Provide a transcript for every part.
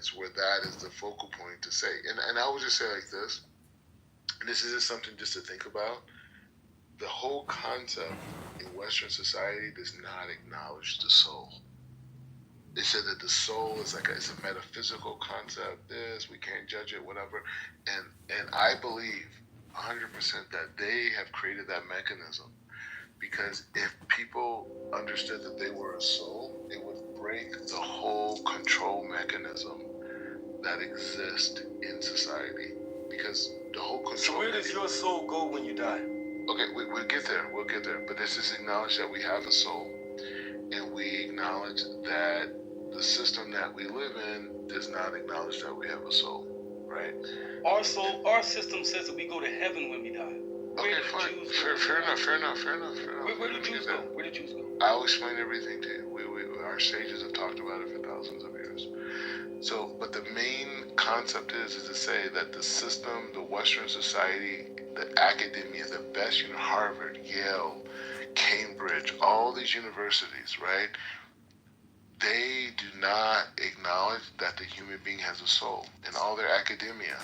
moments where that is the focal point to say, and I would just say like this, and this is just something just to think about. The whole concept in Western society does not acknowledge the soul. They said that the soul is it's a metaphysical concept. This we can't judge it, whatever. And I believe 100% that they have created that mechanism because if people understood that they were a soul, it would break the whole control mechanism that exists in society. Because the whole control. So where does your soul go when you die? Okay, we'll get there. We'll get there. But this is acknowledge that we have a soul, and we acknowledge that the system that we live in does not acknowledge that we have a soul, right? Our system says that we go to heaven when we die. Okay, fine. Fair enough. Where do Jews go? Where do Jews go? I'll explain everything to you. Our sages have talked about it for thousands of years. So, but the main concept is to say that the system, the Western society, the academia, the best, Harvard, Yale, Cambridge, all these universities, right? They do not acknowledge that the human being has a soul in all their academia.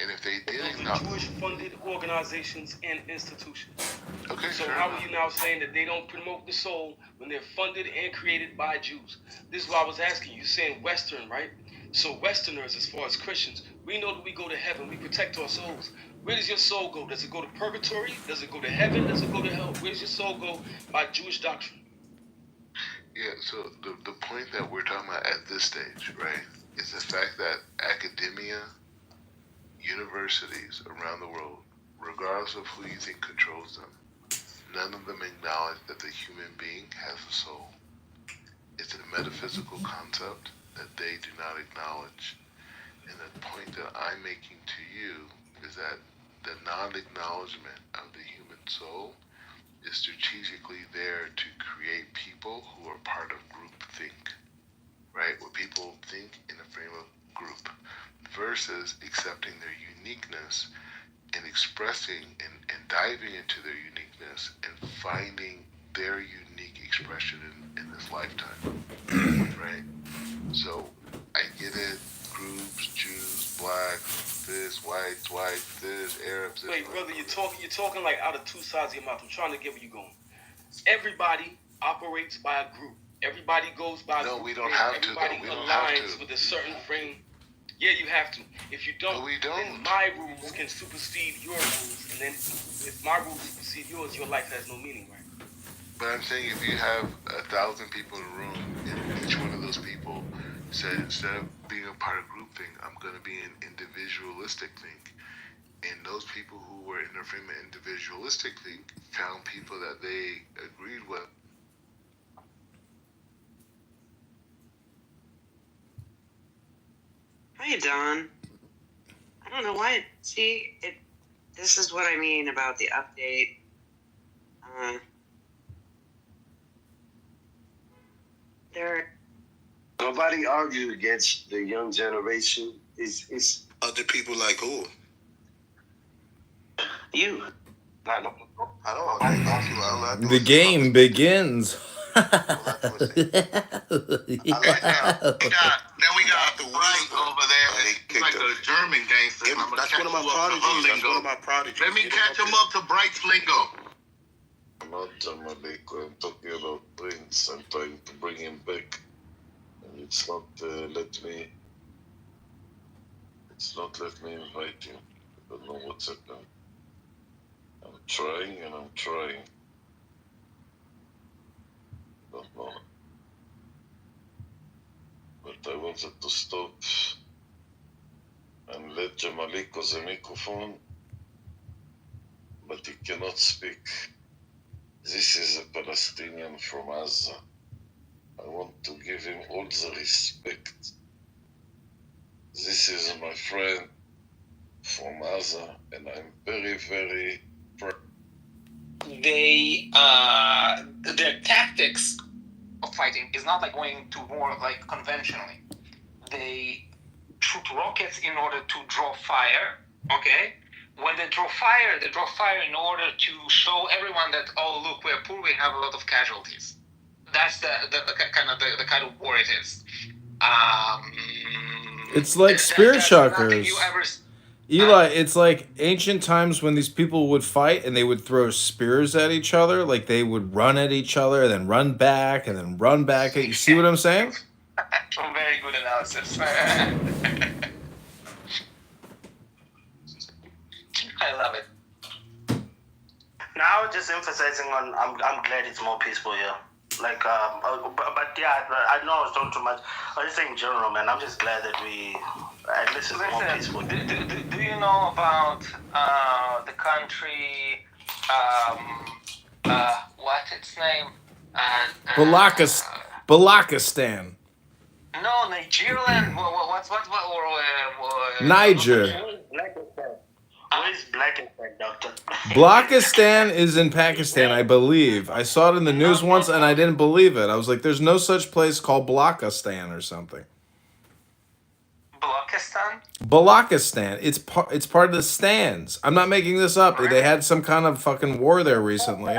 And if they did acknowledge... Jewish-funded organizations and institutions. Okay, so how are you now saying that they don't promote the soul when they're funded and created by Jews? This is why I was asking you. You're saying Western, right? So Westerners, as far as Christians, we know that we go to heaven. We protect our souls. Where does your soul go? Does it go to purgatory? Does it go to heaven? Does it go to hell? Where does your soul go by Jewish doctrine? Yeah, so the point that we're talking about at this stage, right, is the fact that academia, universities around the world, regardless of who you think controls them, none of them acknowledge that the human being has a soul. It's a metaphysical concept that they do not acknowledge. And the point that I'm making to you is that the non-acknowledgement of the human soul is strategically there to create people who are part of groupthink, right? Where people think in a frame of group versus accepting their uniqueness and expressing and diving into their uniqueness and finding their unique expression in this lifetime, right? So I get it, groups, Jews, blacks, this, whites, this, Arabs. Wait, brother, you're talking like out of two sides of your mouth. I'm trying to get where you're going. Everybody operates by a group. Everybody goes by. No, we don't have to. Everybody aligns with a certain frame. Yeah, you have to. If you don't, then my rules can supersede your rules, and then if my rules supersede yours, your life has no meaning, right? But I'm saying if you have 1,000 people in a room, and each one of those people said instead of being a part of groupthink, I'm going to be an individualistic think. And those people who were in their frame of individualistic think found people that they agreed with. Hi, Don. I don't know why. This is what I mean about the update. Nobody argued against the young generation. It's other people like who? You. I don't. The game begins. Then we got the right over there. He's like a German gangster. That's one of my prodigies. Let me catch him up to Bright's lingo. I'm not Jamaica. I'm talking about Prince. I'm trying to bring him back. And it's not let me invite him. I don't know what's happening. I'm trying. Don't know. But I wanted to stop and let Jamalik use the microphone, but he cannot speak. This is a Palestinian from Gaza. I want to give him all the respect. This is my friend from Gaza, and I'm very, very proud. Their tactics of fighting is not like going to war like conventionally. They shoot rockets in order to draw fire, okay? When they draw fire in order to show everyone that, oh, look, we're poor, we have a lot of casualties. That's the kind of war it is. It's like spear That's nothing chuckers. you ever. Eli, it's like ancient times when these people would fight and they would throw spears at each other. Like they would run at each other and then run back and then run back. You see what I'm saying? Very good analysis. I love it. Now, just emphasizing on, I'm glad it's more peaceful here. Like, but yeah, I know I was talking too much. I was just saying in general, man. I'm just glad that we, at least it's more peaceful. Do you know about the country? What's its name? Balakistan. No, Nigerian. What? Niger. Where's black and white, doctor? Balakistan is in Pakistan, I believe. I saw it in the news once and I didn't believe it. I was like, there's no such place called Balakistan or something. Balakistan? Balakistan. It's part of the stands. I'm not making this up. They had some kind of fucking war there recently.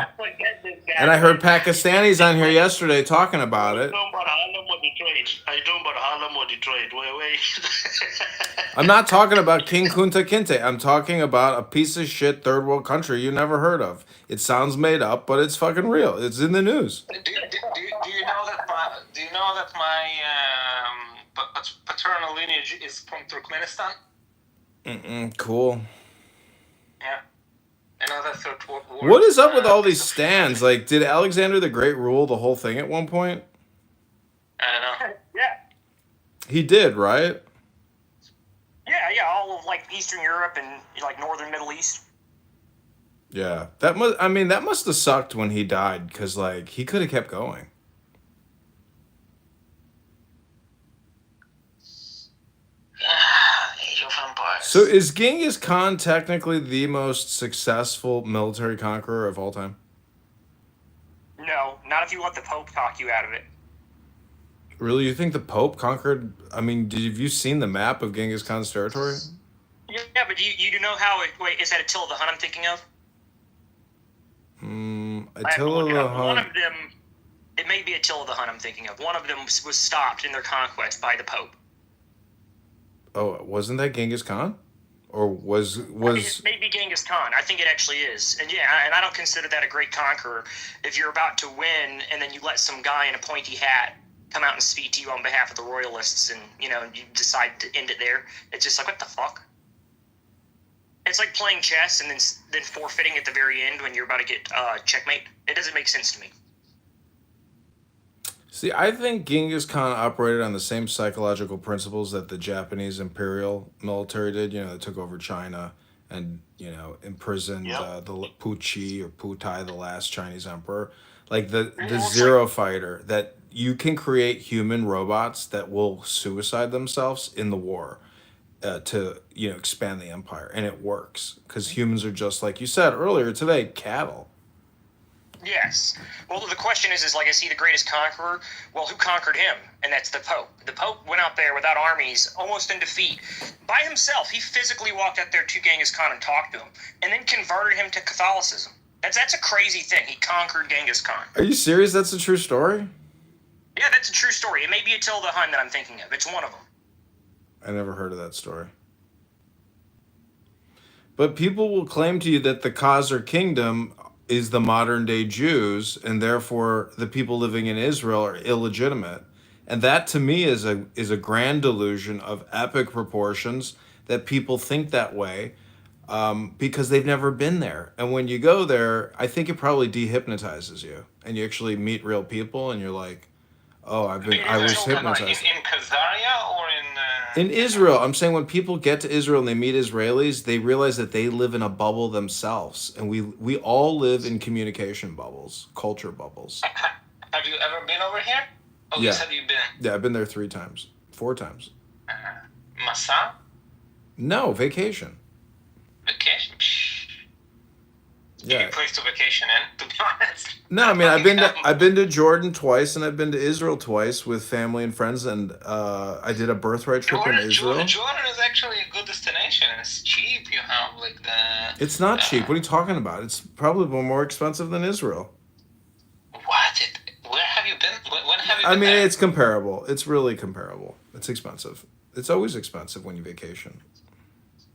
And I heard Pakistanis on here yesterday talking about it. Are you talking about Harlem or Detroit? Wait. I'm not talking about King Kunta Kinte. I'm talking about a piece of shit third world country you never heard of. It sounds made up, but it's fucking real. It's in the news. Do you know that my paternal lineage is from Turkmenistan? Cool. Yeah. Another third world war. What is up with all these stands? Like, did Alexander the Great rule the whole thing at one point? I don't know. Yeah. He did, right? Yeah, all of like Eastern Europe and like Northern Middle East. Yeah. That must have sucked when he died, because like he could have kept going. Age of Empires. So is Genghis Khan technically the most successful military conqueror of all time? No, not if you let the Pope talk you out of it. Really, you think the Pope conquered? I mean, have you seen the map of Genghis Khan's territory? Yeah, but you do know how it... Wait, is that Attila the Hun I'm thinking of? Attila the Hun. One of them... It may be Attila the Hun I'm thinking of. One of them was stopped in their conquest by the Pope. Oh, wasn't that Genghis Khan? Or was... It may be Genghis Khan. I think it actually is. And yeah, and I don't consider that a great conqueror. If you're about to win, and then you let some guy in a pointy hat come out and speak to you on behalf of the royalists, and you decide to end it there. It's just like, what the fuck? It's like playing chess and then forfeiting at the very end when you're about to get checkmate. It doesn't make sense to me. See, I think Genghis Khan operated on the same psychological principles that the Japanese imperial military did. They took over China and, imprisoned the Pucci or Putai, the last Chinese emperor. Like the Zero fighter, that you can create human robots that will suicide themselves in the war to expand the empire, and it works because humans are just, like you said earlier today, cattle. Yes. Well, the question is like, is he the greatest conqueror? Well, who conquered him? And that's the Pope. The Pope went out there without armies, almost in defeat. By himself, he physically walked out there to Genghis Khan and talked to him, and then converted him to Catholicism. That's a crazy thing. He conquered Genghis Khan. Are you serious? That's a true story? Yeah, that's a true story. It may be Attila the Hun that I'm thinking of. It's one of them. I never heard of that story. But people will claim to you that the Khazar kingdom is the modern day Jews, and therefore the people living in Israel are illegitimate. And that to me is a grand delusion of epic proportions, that people think that way because they've never been there. And when you go there, I think it probably dehypnotizes you, and you actually meet real people, and you're like, oh, I was hypnotized. In Khazaria or in Israel? I'm saying when people get to Israel and they meet Israelis, they realize that they live in a bubble themselves, and we all live in communication bubbles, culture bubbles. Have you ever been over here? Oh, yeah. You said you've been. Yeah, I've been there 4 times. Masa? No, vacation. Vacation? Yeah. Any place to vacation in, to be honest. No, I mean I've been to Jordan twice, and I've been to Israel twice with family and friends, and I did a birthright trip in Israel. Jordan is actually a good destination. It's cheap. You have like the. It's not cheap. What are you talking about? It's probably more expensive than Israel. What? Where have you been? When have you been? I mean, there? it's comparable. It's really comparable. It's expensive. It's always expensive when you vacation.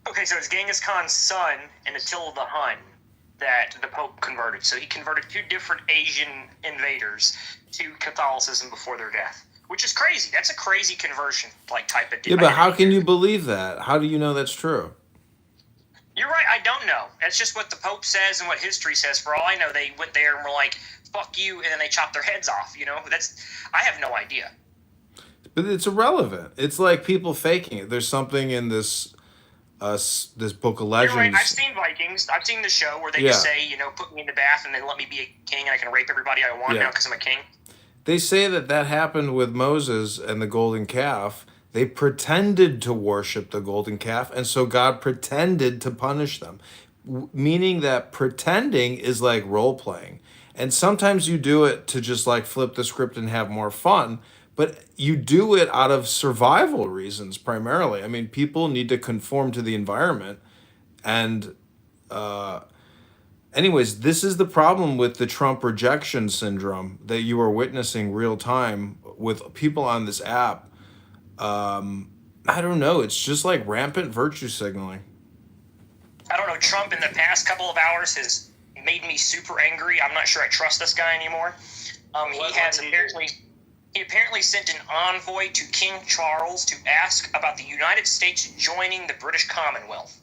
Okay, so it's Genghis Khan's son and Attila the Hun that the Pope converted. So he converted 2 different Asian invaders to Catholicism before their death, which is crazy. That's a crazy conversion, like type of. Yeah, but how can you believe that? How do you know that's true? You're right. I don't know. That's just what the Pope says and what history says. For all I know, they went there and were like, "Fuck you," and then they chopped their heads off. I have no idea. But it's irrelevant. It's like people faking it. There's something in this book of legends. You're right. I've seen Vikings. I've seen the show where they just say, put me in the bath and then let me be a king and I can rape everybody I want now because I'm a king. They say that happened with Moses and the golden calf. They pretended to worship the golden calf, and so God pretended to punish them. Meaning that pretending is like role playing. And sometimes you do it to just like flip the script and have more fun, but you do it out of survival reasons primarily. I mean, people need to conform to the environment. And anyways, this is the problem with the Trump rejection syndrome that you are witnessing real time with people on this app. I don't know. It's just like rampant virtue signaling. I don't know. Trump in the past couple of hours has made me super angry. I'm not sure I trust this guy anymore. He apparently sent an envoy to King Charles to ask about the United States joining the British Commonwealth.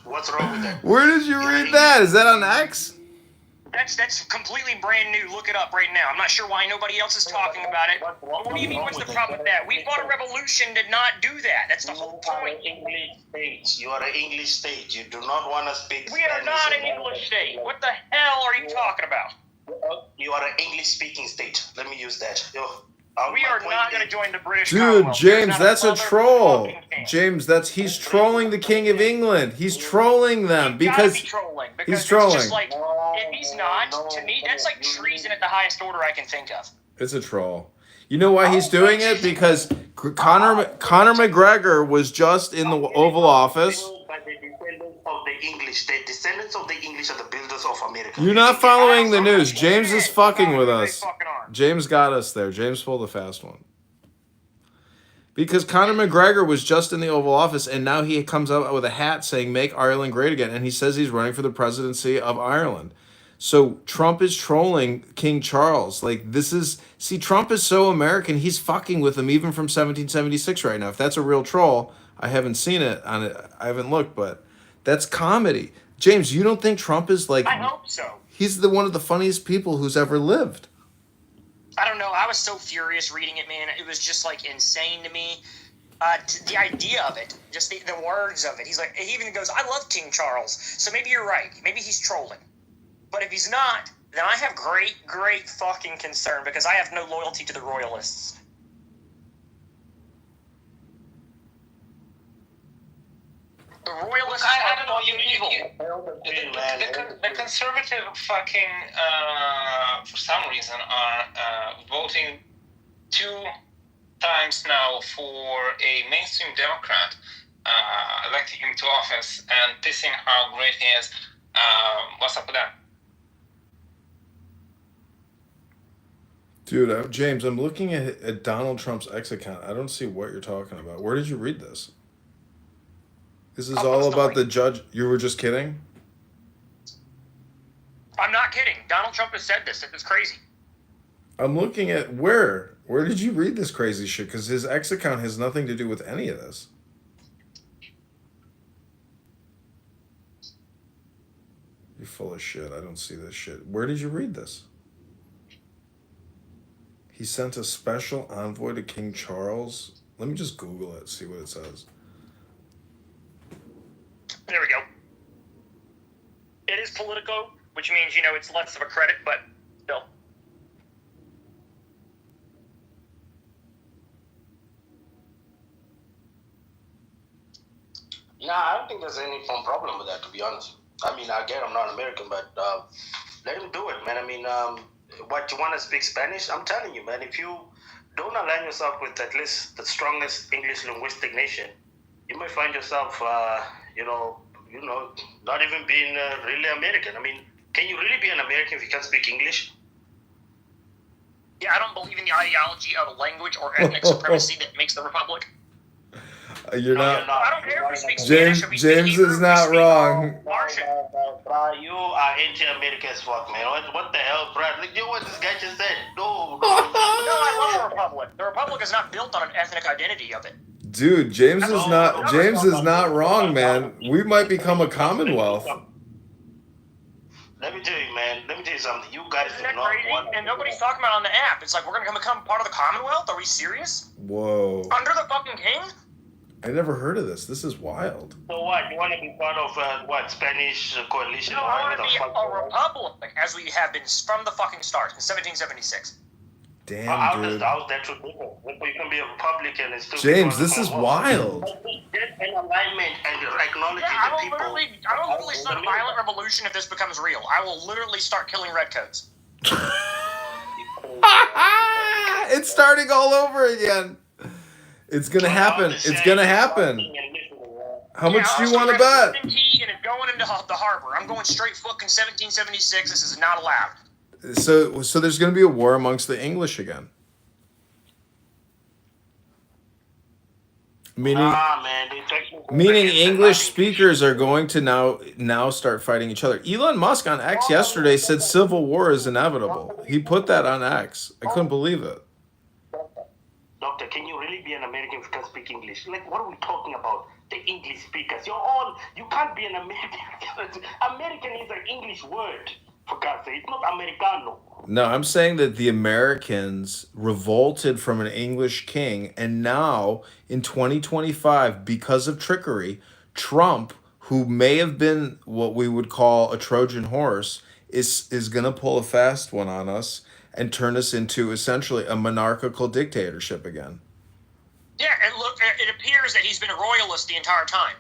What's wrong with that? Where did you read that? Is that on X? That's completely brand new. Look it up right now. I'm not sure why nobody else is talking about it. What do you mean? What's the problem with that? We fought a revolution to not do that. That's the whole point. English state. You are an English state. You do not want to speak We are not an English state. What the hell are you talking about? You are an English-speaking state. Let me use that. We are not going to join the British Dude, Commonwealth. James, that's a troll. James, he's trolling the King of England. He's trolling them because he's trolling. He's trolling. It's just like, if he's not, to me, that's like treason at the highest order I can think of. It's a troll. You know why he's doing it? Because Conor McGregor was just in the Oval Office. The descendants of the English are the builders of America. You're not following the news. James is fucking with us. James got us there. James pulled a fast one. Because Conor McGregor was just in the Oval Office, and now he comes out with a hat saying, "Make Ireland great again," and he says he's running for the presidency of Ireland. So Trump is trolling King Charles. Trump is so American, he's fucking with him even from 1776 right now. If that's a real troll, I haven't seen it on it. I haven't looked, but that's comedy. James, you don't think Trump is like... I hope so. He's one of the funniest people who's ever lived. I don't know. I was so furious reading it, man. It was just like insane to me. The idea of it, just the words of it. He even goes, "I love King Charles." So maybe you're right. Maybe he's trolling. But if he's not, then I have great fucking concern because I have no loyalty to the royalists. The royalists I don't know. evil. The conservative fucking for some reason are voting 2 times now for a mainstream Democrat, electing him to office and dissing how great he is. What's up with that? Dude, James, I'm looking at Donald Trump's X account. I don't see what you're talking about. Where did you read this? This is all about the judge. You were just kidding? I'm not kidding. Donald Trump has said this. It's crazy. I'm looking at where? Where did you read this crazy shit? Because his X account has nothing to do with any of this. You're full of shit. I don't see this shit. Where did you read this? He sent a special envoy to King Charles. Let me just Google it, see what it says. There we go. It is Politico, which means, it's less of a credit, but still. Yeah, I don't think there's any problem with that, to be honest. I mean, again, I'm not American, but let him do it, man. I mean, what, you want to speak Spanish? I'm telling you, man, if you don't align yourself with at least the strongest English linguistic nation, you may find yourself, not even being really American. I mean, can you really be an American if you can't speak English? Yeah, I don't believe in the ideology of language or ethnic supremacy that makes the republic. You're not. I don't care if we speak James. Spanish or we speak James Hebrew, is not wrong. Martian. You are anti-American as fuck, man. What the hell, Brad? Like, you know what this guy just said? No. No, I love the republic. The republic is not built on an ethnic identity of it. Dude, James is not. James is not wrong, man. We might become a commonwealth. Let me tell you, man. Let me tell you something. You guys Isn't do that not crazy? want. And nobody's talking about it on the app. It's like we're gonna become part of the Commonwealth. Are we serious? Whoa. Under the fucking king? I never heard of this. This is wild. So what? You want to be part of what? Spanish coalition? No, I want to be Whatever the a fuck. republic, as we have been from the fucking start in 1776. Damn, dude. How's that true? You can be a Republican and still. James, this is wild. Get an alignment and acknowledging Yeah, I the will people. literally start a violent revolution if this becomes real. I will literally start killing redcoats. It's starting all over again. It's gonna happen. It's gonna happen. How much do you want to bet? And it's going into the harbor. I'm going straight fucking 1776. This is not allowed. So there's gonna be a war amongst the English again. Meaning English speakers are going to now start fighting each other. Elon Musk on X yesterday said civil war is inevitable. He put that on X. I couldn't believe it. Doctor, can you really be an American if you can speak English? Like, what are we talking about? The English speakers. You can't be an American. American is an English word, for God's sake. It's not Americano. No, I'm saying that the Americans revolted from an English king, and now in 2025, because of trickery, Trump, who may have been what we would call a Trojan horse, is going to pull a fast one on us and turn us into essentially a monarchical dictatorship again. Yeah, and look, it appears that he's been a royalist the entire time.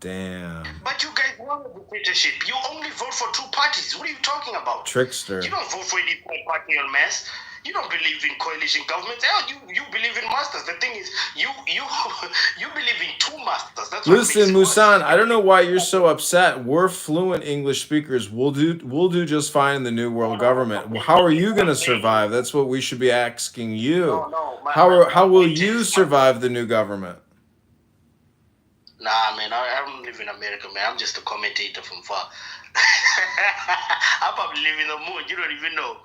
Damn. But you guys want a dictatorship. You only vote for two parties. What are you talking about? Trickster. You don't vote for any party en masse. You don't believe in coalition governments. Hell, you believe in masters. The thing is, you believe in two masters. That's what Listen, Musan, I don't know why you're so upset. We're fluent English speakers. We'll do just fine in the new world government. How are you going to survive? That's what we should be asking you. How will you survive the new government? Nah, man, I don't live in America, man. I'm just a commentator from far. I probably live in the moon. You don't even know.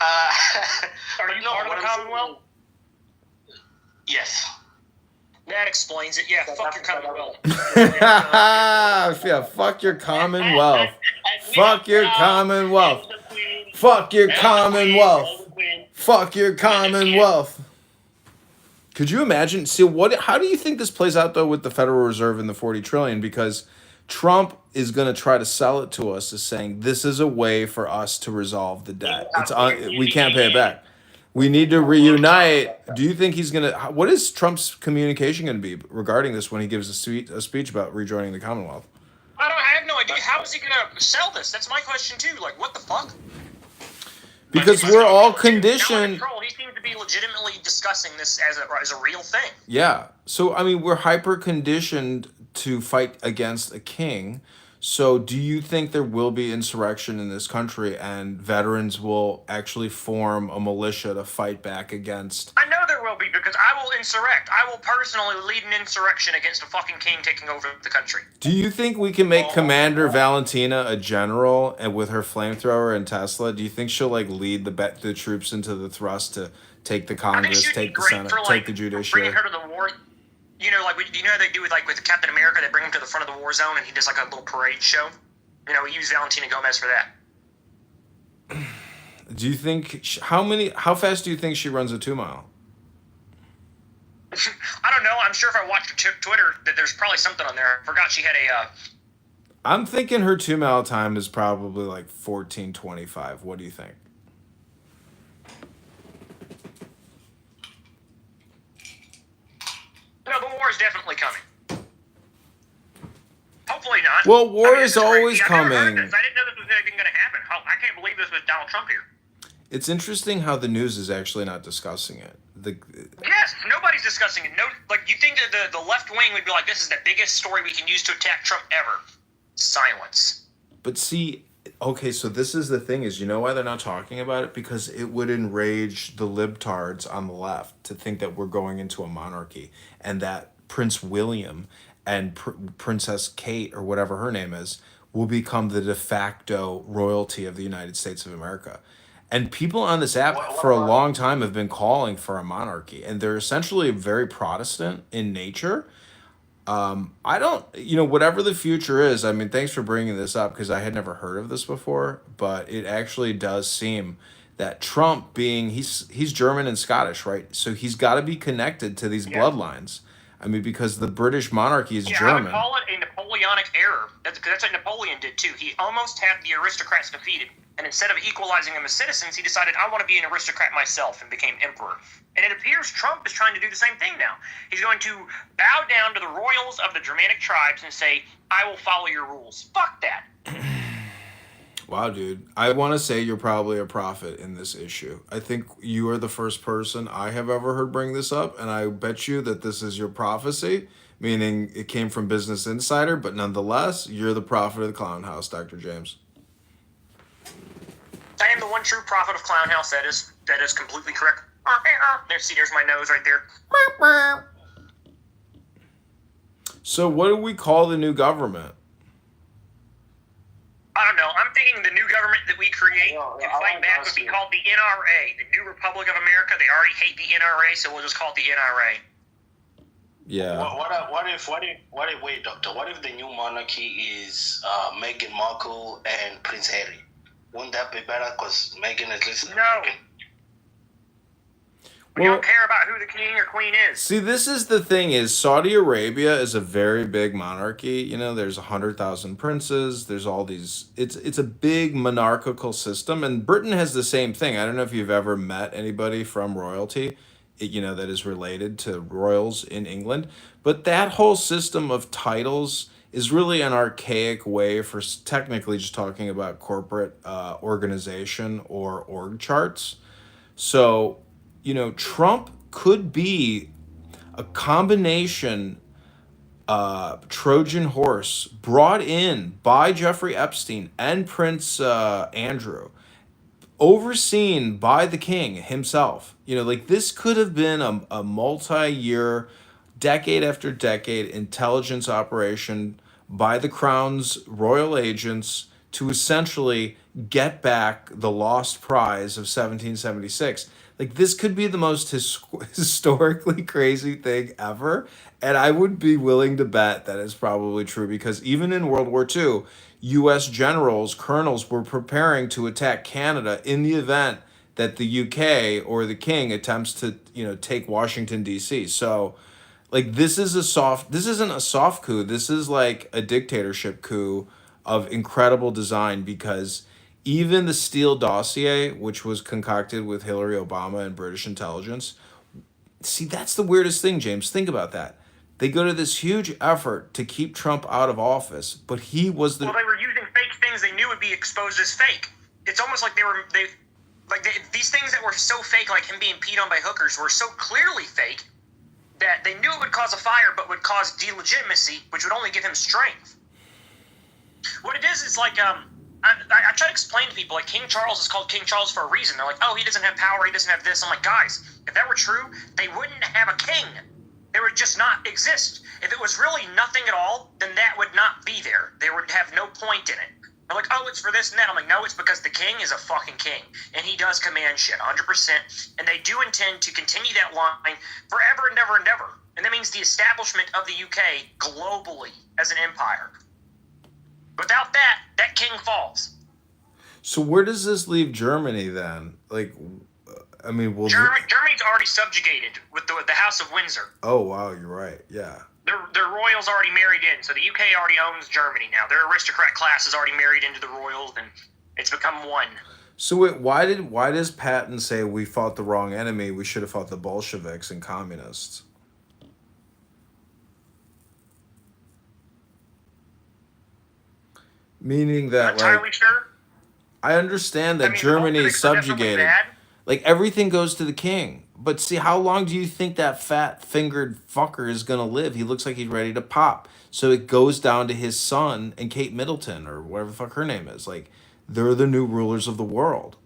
Are you part of the Commonwealth? Yes. That explains it. Yeah, fuck your Commonwealth. Yeah, fuck your Commonwealth. Fuck your Commonwealth. Fuck your Commonwealth. Fuck your Commonwealth. Could you imagine? See, how do you think this plays out though with the Federal Reserve and the 40 trillion? Because Trump is going to try to sell it to us as saying this is a way for us to resolve the debt. We can't pay it back. We need to reunite. Do you think he's going to? What is Trump's communication going to be regarding this when he gives a speech about rejoining the Commonwealth? I have no idea. How is he going to sell this? That's my question too. Like, what the fuck? Because we're all conditioned. He seems to be legitimately discussing this as a real thing. Yeah. So, I mean, we're hyper conditioned to fight against a king. So, do you think there will be insurrection in this country and veterans will actually form a militia to fight back against? I know there will be because I will insurrect. I will personally lead an insurrection against a fucking king taking over the country. Do you think we can make Commander Valentina a general and with her flamethrower and Tesla? Do you think she'll lead the troops into the thrust to take the Congress, take the Senate, take the judiciary? Bringing her to the war. You know, they do with Captain America. They bring him to the front of the war zone, and he does a little parade show. You know, he used Valentina Gomez for that. Do you think how fast do you think she runs a 2 mile? I don't know. I'm sure if I watched her Twitter, that there's probably something on there. I forgot she had a. I'm thinking her 2 mile time is probably 14:25. What do you think? No, the war is definitely coming. Hopefully not. Well, war is always coming. I didn't know this was anything going to happen. I can't believe this was Donald Trump here. It's interesting how the news is actually not discussing it. Yes, nobody's discussing it. No, you think that the left wing would be like, this is the biggest story we can use to attack Trump ever. Silence. But see, Okay, so this is the thing is, you know why they're not talking about it? Because it would enrage the libtards on the left to think that we're going into a monarchy and that Prince William and Princess Kate or whatever her name is will become the de facto royalty of the United States of America. And people on this app What for a about long time have been calling for a monarchy, and they're essentially very Protestant in nature. I don't, whatever the future is. I mean, thanks for bringing this up because I had never heard of this before, but it actually does seem that Trump being he's German and Scottish, right? So he's got to be connected to these Yeah. bloodlines. I mean, because the British monarchy is Yeah, I would German. call it a Napoleonic error. That's what Napoleon did too. He almost had the aristocrats defeated, and instead of equalizing them as citizens, he decided, I want to be an aristocrat myself, and became emperor. And it appears Trump is trying to do the same thing now. He's going to bow down to the royals of the Germanic tribes and say, I will follow your rules. Fuck that. Wow, dude. I want to say you're probably a prophet in this issue. I think you are the first person I have ever heard bring this up, and I bet you that this is your prophecy, meaning it came from Business Insider, but nonetheless, you're the prophet of the clown house, Dr. James. I am the one true prophet of Clown House. That is completely correct. There's my nose right there. So what do we call the new government? I don't know. I'm thinking the new government that we create Yeah, to I fight want back to would ask be you. called the NRA, the New Republic of America. They already hate the NRA, so we'll just call it the NRA. Yeah. Wait, doctor, what if the new monarchy is Meghan Markle and Prince Harry? Wouldn't that be better? Because Meghan is listening. No. We Well, don't care about who the king or queen is. see, this is the thing is Saudi Arabia is a very big monarchy. There's 100,000 princes. There's all these. It's a big monarchical system, and Britain has the same thing. I don't know if you've ever met anybody from royalty, that is related to royals in England, but that whole system of titles is really an archaic way for technically just talking about corporate organization or org charts. So, Trump could be a combination Trojan horse brought in by Jeffrey Epstein and Prince Andrew, overseen by the king himself. Like this could have been a multi-year, decade after decade intelligence operation by the crown's royal agents to essentially get back the lost prize of 1776. Like this could be the most historically crazy thing ever, and I would be willing to bet that it's probably true because even in World War II, US generals, colonels were preparing to attack Canada in the event that the UK or the king attempts to, take Washington D.C. So, like this isn't a soft coup. This is like a dictatorship coup of incredible design because even the Steele dossier, which was concocted with Hillary Obama and British intelligence, see, that's the weirdest thing, James. Think about that. They go to this huge effort to keep Trump out of office, but he was the Well, they were using fake things they knew would be exposed as fake. It's almost like these things that were so fake, like him being peed on by hookers, were so clearly fake that they knew it would cause a fire, but would cause delegitimacy, which would only give him strength. What it is like I try to explain to people, like, King Charles is called King Charles for a reason. They're like, oh, he doesn't have power, he doesn't have this. I'm like, guys, if that were true, they wouldn't have a king. They would just not exist. If it was really nothing at all, then that would not be there. They would have no point in it. They're like, oh, it's for this and that. I'm like, no, it's because the king is a fucking king. And he does command shit, 100%. And they do intend to continue that line forever and ever and ever. And that means the establishment of the UK globally as an empire. Without that, that king falls. So where does this leave Germany then? Like, I mean, Germany's already subjugated with the House of Windsor. Oh wow, you're right. Yeah. Their royals already married in, so the UK already owns Germany now. Their aristocrat class is already married into the royals, and it's become one. So wait, why does Patton say we fought the wrong enemy? We should have fought the Bolsheviks and communists. Meaning that, Not entirely like, sure. I understand that Germany is subjugated. Like, everything goes to the king. But see, how long do you think that fat-fingered fucker is going to live? He looks like he's ready to pop. So it goes down to his son and Kate Middleton, or whatever the fuck her name is. Like, they're the new rulers of the world.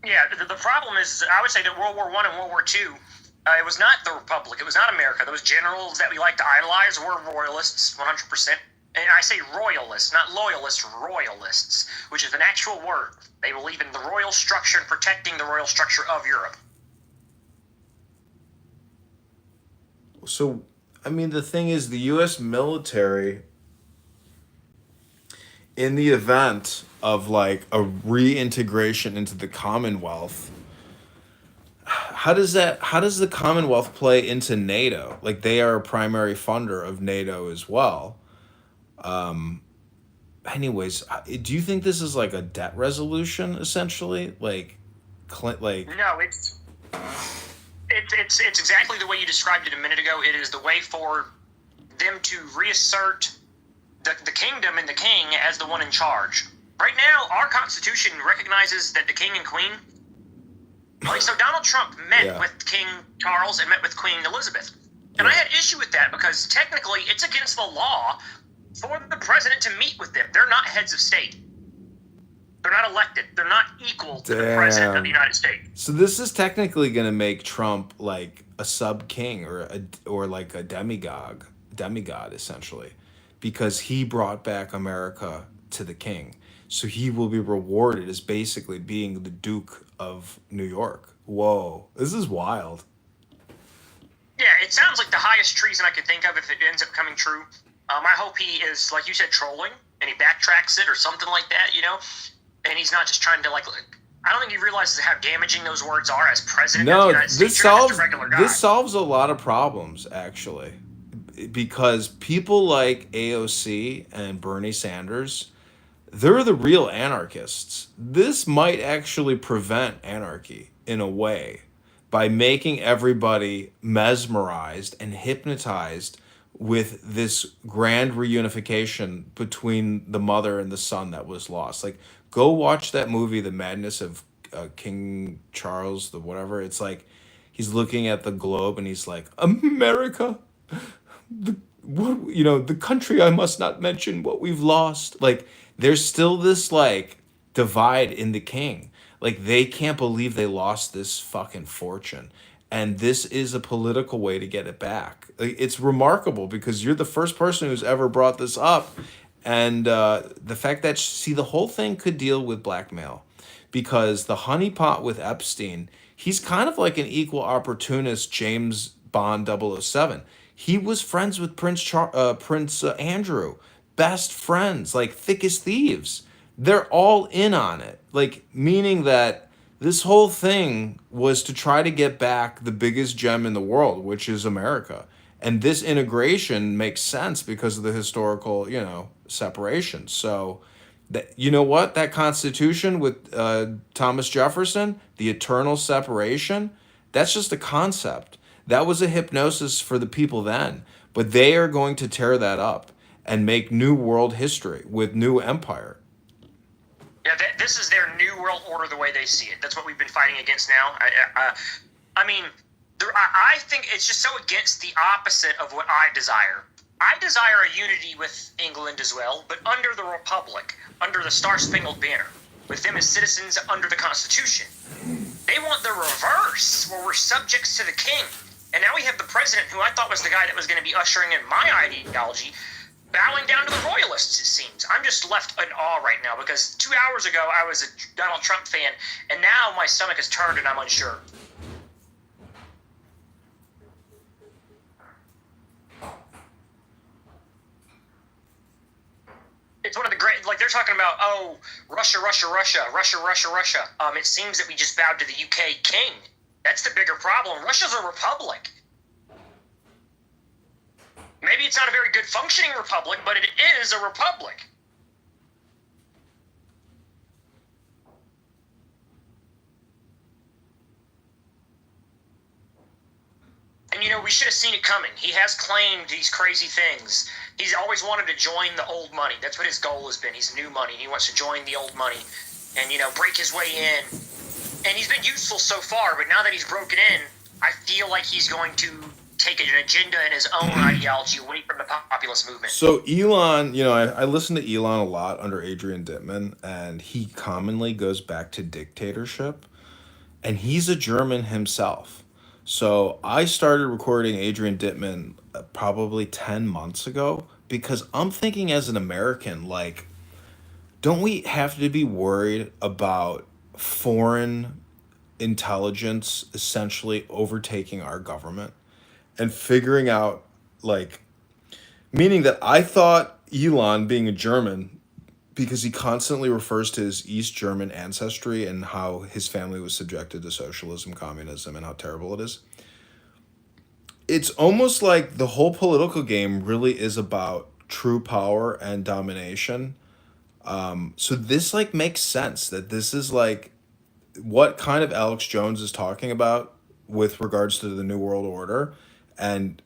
Yeah, the problem is, I would say that World War I and World War II, it was not the Republic. It was not America. Those generals that we like to idolize were royalists, 100%. And I say royalists, not loyalists, royalists, which is an actual word. They believe in the royal structure and protecting the royal structure of Europe. So, I mean, the thing is, the U.S. military, in the event of like a reintegration into the Commonwealth, how does the Commonwealth play into NATO? Like, they are a primary funder of NATO as well. Anyways, do you think this is like a debt resolution essentially? Like, No, it's exactly the way you described it a minute ago. It is the way for them to reassert the kingdom and the king as the one in charge. Right now, our Constitution recognizes that the king and queen. Like, so Donald Trump met with King Charles and met with Queen Elizabeth. And I had issue with that because technically it's against the law for the president to meet with them. They're not heads of state. They're not elected. They're not equal to the president of the United States. So this is technically going to make Trump like a sub-king or like a demigod essentially, because he brought back America to the king. So he will be rewarded as basically being the Duke of New York. Whoa, this is wild. Yeah, it sounds like the highest treason I could think of if it ends up coming true. I hope he is, like you said, trolling, and he backtracks it or something like that, you know? And he's not just trying to, like I don't think he realizes how damaging those words are as president of the United States. This solves a lot of problems, actually. Because people like AOC and Bernie Sanders, they're the real anarchists. This might actually prevent anarchy in a way by making everybody mesmerized and hypnotized with this grand reunification between the mother and the son that was lost. Like, go watch that movie, The Madness of King Charles, the whatever. It's like he's looking at the globe and he's like, America, the country I must not mention, what we've lost. Like, there's still this like divide in the king. Like, they can't believe they lost this fucking fortune. And this is a political way to get it back. It's remarkable because you're the first person who's ever brought this up. And the fact that, see, the whole thing could deal with blackmail. Because the honeypot with Epstein, he's kind of like an equal opportunist James Bond 007. He was friends with Prince Andrew. Best friends, like thick as thieves. They're all in on it. Like, meaning that this whole thing was to try to get back the biggest gem in the world, which is America. And this integration makes sense because of the historical, separation. So, you know what? That Constitution with Thomas Jefferson, the eternal separation, that's just a concept. That was a hypnosis for the people then. But they are going to tear that up and make new world history with new empire. Yeah, this is their new world order the way they see it. That's what we've been fighting against now. I think it's just so against the opposite of what I desire. I desire a unity with England as well, but under the Republic, under the Star-Spangled Banner, with them as citizens under the Constitution. They want the reverse, where we're subjects to the king. And now we have the president, who I thought was the guy that was going to be ushering in my ideology, bowing down to the royalists, it seems. I'm just left in awe right now, because 2 hours ago I was a Donald Trump fan, and now my stomach has turned and I'm unsure. It's one of the great, like, they're talking about, Russia. It seems that we just bowed to the UK king. That's the bigger problem. Russia's a republic. Maybe it's not a very good functioning republic, but it is a republic. And, we should have seen it coming. He has claimed these crazy things. He's always wanted to join the old money. That's what his goal has been. He's new money. He wants to join the old money and, break his way in. And he's been useful so far, but now that he's broken in, I feel like he's going to take an agenda and his own ideology away from the populist movement. So Elon, I listen to Elon a lot under Adrian Dittman, and he commonly goes back to dictatorship, and he's a German himself. So I started recording Adrian Dittman probably 10 months ago because I'm thinking as an American, like, don't we have to be worried about foreign intelligence essentially overtaking our government and figuring out, like, meaning that I thought Elon, being a German, because he constantly refers to his East German ancestry and how his family was subjected to socialism, communism, and how terrible it is. It's almost like the whole political game really is about true power and domination. So this like makes sense that this is like what kind of Alex Jones is talking about with regards to the New World Order and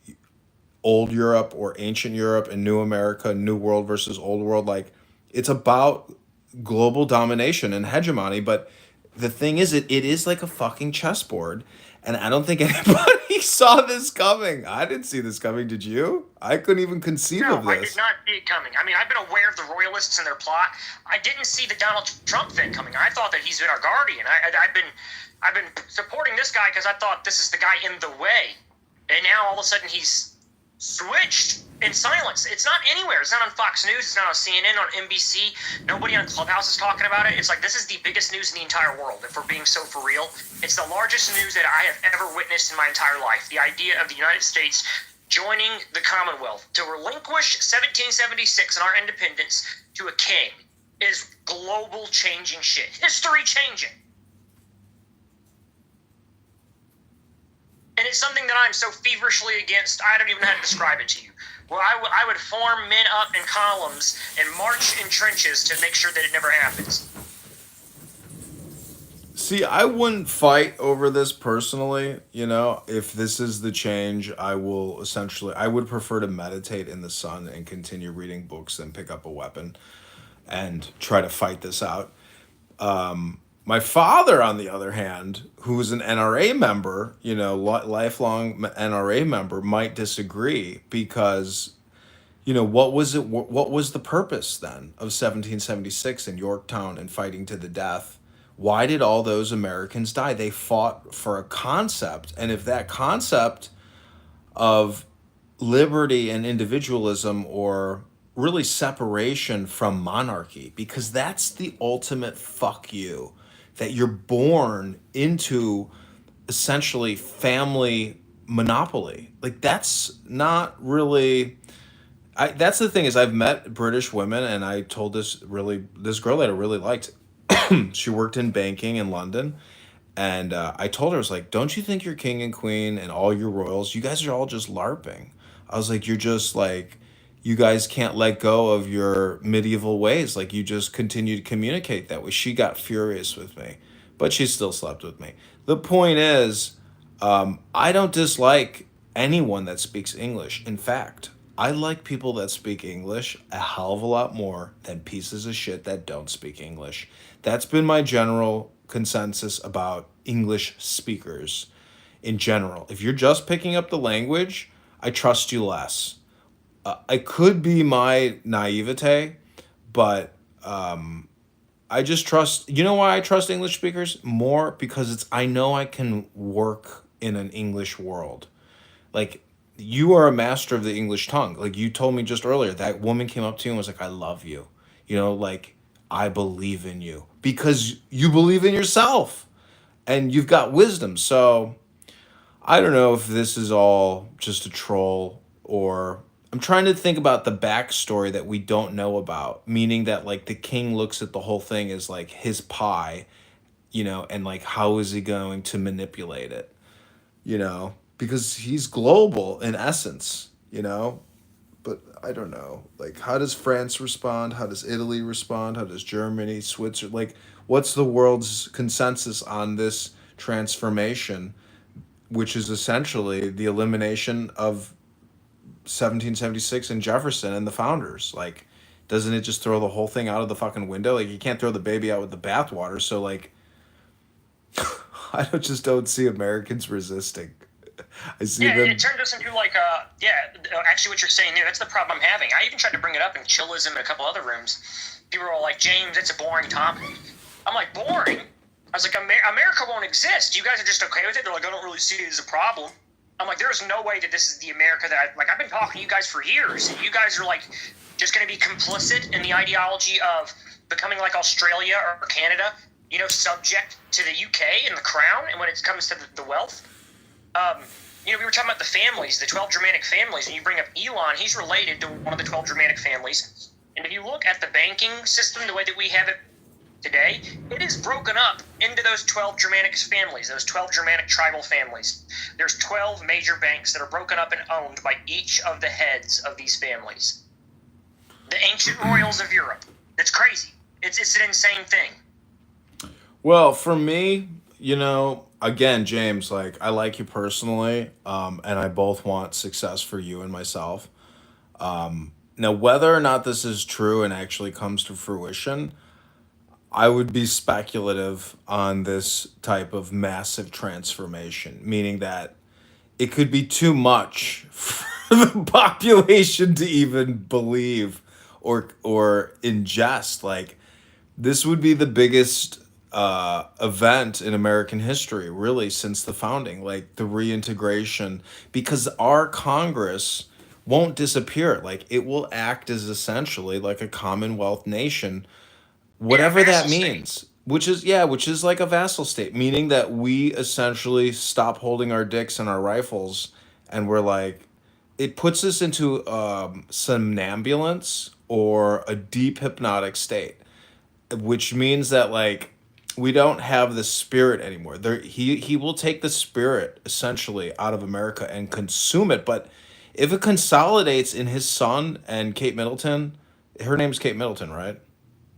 old Europe or ancient Europe and new America, new world versus old world. Like it's about global domination and hegemony. But the thing is, it is like a fucking chessboard. And I don't think anybody saw this coming. I didn't see this coming. Did you? I couldn't even conceive of No, I did this. not see it coming. I mean, I've been aware of the Royalists and their plot. I didn't see the Donald Trump thing coming. I thought that he's been our guardian. I've been supporting this guy because I thought this is the guy in the way, and now all of a sudden he's switched in silence. It's not anywhere. It's not on Fox News. It's not on CNN, on NBC. Nobody on Clubhouse is talking about it. It's like this is the biggest news in the entire world, if we're being so for real. It's the largest news that I have ever witnessed in my entire life. The idea of the United States joining the Commonwealth to relinquish 1776 and our independence to a king is global changing shit. History changing. And it's something that I'm so feverishly against, I don't even know how to describe it to you. Well, I would form men up in columns and march in trenches to make sure that it never happens. See, I wouldn't fight over this personally. If this is the change, I would prefer to meditate in the sun and continue reading books than pick up a weapon and try to fight this out. My father, on the other hand, who's an NRA member, lifelong NRA member, might disagree because, what was it? What was the purpose then of 1776 in Yorktown and fighting to the death? Why did all those Americans die? They fought for a concept, and if that concept of liberty and individualism, or really separation from monarchy, because that's the ultimate fuck you, that you're born into essentially family monopoly. Like that's not really that's the thing is I've met British women, and I told this girl that I really liked. She worked in banking in London, and I told her, I was like, don't you think your king and queen and all your royals, you guys are all just LARPing? I was like, you're just like, you guys can't let go of your medieval ways. Like, you just continue to communicate that way. She got furious with me, but she still slept with me. The point is, I don't dislike anyone that speaks English. In fact, I like people that speak English a hell of a lot more than pieces of shit that don't speak English. That's been my general consensus about English speakers in general. If you're just picking up the language, I trust you less. It could be my naivete, but I just trust. You know why I trust English speakers more? Because I know I can work in an English world. Like, you are a master of the English tongue. Like you told me just earlier, that woman came up to you and was like, "I love you." Like, I believe in you because you believe in yourself and you've got wisdom. So I don't know if this is all just a troll, or I'm trying to think about the backstory that we don't know about, meaning that like the king looks at the whole thing as like his pie, and like how is he going to manipulate it, because he's global in essence, but I don't know. Like, how does France respond? How does Italy respond? How does Germany, Switzerland, like, what's the world's consensus on this transformation, which is essentially the elimination of 1776 and Jefferson and the founders? Like, doesn't it just throw the whole thing out of the fucking window? Like, you can't throw the baby out with the bathwater. So, like, just don't see Americans resisting. I see Yeah, them. it turned us into like actually what you're saying there, that's the problem I'm having. I even tried to bring it up in Chillism and a couple other rooms. People were all like, James, it's a boring topic. I'm like, boring? I was like, America won't exist. You guys are just okay with it? They're like, I don't really see it as a problem. I'm like, there's no way that this is the America that I've been talking to you guys for years. And you guys are like just going to be complicit in the ideology of becoming like Australia or Canada, subject to the UK and the crown. And when it comes to the wealth, we were talking about the families, the 12 Germanic families, and you bring up Elon, he's related to one of the 12 Germanic families. And if you look at the banking system, the way that we have it today, it is broken up into those 12 Germanic families, those 12 Germanic tribal families. There's 12 major banks that are broken up and owned by each of the heads of these families. The ancient royals of Europe. It's crazy. It's an insane thing. Well, for me, again, James, like I like you personally, and I both want success for you and myself. Now, whether or not this is true and actually comes to fruition, I would be speculative on this type of massive transformation, meaning that it could be too much for the population to even believe or ingest. Like this would be the biggest event in American history, really, since the founding, like the reintegration, because our Congress won't disappear. Like it will act as essentially like a Commonwealth nation, whatever that means. Which is like a vassal state, meaning that we essentially stop holding our dicks and our rifles, and we're like, it puts us into somnambulance or a deep hypnotic state, which means that like we don't have the spirit anymore. He will take the spirit essentially out of America and consume it. But if it consolidates in his son and Kate Middleton, her name's Kate Middleton, right?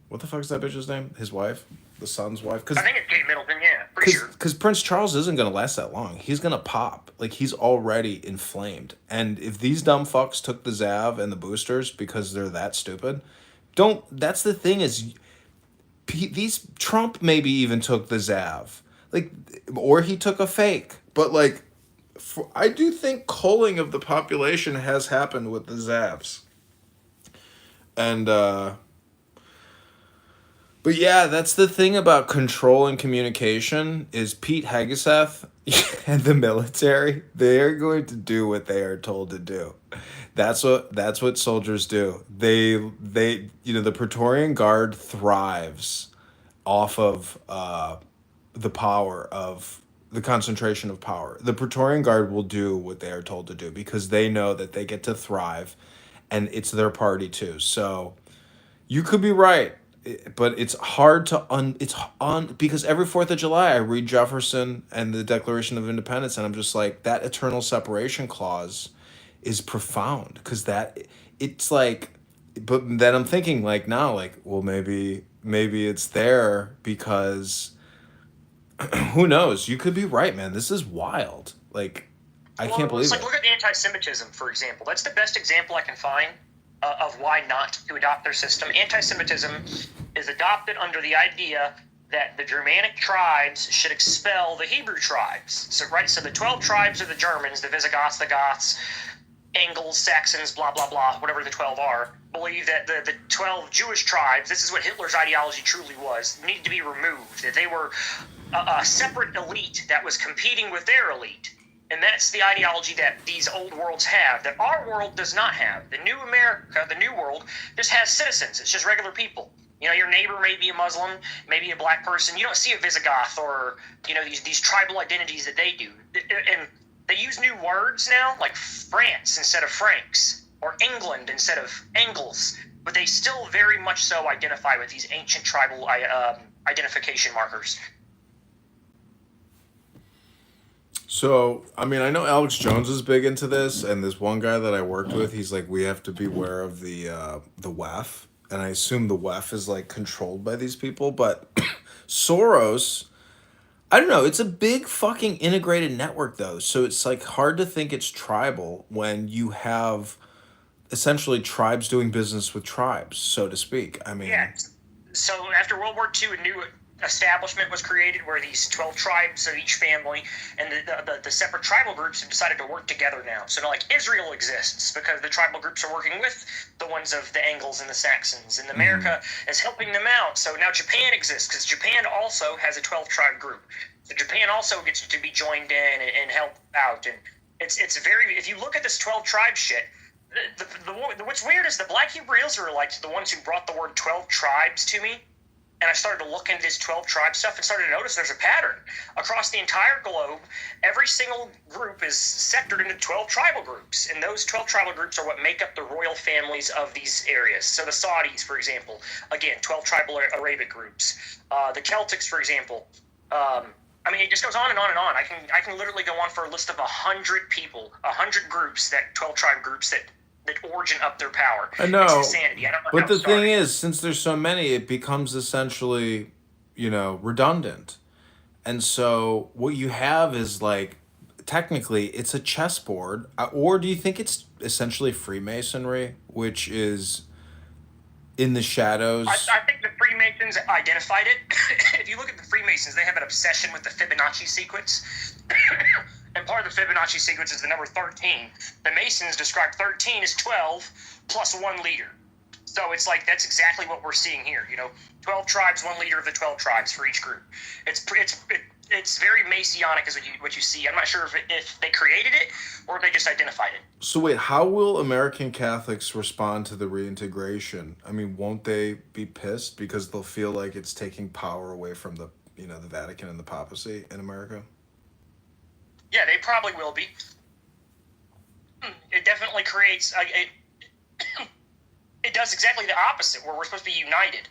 What the fuck is that bitch's name? His wife, the son's wife. I think it's Kate Middleton. Yeah, pretty sure. Because Prince Charles isn't gonna last that long. He's gonna pop. Like he's already inflamed. And if these dumb fucks took the Zav and the boosters because they're that stupid, don't. That's the thing is, these Trump maybe even took the Zav, like, or he took a fake. But like, I do think culling of the population has happened with the Zavs. And but yeah, that's the thing about control and communication is Pete Hegseth and the military, they are going to do what they are told to do. That's what soldiers do. The Praetorian Guard thrives off of the power of the concentration of power. The Praetorian Guard will do what they are told to do because they know that they get to thrive and it's their party too. So you could be right, but it's hard to because every 4th of July I read Jefferson and the Declaration of Independence and I'm just like, that eternal separation clause is profound because it's like, but then I'm thinking like now, like, well, maybe it's there because who knows? You could be right, man. This is wild. Like, I can't believe it's like, it. look at anti-Semitism, for example. That's the best example I can find of why not to adopt their system. Anti-Semitism is adopted under the idea that the Germanic tribes should expel the Hebrew tribes. So the 12 tribes are the Germans, the Visigoths, the Goths, Angles, Saxons, blah, blah, blah, whatever the 12 are, believe that the 12 Jewish tribes, this is what Hitler's ideology truly was, needed to be removed, that they were a separate elite that was competing with their elite. And that's the ideology that these old worlds have, that our world does not have. The new America, the new world, just has citizens. It's just regular people. Your neighbor may be a Muslim, maybe a black person. You don't see a Visigoth or, these tribal identities that they do. And they use new words now, like France instead of Franks, or England instead of Angles. But they still very much so identify with these ancient tribal identification markers. So, I mean, I know Alex Jones is big into this, and this one guy that I worked with, he's like, we have to beware of the WEF, and I assume the WEF is like controlled by these people, but Soros, I don't know, it's a big fucking integrated network though, so it's like hard to think it's tribal when you have essentially tribes doing business with tribes, so to speak. I mean, yeah. So after World War II, a new establishment was created where these 12 tribes of each family and the separate tribal groups have decided to work together now. So now, like, Israel exists because the tribal groups are working with the ones of the Angles and the Saxons, and America is helping them out. So now Japan exists because Japan also has a 12 tribe group. So Japan also gets to be joined in and help out. And it's very, if you look at this 12 tribe shit, what's weird is the Black Hebrew Israelites are the ones who brought the word 12 tribes to me. And I started to look into this 12 tribe stuff and started to notice there's a pattern. Across the entire globe, every single group is sectored into 12 tribal groups. And those 12 tribal groups are what make up the royal families of these areas. So the Saudis, for example, again, 12 tribal Arabic groups. The Celtics, for example. I mean, it just goes on and on and on. I can literally go on for a list of 100 people, 100 groups, that 12 tribe groups that origin up their power. I know, it's insanity. I don't know but how the it started. thing is, since there's so many, it becomes essentially, redundant. And so what you have is like, technically, it's a chessboard. Or do you think it's essentially Freemasonry, which is in the shadows? I think the Freemasons identified it. If you look at the Freemasons, they have an obsession with the Fibonacci sequence. And part of the Fibonacci sequence is the number 13. The Masons describe 13 as 12 plus one leader. So it's like, that's exactly what we're seeing here. 12 tribes, one leader of the 12 tribes for each group. It's very Masonic is what you see. I'm not sure if they created it or if they just identified it. So wait, how will American Catholics respond to the reintegration? I mean, won't they be pissed because they'll feel like it's taking power away from the Vatican and the papacy in America? Yeah, they probably will be. It definitely creates it does exactly the opposite, where we're supposed to be united.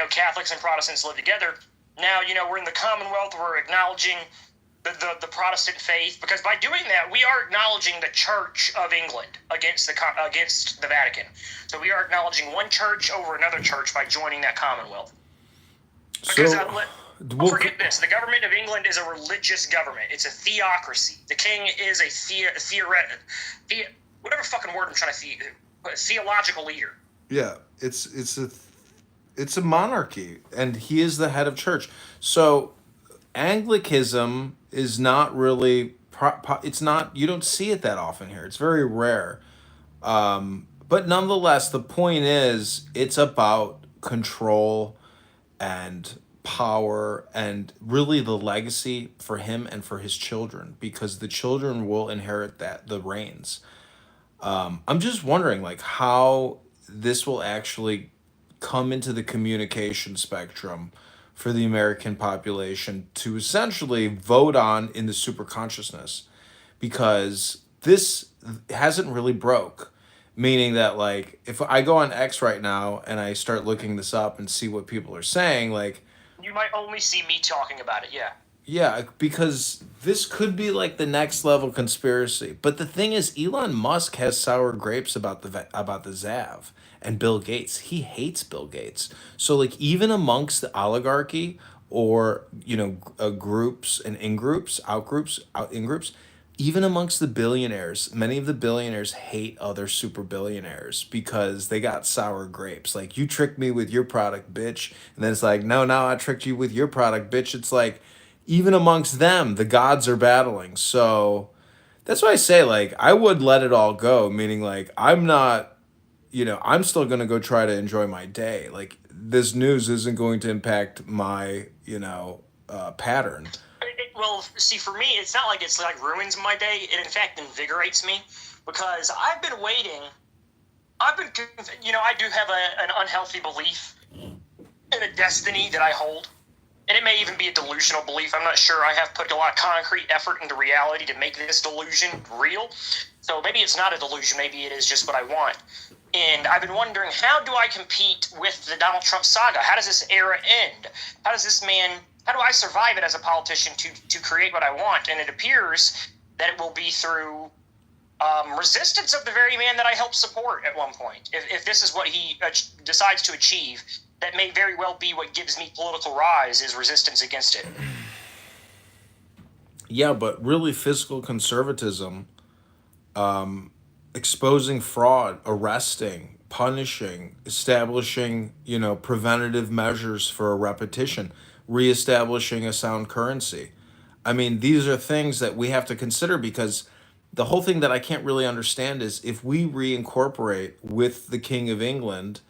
Catholics and Protestants live together. Now, we're in the Commonwealth. We're acknowledging the Protestant faith, because by doing that, we are acknowledging the Church of England against the Vatican. So we are acknowledging one church over another church by joining that Commonwealth. Because don't forget this: the government of England is a religious government. It's a theocracy. The king is a whatever fucking word I'm trying to theological leader. Yeah, it's a monarchy, and he is the head of church. So Anglicanism is not really it's not, you don't see it that often here. It's very rare. But nonetheless, the point is, it's about control and power and really the legacy for him and for his children, because the children will inherit the reins. I'm just wondering, like, how this will actually come into the communication spectrum for the American population to essentially vote on in the super consciousness, because this hasn't really broke. Meaning that, like, if I go on X right now and I start looking this up and see what people are saying, like, you might only see me talking about it. Yeah, because this could be like the next level conspiracy. But the thing is, Elon Musk has sour grapes about the ZAV and Bill Gates. He hates Bill Gates. So like, even amongst the oligarchy, or groups and in groups, out in groups, even amongst the billionaires, many of the billionaires hate other super billionaires because they got sour grapes. Like, you tricked me with your product, bitch. And then it's like, no, now I tricked you with your product, bitch. It's like, even amongst them, the gods are battling. So that's why I say, like, I would let it all go, meaning, like, I'm not, I'm still going to go try to enjoy my day. Like, this news isn't going to impact my, pattern. Well, see, for me, it's not like it's like ruins my day. It, in fact, invigorates me, because I've been waiting. I do have an unhealthy belief in a destiny that I hold. And it may even be a delusional belief. I'm not sure. I have put a lot of concrete effort into reality to make this delusion real. So maybe it's not a delusion. Maybe it is just what I want. And I've been wondering, how do I compete with the Donald Trump saga? How does this era end? How do I survive it as a politician to create what I want? And it appears that it will be through resistance of the very man that I helped support at one point. If this is what he decides to achieve, that may very well be what gives me political rise, is resistance against it. Yeah, but really, fiscal conservatism, exposing fraud, arresting, punishing, establishing, preventative measures for a repetition. reestablishing a sound currency. I mean, these are things that we have to consider because the whole thing that I can't really understand is if we reincorporate with the King of England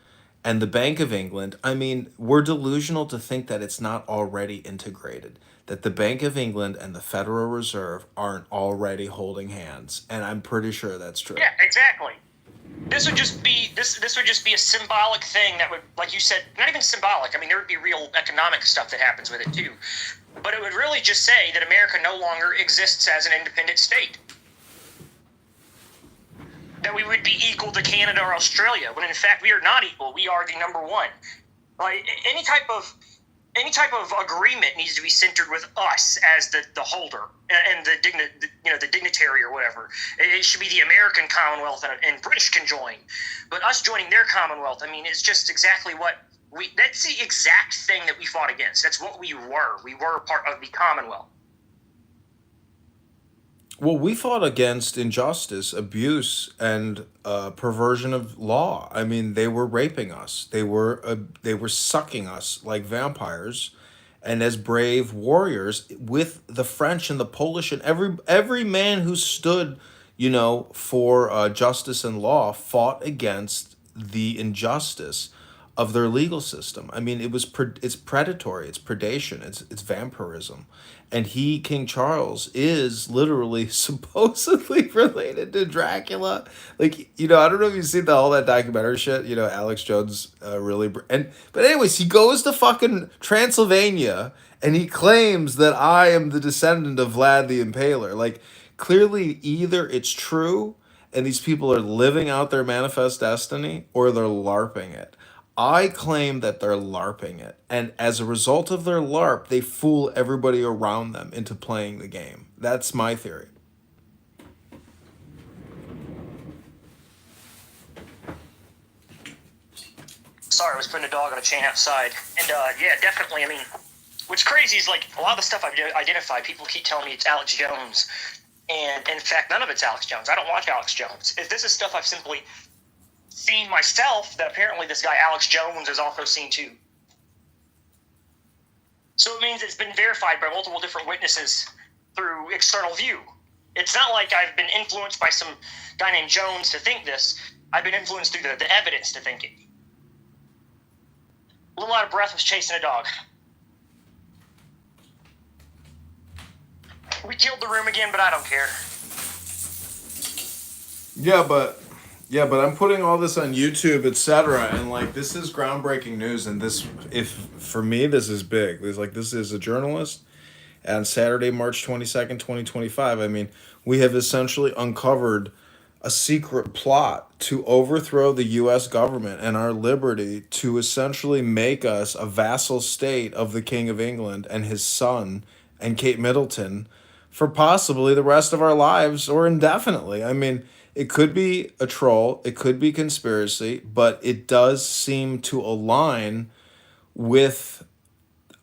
and the Bank of England, I mean, we're delusional to think that it's not already integrated, that the Bank of England and the Federal Reserve aren't already holding hands, and I'm pretty sure that's true. Yeah, exactly. This would just be a symbolic thing that would, like you said, not even symbolic. I mean, there would be real economic stuff that happens with it too. But it would really just say that America no longer exists as an independent state. That we would be equal to Canada or Australia, when in fact we are not equal. We are the number one. Like any type of agreement needs to be centered with us as the holder and the dignitary or whatever. It should be the American Commonwealth and British can join, but us joining their Commonwealth, I mean, it's just exactly what that's the exact thing that we fought against. That's what we were. We were part of the Commonwealth. Well, we fought against injustice, abuse, and perversion of law. I mean, they were raping us. They were sucking us like vampires, and as brave warriors with the French and the Polish and every man who stood, for justice and law fought against the injustice of their legal system. I mean, it's predatory, it's predation, it's vampirism. And King Charles, is literally supposedly related to Dracula. Like, I don't know if you've seen all that documentary shit, Alex Jones but anyways, he goes to fucking Transylvania and he claims that I am the descendant of Vlad the Impaler. Like, clearly either it's true and these people are living out their manifest destiny or they're LARPing it. I claim that they're LARPing it, and as a result of their LARP, they fool everybody around them into playing the game. That's my theory. Sorry, I was putting a dog on a chain outside. And yeah, definitely, I mean, what's crazy is like a lot of the stuff I've identified, people keep telling me it's Alex Jones. And in fact, none of it's Alex Jones. I don't watch Alex Jones. This is stuff I've simply seen myself that apparently this guy Alex Jones has also seen too. So it means it's been verified by multiple different witnesses through external view. It's not like I've been influenced by some guy named Jones to think this. I've been influenced through the evidence to think it. A little out of breath, was chasing a dog. We killed the room again, but I don't care. Yeah, but I'm putting all this on YouTube, etc. And like, this is groundbreaking news. And for me, this is big. This is a journalist. On Saturday, March 22nd, 2025, I mean, we have essentially uncovered a secret plot to overthrow the U.S. government and our liberty to essentially make us a vassal state of the King of England and his son and Kate Middleton for possibly the rest of our lives or indefinitely. I mean, it could be a troll, it could be conspiracy, but it does seem to align with,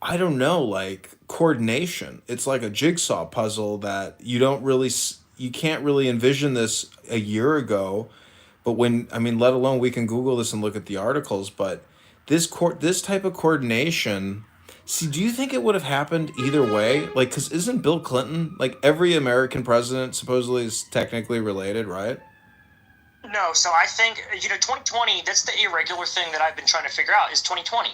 I don't know, like coordination. It's like a jigsaw puzzle that you can't really envision this a year ago. But let alone we can Google this and look at the articles, but this type of coordination, see, do you think it would have happened either way? Like, because isn't Bill Clinton, like every American president supposedly is technically related, right? No, so I think, 2020, that's the irregular thing that I've been trying to figure out is 2020.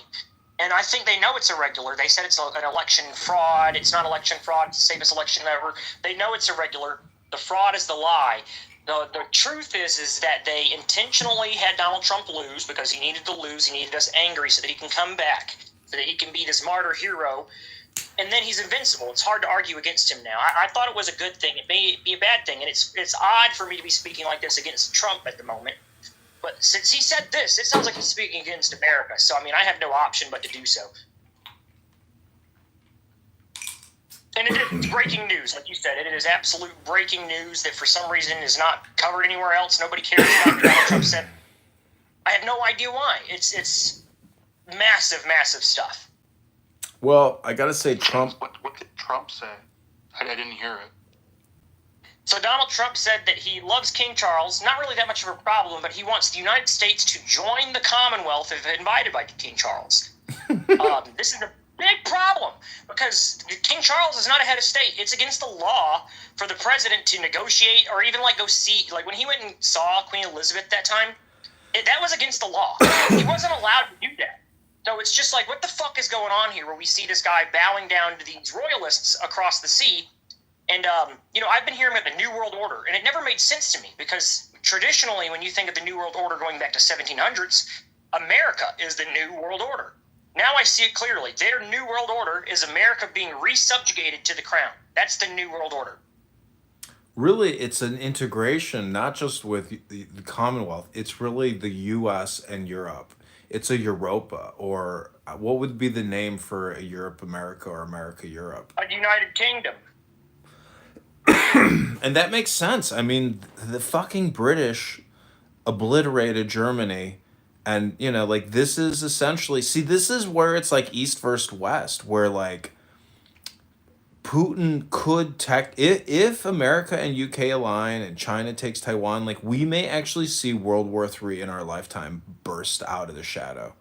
And I think they know it's irregular. They said it's an election fraud. It's not election fraud. It's the safest election ever. They know it's irregular. The fraud is the lie. The truth is that they intentionally had Donald Trump lose because he needed to lose. He needed us angry so that he can come back, so that he can be this martyr hero. And then he's invincible. It's hard to argue against him now. I thought it was a good thing. It may be a bad thing. And it's odd for me to be speaking like this against Trump at the moment. But since he said this, it sounds like he's speaking against America. So, I mean, I have no option but to do so. And it's breaking news, like you said. It is absolute breaking news that for some reason is not covered anywhere else. Nobody cares about what Donald Trump said. I have no idea why. It's massive, massive stuff. Well, I gotta say, Trump. What did Trump say? I didn't hear it. So Donald Trump said that he loves King Charles, not really that much of a problem, but he wants the United States to join the Commonwealth if invited by King Charles. This big problem because King Charles is not a head of state. It's against the law for the president to negotiate or even like go see, like when he went and saw Queen Elizabeth that time, that was against the law. He wasn't allowed to do that. So it's just like, what the fuck is going on here where we see this guy bowing down to these royalists across the sea? And, I've been hearing about the New World Order, and it never made sense to me because traditionally when you think of the New World Order going back to 1700s, America is the New World Order. Now I see it clearly. Their New World Order is America being resubjugated to the crown. That's the New World Order. Really, it's an integration, not just with the Commonwealth. It's really the U.S. and Europe. It's a Europa, or what would be the name for a Europe-America or America-Europe? A United Kingdom. And that makes sense. I mean, the fucking British obliterated Germany. And, this is essentially... See, this is where it's like East versus West, where, like, Putin could if America and UK align and China takes Taiwan, like, we may actually see World War III in our lifetime burst out of the shadow,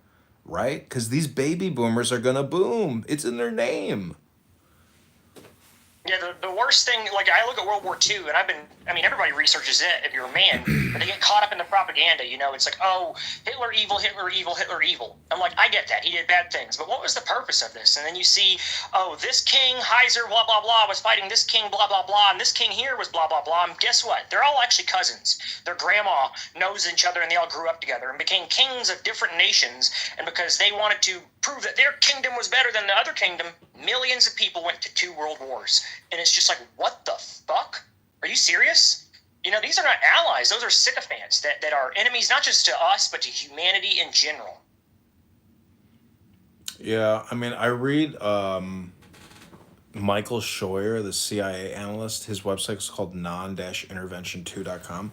right? Because these baby boomers are gonna boom. It's in their name. Yeah, the worst thing, like, I look at World War II, and everybody researches it if you're a man, but they get caught up in the propaganda, it's like, oh, Hitler evil, Hitler evil, Hitler evil. I'm like, I get that, he did bad things, but what was the purpose of this? And then you see, oh, this king, Heiser, blah, blah, blah, was fighting this king, blah, blah, blah, and this king here was blah, blah, blah, and guess what? They're all actually cousins. Their grandma knows each other, and they all grew up together and became kings of different nations, and because they wanted to prove that their kingdom was better than the other kingdom, millions of people went to 2 world wars. And it's just like, what the fuck? Are you serious? These are not allies. Those are sycophants that are enemies not just to us, but to humanity in general. Yeah, I read Michael Scheuer, the CIA analyst. His website is called non-intervention2.com.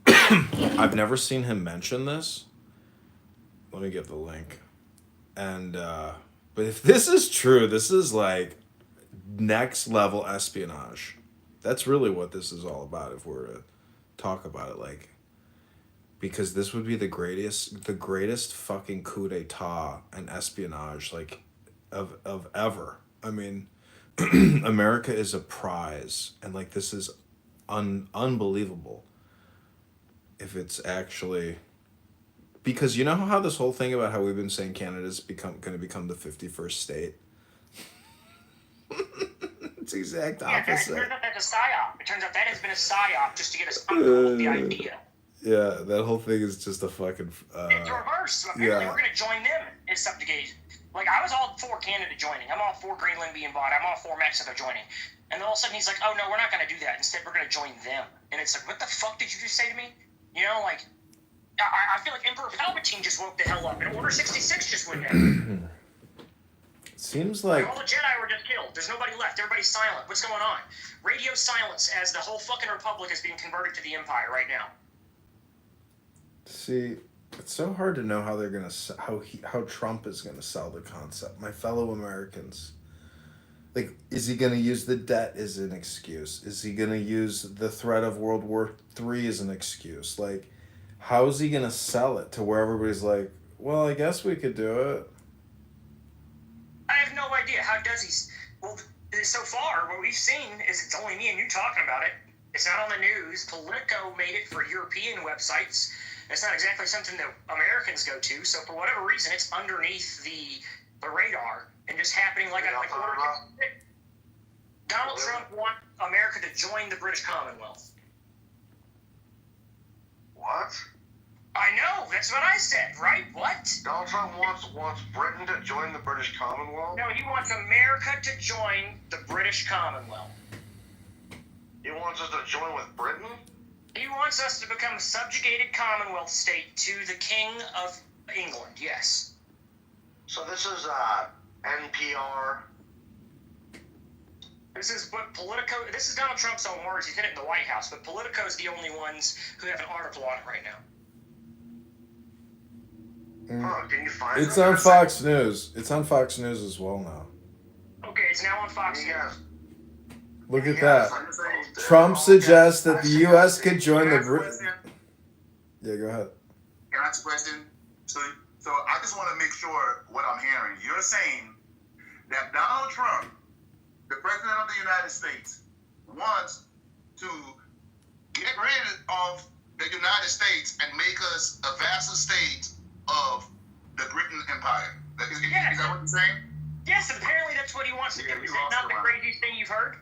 I've never seen him mention this. Let me get the link. And, but if this is true, this is like next level espionage. That's really what this is all about if we're to talk about it, like, because this would be the greatest fucking coup d'etat and espionage, like, of ever. America is a prize, and, like, this is unbelievable if it's actually... Because you know how this whole thing about how we've been saying Canada's going to become the 51st state? It's the exact opposite. It turns out that's a psyop. It turns out that has been a psyop just to get us comfortable with the idea. Yeah, that whole thing is just a fucking... it's reverse. So apparently we're going to join them in subjugation. Like, I was all for Canada joining. I'm all for Greenland being bought. I'm all for Mexico joining. And then all of a sudden he's like, oh, no, we're not going to do that. Instead, we're going to join them. And it's like, what the fuck did you just say to me? I feel like Emperor Palpatine just woke the hell up, and Order 66 just went down. Seems like... All the Jedi were just killed. There's nobody left. Everybody's silent. What's going on? Radio silence as the whole fucking Republic is being converted to the Empire right now. See, it's so hard to know how they're gonna... How Trump is gonna sell the concept. My fellow Americans. Like, is he gonna use the debt as an excuse? Is he gonna use the threat of World War III as an excuse? Like... How is he going to sell it to where everybody's like, well, I guess we could do it? I have no idea. How does he... Well, so far, what we've seen is it's only me and you talking about it. It's not on the news. Politico made it for European websites. It's not exactly something that Americans go to. So for whatever reason, it's underneath the radar and just happening like Donald Trump wants America to join the British Commonwealth. What? I know, that's what I said, right? What? Donald Trump wants Britain to join the British Commonwealth? No, he wants America to join the British Commonwealth. He wants us to join with Britain? He wants us to become a subjugated Commonwealth state to the King of England, yes. So this is NPR. This is what Politico... This is Donald Trump's own words. He's in it in the White House, but Politico is the only ones who have an article on it right now. Can you find It's on Fox News. It's on Fox News as well now. Okay, it's now on Fox News. Look at that. Trump suggests that the U.S. could join the... Yeah, go ahead. Can I ask a question? So I just want to make sure what I'm hearing. You're saying that Donald Trump, the president of the United States, wants to get rid of the United States and make us a vassal state of the Britain Empire. Is that what you're saying? Yes, apparently that's what he wants to do. Is that not the craziest thing you've heard?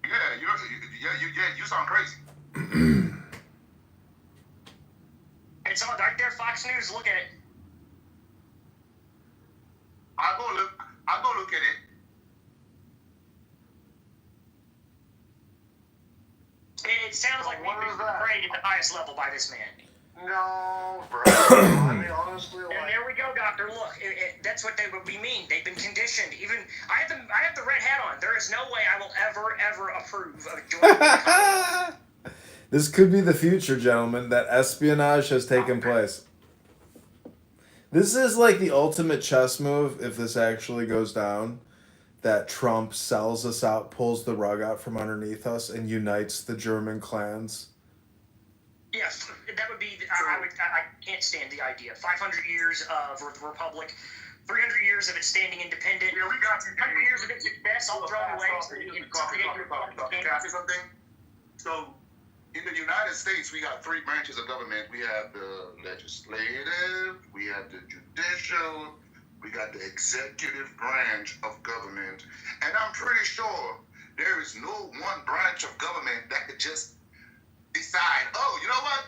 Yeah, you sound crazy. It's on right there, Fox News. Look at it. I'll go look at it. It sounds like we've been prayed at the highest level by this man. No, bro. I mean, honestly, and there we go, Doctor. Look, that's what they would be mean. They've been conditioned. Even I have the red hat on. There is no way I will ever approve of joining the This could be the future, gentlemen, that espionage has taken place. This is like the ultimate chess move, if this actually goes down, that Trump sells us out, pulls the rug out from underneath us, and unites the German clans. Yes, that would be. I can't stand the idea. 500 years of the Republic, 300 years of it standing independent. Yeah, we got 100 years of its success all thrown away. Something. So, in the United States, we got three branches of government. We have the legislative, we have the judicial, we got the executive branch of government. And I'm pretty sure there is no one branch of government that could just decide, oh, you know what?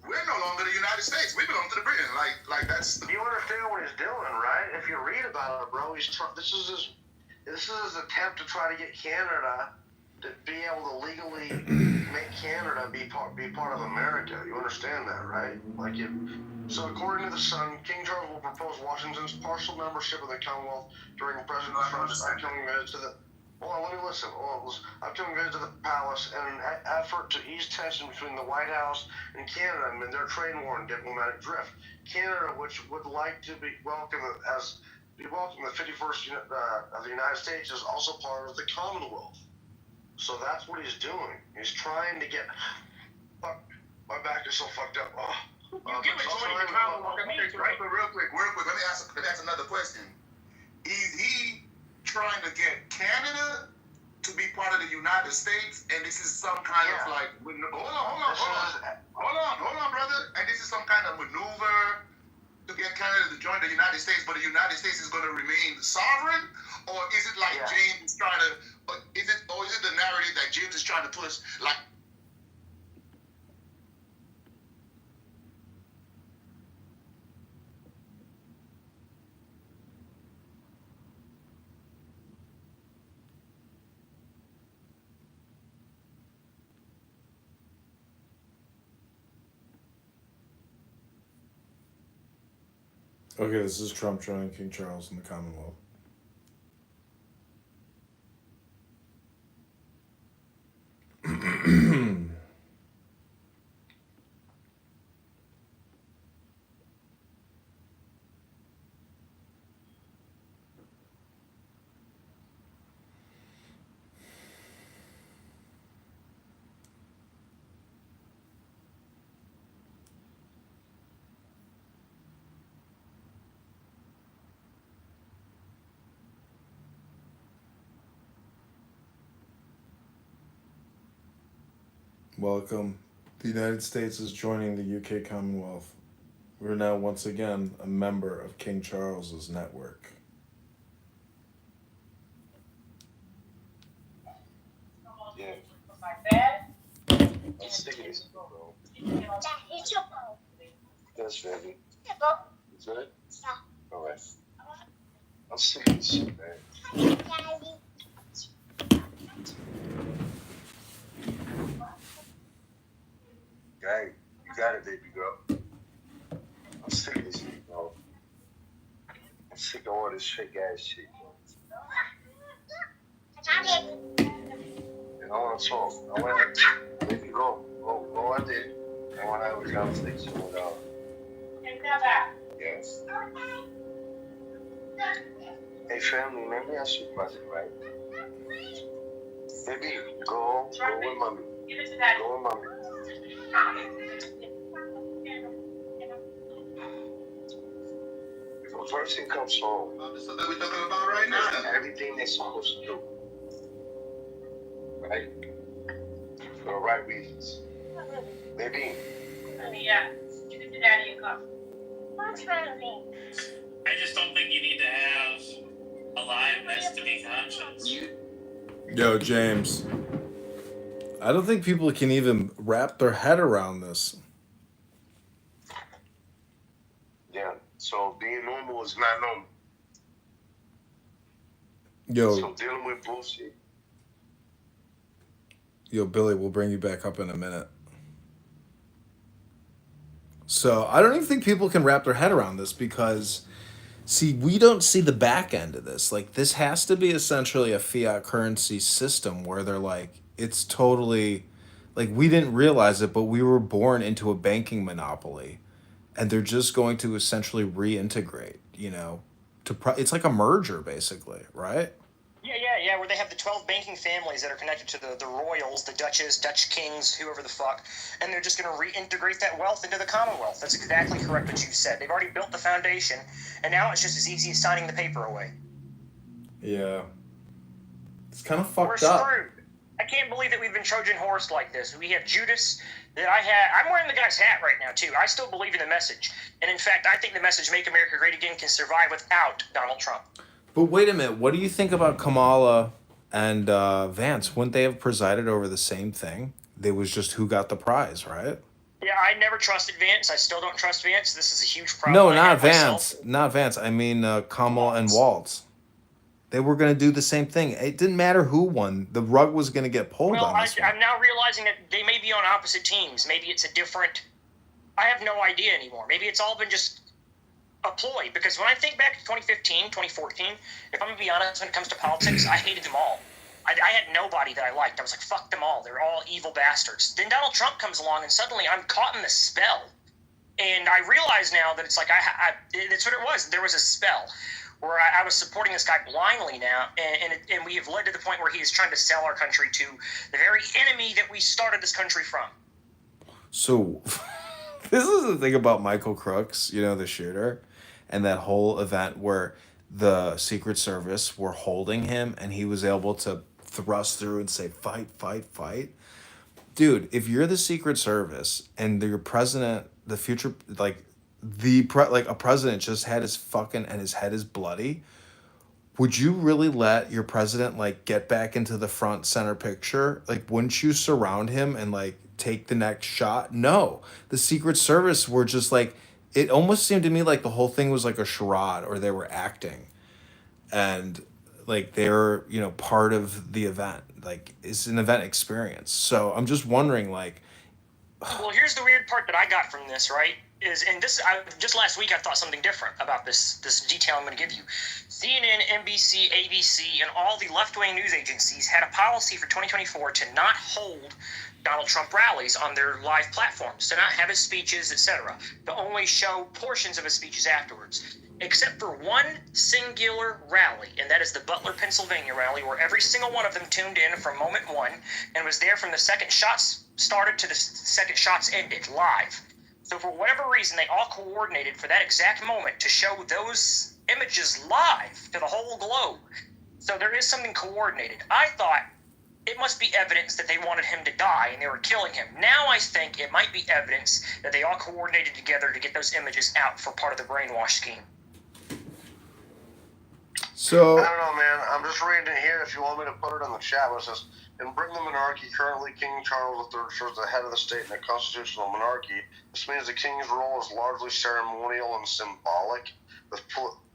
We're no longer the United States. We belong to the Britain. Like that's. You understand what he's doing, right? If you read about it, bro, this is his attempt to try to get Canada to be able to legally make Canada be part of America. You understand that, right? So according to the Sun, King Charles will propose Washington's partial membership of the Commonwealth during President Trump's upcoming visit to the. Hold on, let me listen. Upcoming visit to the palace and an effort to ease tension between the White House and Canada amid their trade war and diplomatic drift. Canada, which would like to be welcomed the 51st of the United States, is also part of the Commonwealth. So that's what he's doing. He's trying to get. My back is so fucked up. You get what joining the Commonwealth means, right? Real quick. Let me ask another question. Is he trying to get Canada to be part of the United States, and this is some kind of like hold on, brother, and this is some kind of maneuver to get Canada to join the United States, but the United States is going to remain sovereign, or is it like James is trying to, is it the narrative that James is trying to push, like? Okay, this is Trump joining King Charles in the Commonwealth. Welcome. The United States is joining the UK Commonwealth. We're now once again a member of King Charles's network. Yeah. I'm sick of this, bro. That's ready. You good? Alright. I'm sick of this shit, man. Right. You got it, baby girl. I'm sick of this shit, bro. I'm sick of all this fake ass shit, bro. And I want to talk. I want to, baby, go out there. I want to have a conversation with yes. Hey, family, let me ask you a question, right? Baby, go with mommy. Go with mommy. a person comes home, This is what we're talking about right now. everything they're supposed to do, right? For the right reasons. Maybe. Yeah. You can do that in your car. What's wrong with me? I just don't think you need to have aliveness to be conscious. Yo, James. I don't think people can even wrap their head around this. Yeah. So being normal is not normal. Yo, So dealing with bullshit. Yo, Billy, we'll bring you back up in a minute. So I don't even think people can wrap their head around this because, see, we don't see the back end of this. Like, this has to be essentially a fiat currency system where they're like, it's totally, like, we didn't realize it, but we were born into a banking monopoly. And they're just going to essentially reintegrate, you know, it's like a merger, basically, right? Yeah, where they have the 12 banking families that are connected to the royals, the duchess, Dutch kings, whoever the fuck, and they're just going to reintegrate that wealth into the Commonwealth. That's exactly correct what you said. They've already built the foundation, and now it's just as easy as signing the paper away. Yeah. It's kind of We're fucked up. screwed. I can't believe that we've been Trojan horsed like this. We have Judas that I'm wearing the guy's hat right now, too. I still believe in the message. And in fact, I think the message, Make America Great Again, can survive without Donald Trump. But wait a minute, what do you think about Kamala and Vance? Wouldn't they have presided over the same thing? It was just who got the prize, right? Yeah, I never trusted Vance. I still don't trust Vance. This is a huge problem. No, not Vance. Not Vance. I mean Kamala and Waltz. They were going to do the same thing. It didn't matter who won. The rug was going to get pulled on this one. I'm now realizing that they may be on opposite teams. Maybe it's a different... I have no idea anymore. Maybe it's all been just a ploy, because when I think back to 2015, 2014, if I'm going to be honest, when it comes to politics, I hated them all. I had nobody that I liked. I was like, fuck them all. They're all evil bastards. Then Donald Trump comes along, and suddenly I'm caught in the spell. And I realize now that it's like, that's what it was. There was a spell where I was supporting this guy blindly now, and we have led to the point where he is trying to sell our country to the very enemy that we started this country from. So, this is the thing about Michael Crooks, you know, the shooter, and that whole event where the Secret Service were holding him and he was able to thrust through and say, fight, fight, fight. Dude, if you're the Secret Service and your president, the future, like, a president just had his fucking, and his head is bloody, would you really let your president, like, get back into the front center picture? Like, wouldn't you surround him and, like, take the next shot? No. The Secret Service were just, like, it almost seemed to me like the whole thing was like a charade, or they were acting. And, like, they're, you know, part of the event. Like, it's an event experience. So I'm just wondering, like... Well, here's the weird part that I got from this, right? Just last week I thought something different about this detail I'm going to give you. CNN, NBC, ABC, and all the left-wing news agencies had a policy for 2024 to not hold Donald Trump rallies on their live platforms, to not have his speeches, etc., to only show portions of his speeches afterwards, except for one singular rally, and that is the Butler, Pennsylvania rally, where every single one of them tuned in from moment one and was there from the second shots started to the second shots ended live. So for whatever reason, they all coordinated for that exact moment to show those images live to the whole globe. So there is something coordinated. I thought it must be evidence that they wanted him to die and they were killing him. Now I think it might be evidence that they all coordinated together to get those images out for part of the brainwash scheme. So I don't know, man. I'm just reading it here. If you want me to put it in the chat, it says, in Britain, the monarchy, currently King Charles III serves the head of the state in a constitutional monarchy. This means the king's role is largely ceremonial and symbolic.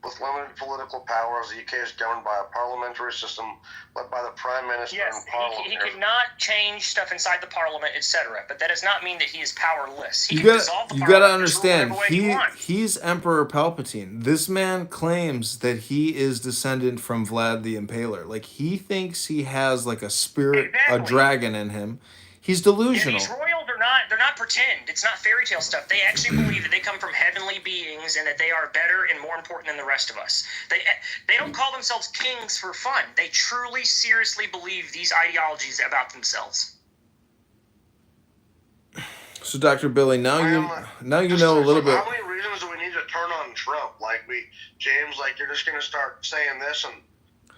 With limited political powers, the UK is governed by a parliamentary system led by the Prime Minister and Parliament. He could not change stuff inside the Parliament, etc., but that does not mean that he is powerless. You gotta understand, he's Emperor Palpatine. This man claims that he is descendant from Vlad the Impaler. Like, he thinks he has, like, a spirit, a dragon in him. He's delusional. Yeah, these royals they're not pretend. It's not fairy tale stuff. They actually believe that they come from heavenly beings and that they are better and more important than the rest of us. They don't call themselves kings for fun. They truly, seriously believe these ideologies about themselves. So, Dr. Billy, now you know a little bit. How many reasons do we need to turn on Trump? Like, James, like you're just gonna start saying this, and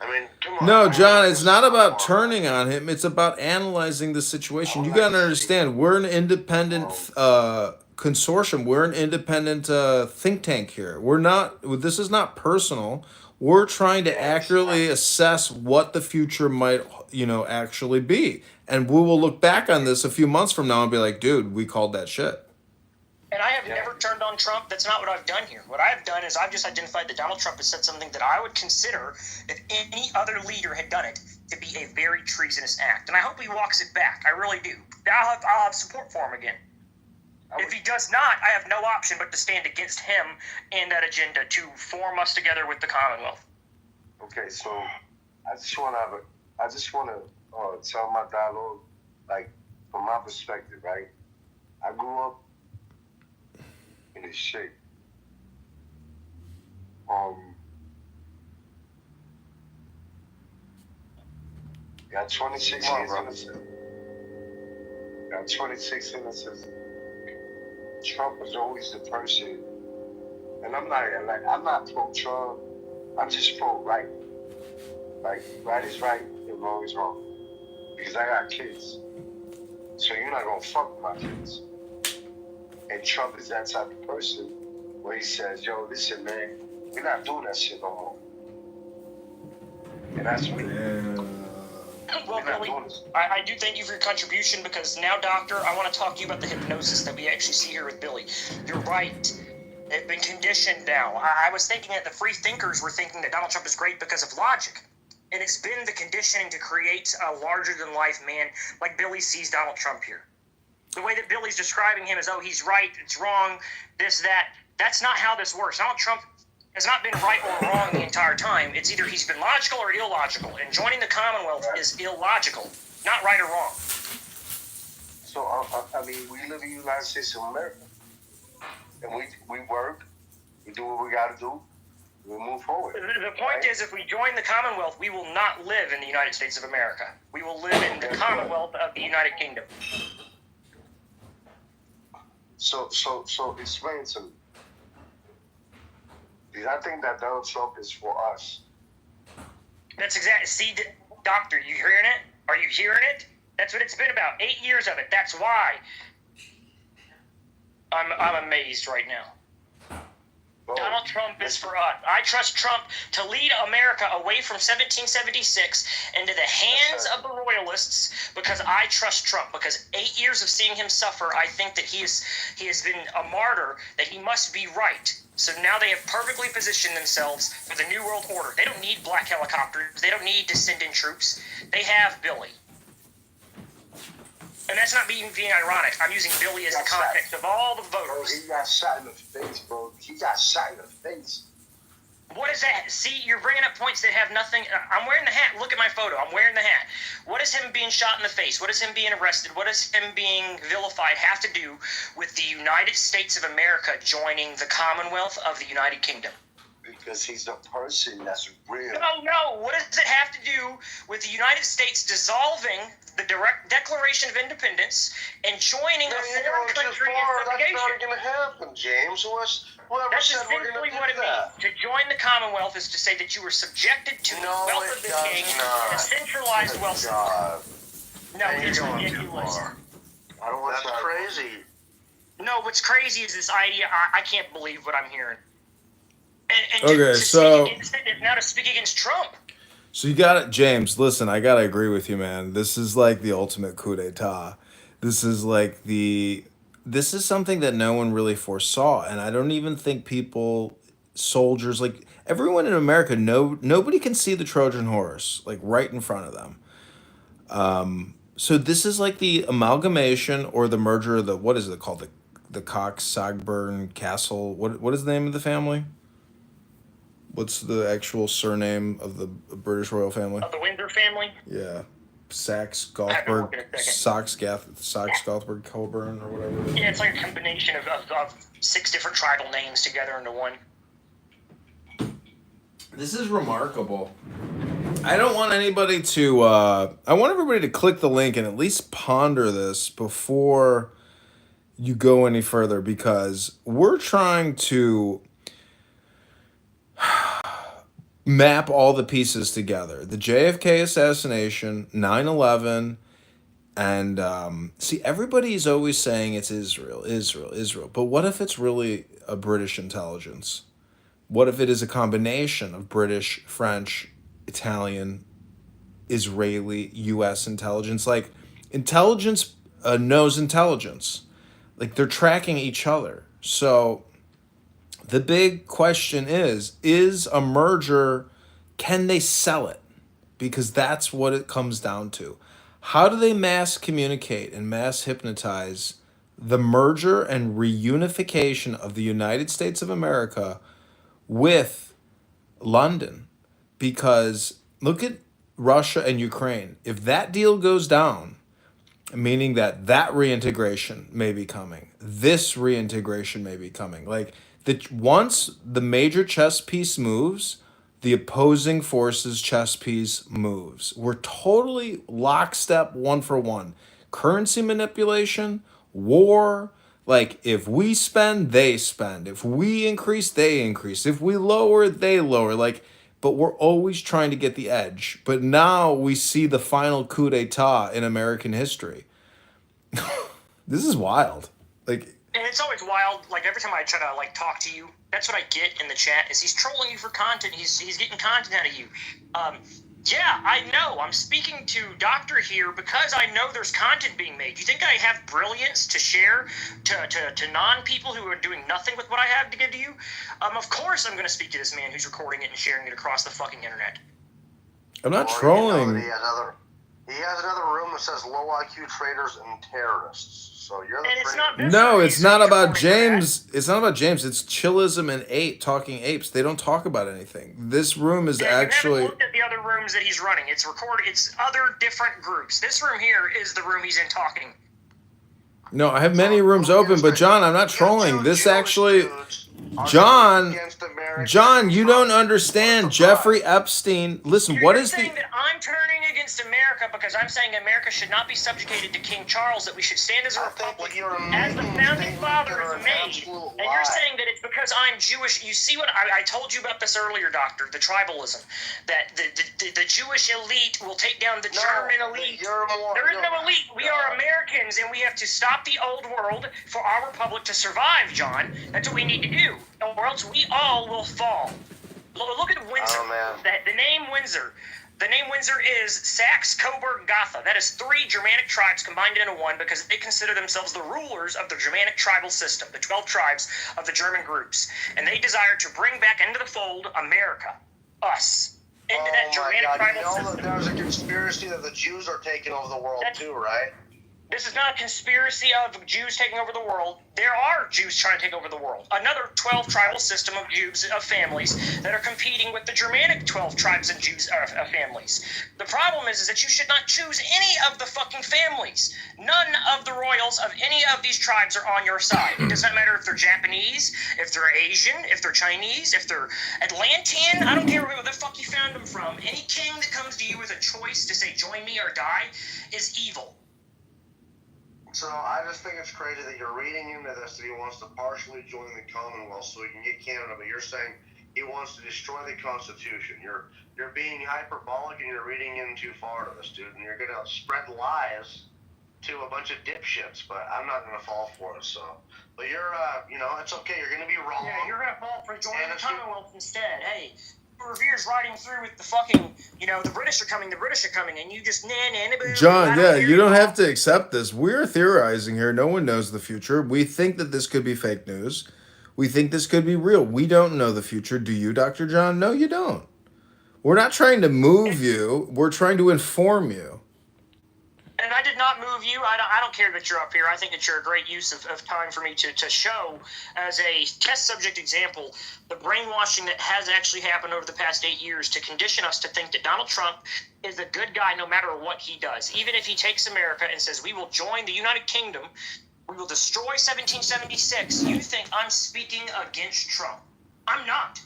I mean, come on. No, John, it's not about turning on him. It's about analyzing the situation. You got to understand, we're an independent consortium. We're an independent think tank here. We're not, this is not personal. We're trying to accurately assess what the future might, actually be. And we will look back on this a few months from now and be like, dude, we called that shit. And I have never turned on Trump. That's not what I've done here. What I've done is I've just identified that Donald Trump has said something that I would consider, if any other leader had done it, to be a very treasonous act. And I hope he walks it back. I really do. I'll have support for him again. If he does not, I have no option but to stand against him and that agenda to form us together with the Commonwealth. Okay, so I just want to tell my dialogue, like, from my perspective, right? I grew up in this shape. Got 26 years innocent. Got 26 innocent. Trump was always the person, and I'm not pro-Trump. I'm just pro-right. Like, right is right and wrong is wrong. Because I got kids. So you're not gonna fuck with my kids. And Trump is that type of person where he says, yo, listen, man, we're not doing that shit no more. And that's me. Well, Billy, I do thank you for your contribution, because now, Doctor, I want to talk to you about the hypnosis that we actually see here with Billy. You're right. They've been conditioned now. I was thinking that the free thinkers were thinking that Donald Trump is great because of logic. And it's been the conditioning to create a larger-than-life man like Billy sees Donald Trump here. The way that Billy's describing him as, oh, he's right, it's wrong, this, that. That's not how this works. Donald Trump has not been right or wrong the entire time. It's either he's been logical or illogical. And joining the Commonwealth is illogical, not right or wrong. So, I mean, we live in the United States of America. And we work, we do what we got to do, we move forward. The point is, if we join the Commonwealth, we will not live in the United States of America. We will live in the Commonwealth of the United Kingdom. So explain to me. Because I think that Donald Trump is for us. That's exactly. See, Doctor, you hearing it? Are you hearing it? That's what it's been about. 8 years of it. That's why I'm amazed right now. Donald Trump is for us. I trust Trump to lead America away from 1776 into the hands of the royalists, because I trust Trump. Because 8 years of seeing him suffer, I think that he has been a martyr, that he must be right. So now they have perfectly positioned themselves for the New World Order. They don't need black helicopters. They don't need descendant troops. They have Billy. And that's not being ironic. I'm using Billy as the context of all the voters. Bro, he got shot in the face, bro. He got shot in the face. What is that? See, you're bringing up points that have nothing. I'm wearing the hat. Look at my photo. I'm wearing the hat. What does him being shot in the face? What does him being arrested? What does him being vilified have to do with the United States of America joining the Commonwealth of the United Kingdom? Because he's a person that's real. No. What does it have to do with the United States dissolving the direct Declaration of Independence and joining a foreign country in segregation? That's not going to happen, James. Whoever That's said we're going to do what it that? means. To join the Commonwealth is to say that you were subjected to the wealth of the king, a centralized wealth system. No, it's ridiculous. I don't want That's crazy. No, what's crazy is this idea. I can't believe what I'm hearing. And Okay, so now to speak against Trump. So you got it, James. Listen, I gotta agree with you, man. This is like the ultimate coup d'état. This is like this is something that no one really foresaw, and I don't even think soldiers, like everyone in America, nobody can see the Trojan horse like right in front of them. So this is like the amalgamation or the merger of the, what is it called, the Cox Sagburn Castle. What is the name of the family? What's the actual surname of the British royal family? Of the Windsor family? Yeah. Saxe, Gothberg, Gothberg, Coburn, or whatever. Yeah, it's like a combination of 6 different tribal names together into one. This is remarkable. I don't want anybody to, I want everybody to click the link and at least ponder this before you go any further, because we're trying to map all the pieces together. The JFK assassination, 9/11, and see, everybody's always saying it's Israel, Israel, Israel. But what if it's really a British intelligence? What if it is a combination of British, French, Italian, Israeli, U.S. intelligence? Like, intelligence knows intelligence. Like, they're tracking each other. So the big question is a merger, can they sell it? Because that's what it comes down to. How do they mass communicate and mass hypnotize the merger and reunification of the United States of America with London? Because look at Russia and Ukraine. If that deal goes down, meaning that reintegration may be coming, this reintegration may be coming. Like, once the major chess piece moves, the opposing forces chess piece moves. We're totally lockstep, one for one. Currency manipulation, war. Like, if we spend, they spend. If we increase, they increase. If we lower, they lower. Like, but we're always trying to get the edge. But now we see the final coup d'etat in American history. This is wild. Like, and it's always wild. Like, every time I try to like talk to you, that's what I get in the chat. Is he's trolling you for content? He's getting content out of you. Yeah, I know. I'm speaking to Doctor here because I know there's content being made. You think I have brilliance to share to non-people who are doing nothing with what I have to give to you? Of course I'm going to speak to this man who's recording it and sharing it across the fucking internet. I'm not Or trolling. He has another room that says low IQ traders and terrorists. So you're the And it's trader. not No, it's not about James. It's not about James. It's Chillism and Talking Apes. They don't talk about anything. This room is actually. You haven't looked at the other rooms that he's running. It's recorded. It's other different groups. This room here is the room he's in talking. No, I have many rooms open, but John, I'm not trolling. This actually. John, you don't understand. Jeffrey Epstein. Listen, what is the. You're saying that I'm turning against America because I'm saying America should not be subjugated to King Charles, that we should stand as a republic as the founding fathers made. And you're saying that it's because I'm Jewish. You see what I told you about this earlier, Doctor, the tribalism. That the Jewish elite will take down the German elite. There is no elite. We are Americans, and we have to stop the old world for our republic to survive, John. That's what we need to do, or else we all will fall. Look at Windsor. Oh, man. The name Windsor. The name Windsor is Saxe, Coburg, Gotha. That is 3 Germanic tribes combined into one because they consider themselves the rulers of the Germanic tribal system, the 12 tribes of the German groups. And they desire to bring back into the fold America, us, into that Germanic tribal system. That there's a conspiracy that the Jews are taking over the world too, right? This is not a conspiracy of Jews taking over the world. There are Jews trying to take over the world. Another 12 tribal system of Jews, of families, that are competing with the Germanic 12 tribes and Jews of families. The problem is that you should not choose any of the fucking families. None of the royals of any of these tribes are on your side. It does not matter if they're Japanese, if they're Asian, if they're Chinese, if they're Atlantean. I don't care where the fuck you found them from. Any king that comes to you with a choice to say join me or die is evil. So I just think it's crazy that you're reading into this that he wants to partially join the Commonwealth so he can get Canada, but you're saying he wants to destroy the Constitution. You're being hyperbolic and you're reading in too far to this, dude, and you're going to spread lies to a bunch of dipshits, but I'm not going to fall for it, so. But you're, it's okay. You're going to be wrong. Yeah, you're going to fall for joining the Commonwealth instead. Hey, Revere's riding through with the fucking, the British are coming, and you just John, yeah, you don't have to accept this. We're theorizing here. No one knows the future. We think that this could be fake news. We think this could be real. We don't know the future. Do you, Dr. John? No, you don't. We're not trying to move you. We're trying to inform you. And I did not move you. I don't care that you're up here. I think that you're a great use of time for me to show as a test subject example the brainwashing that has actually happened over the past 8 years to condition us to think that Donald Trump is a good guy no matter what he does. Even if he takes America and says we will join the United Kingdom, we will destroy 1776, you think I'm speaking against Trump. I'm not.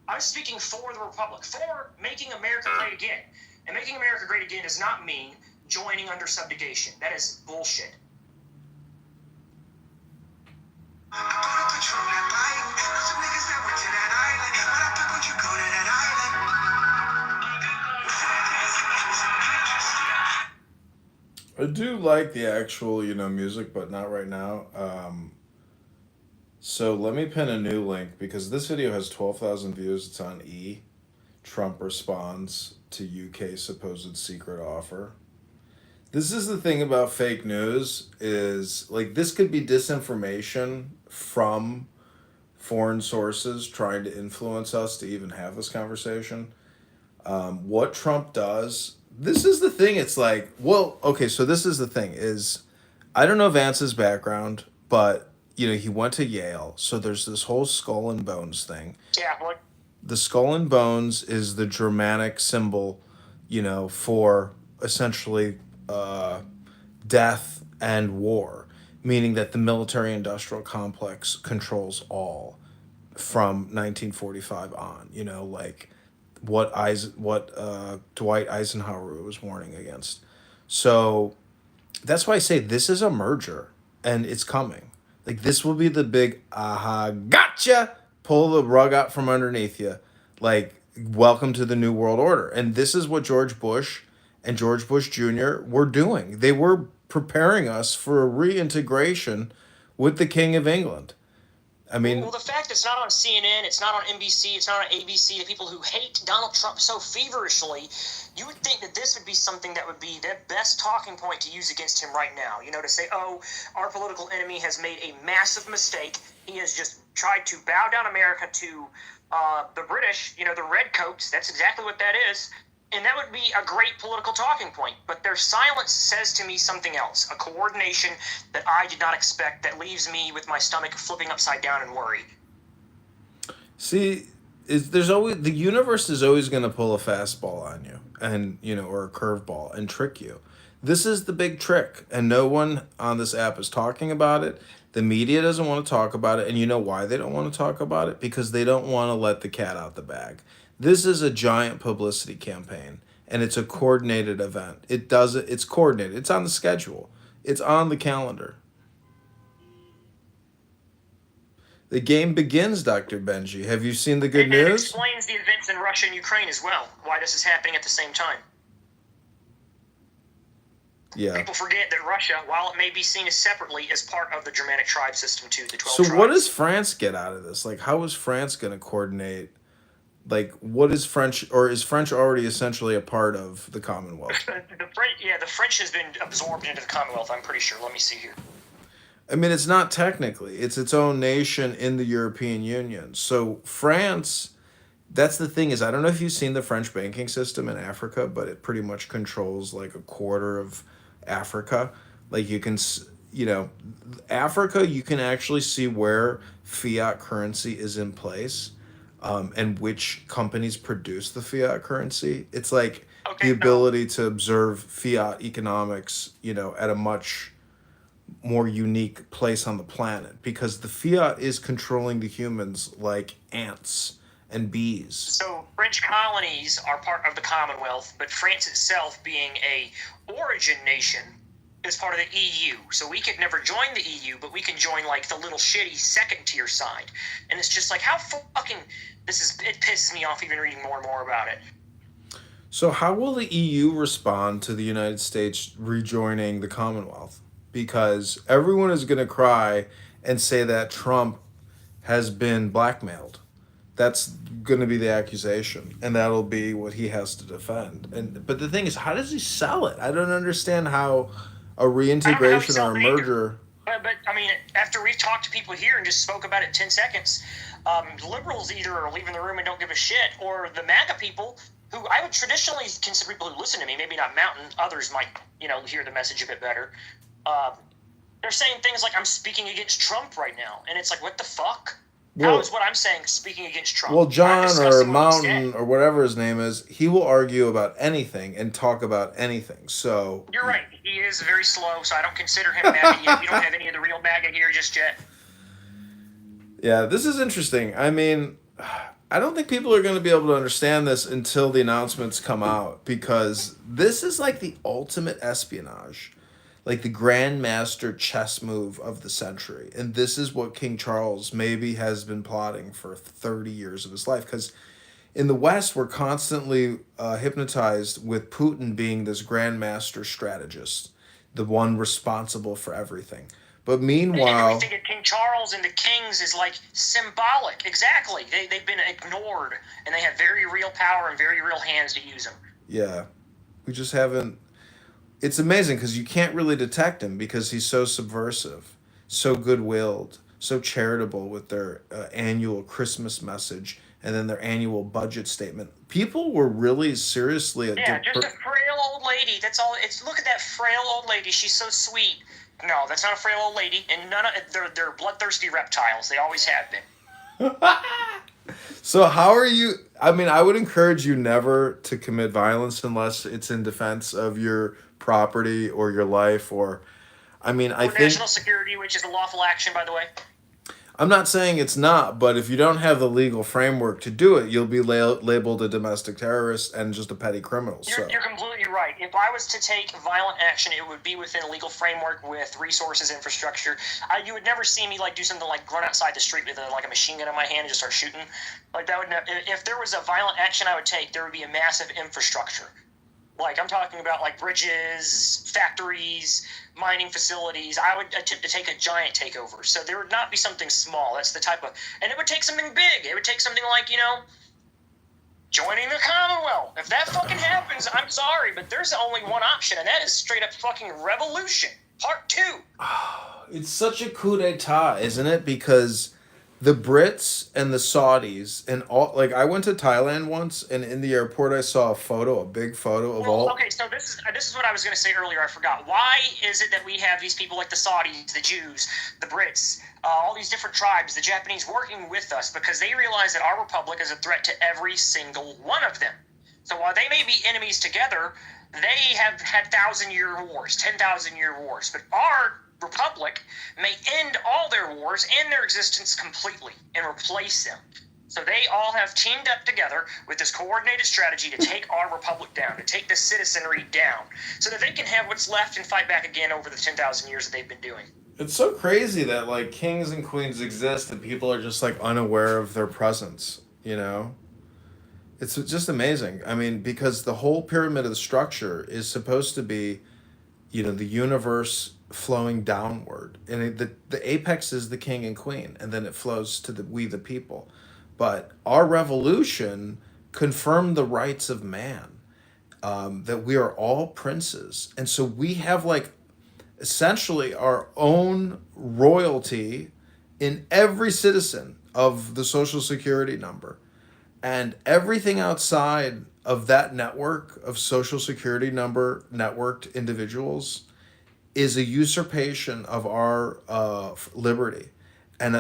I'm speaking for the Republic, for making America great again. And making America great again does not mean joining under subjugation. That is bullshit. I do like the actual, music, but not right now. So let me pin a new link because this video has 12,000 views. It's on E. Trump responds to UK supposed secret offer. This is the thing about fake news is like this could be disinformation from foreign sources trying to influence us to even have this conversation. What Trump does, this is the thing. It's like, well, okay, so this is the thing is, I don't know Vance's background, but he went to Yale, so there's this whole skull and bones thing. Yeah, what? The skull and bones is the Germanic symbol, for essentially death and war, meaning that the military-industrial complex controls all from 1945 on. Like what Dwight Eisenhower was warning against. So that's why I say this is a merger and it's coming. Like this will be the big aha gotcha, pull the rug out from underneath you. Like welcome to the new world order. And this is what George Bush and George Bush Jr. were doing. They were preparing us for a reintegration with the King of England. I mean, well, the fact it's not on CNN, it's not on NBC, it's not on ABC, the people who hate Donald Trump so feverishly, you would think that this would be something that would be the best talking point to use against him right now. To say, oh, our political enemy has made a massive mistake. He has just tried to bow down America to the British, the redcoats. That's exactly what that is. And that would be a great political talking point. But their silence says to me something else, a coordination that I did not expect that leaves me with my stomach flipping upside down in worry. See, there's always the universe is always going to pull a fastball on you and, or a curveball and trick you. This is the big trick, and no one on this app is talking about it. The media doesn't want to talk about it, and you know why they don't want to talk about it? Because they don't want to let the cat out the bag. This is a giant publicity campaign, and it's a coordinated event. It's coordinated. It's on the schedule. It's on the calendar. The game begins, Dr. Benji. Have you seen the good news? And it explains the events in Russia and Ukraine as well, why this is happening at the same time. Yeah. People forget that Russia, while it may be seen as separately, is part of the Germanic tribe system too, the 12 So tribes. what does France get out of this? Like, how is France going to coordinate? Like, what is French, or is French already essentially a part of the Commonwealth? The French has been absorbed into the Commonwealth, I'm pretty sure. Let me see here. I mean, it's not technically. It's its own nation in the European Union. So France, that's the thing is, I don't know if you've seen the French banking system in Africa, but it pretty much controls like a quarter of Africa. Like Africa, you can actually see where fiat currency is in place. And which companies produce the fiat currency. It's like the ability to observe fiat economics, at a much more unique place on the planet because the fiat is controlling the humans like ants and bees. So French colonies are part of the Commonwealth, but France itself being a origin nation is part of the EU. So we could never join the EU, but we can join like the little shitty second tier side. And it's just like how fucking it pisses me off even reading more and more about it. So how will the EU respond to the United States rejoining the Commonwealth? Because everyone is going to cry and say that Trump has been blackmailed. That's going to be the accusation, and that'll be what he has to defend. But the thing is, how does he sell it? I don't understand how a reintegration or a merger. But I mean, after we've talked to people here and just spoke about it in 10 seconds, liberals either are leaving the room and don't give a shit, or the MAGA people, who I would traditionally consider people who listen to me, maybe not Mountain, others might, hear the message a bit better. They're saying things like I'm speaking against Trump right now, and it's like, what the fuck? How is what I'm saying speaking against Trump? Well, John or Mountain or whatever his name is, he will argue about anything and talk about anything. So you're right. He is very slow, so I don't consider him MAGA yet. We don't have any of the real MAGA here just yet. Yeah, this is interesting. I mean, I don't think people are going to be able to understand this until the announcements come out because this is like the ultimate espionage. Like the grandmaster chess move of the century. And this is what King Charles maybe has been plotting for 30 years of his life. Because in the West, we're constantly hypnotized with Putin being this grandmaster strategist. the one responsible for everything. But And meanwhile, everything at King Charles and the kings is like symbolic. Exactly. They've been ignored, and they have very real power and very real hands to use them. yeah, we just haven't. It's amazing because you can't really detect him because he's so subversive, so good-willed, so charitable with their annual Christmas message and then their annual budget statement. People were really seriously Yeah, just a frail old lady. That's all. It's look at that frail old lady. She's so sweet. No, that's not a frail old lady, and none of they're bloodthirsty reptiles. They always have been. So how are you? I mean, I would encourage you never to commit violence unless it's in defense of your property or your life or, I mean, I think National security, which is a lawful action, by the way. I'm not saying it's not, but if you don't have the legal framework to do it, you'll be labeled a domestic terrorist and just a petty criminal. You're completely right. If I was to take violent action, it would be within a legal framework with resources, infrastructure. You would never see me like do something like run outside the street with like a machine gun in my hand and just start shooting. Like that would if there was a violent action I would take, there would be a massive infrastructure. Like I'm talking about like bridges, factories, mining facilities. I would attempt to take a giant takeover. So there would not be something small. That's the type of, and it would take something big. It would take something like, joining the Commonwealth. If that fucking happens, I'm sorry, but there's only one option, and that is straight up fucking revolution. Part 2. It's such a coup d'etat, isn't it? Because the Brits and the Saudis and all, like I went to Thailand once, and in the airport I saw a big photo of all. Okay, so this is what I was going to say earlier. I forgot. Why is it that we have these people like the Saudis, the Jews, the Brits, all these different tribes, the Japanese working with us because they realize that our republic is a threat to every single one of them. So while they may be enemies together, they have had 1,000-year wars, 10,000-year wars, but our republic may end all their wars and their existence completely and replace them. So they all have teamed up together with this coordinated strategy to take our republic down, to take the citizenry down, so that they can have what's left and fight back again over the 10,000 years that they've been doing. It's so crazy that like kings and queens exist and people are just like unaware of their presence, It's just amazing. I mean, because the whole pyramid of the structure is supposed to be, the universe flowing downward, and the apex is the king and queen, and then it flows to we the people. But our revolution confirmed the rights of man, that we are all princes, and so we have like essentially our own royalty in every citizen of the social security number, and everything outside of that network of social security number networked individuals is a usurpation of our liberty and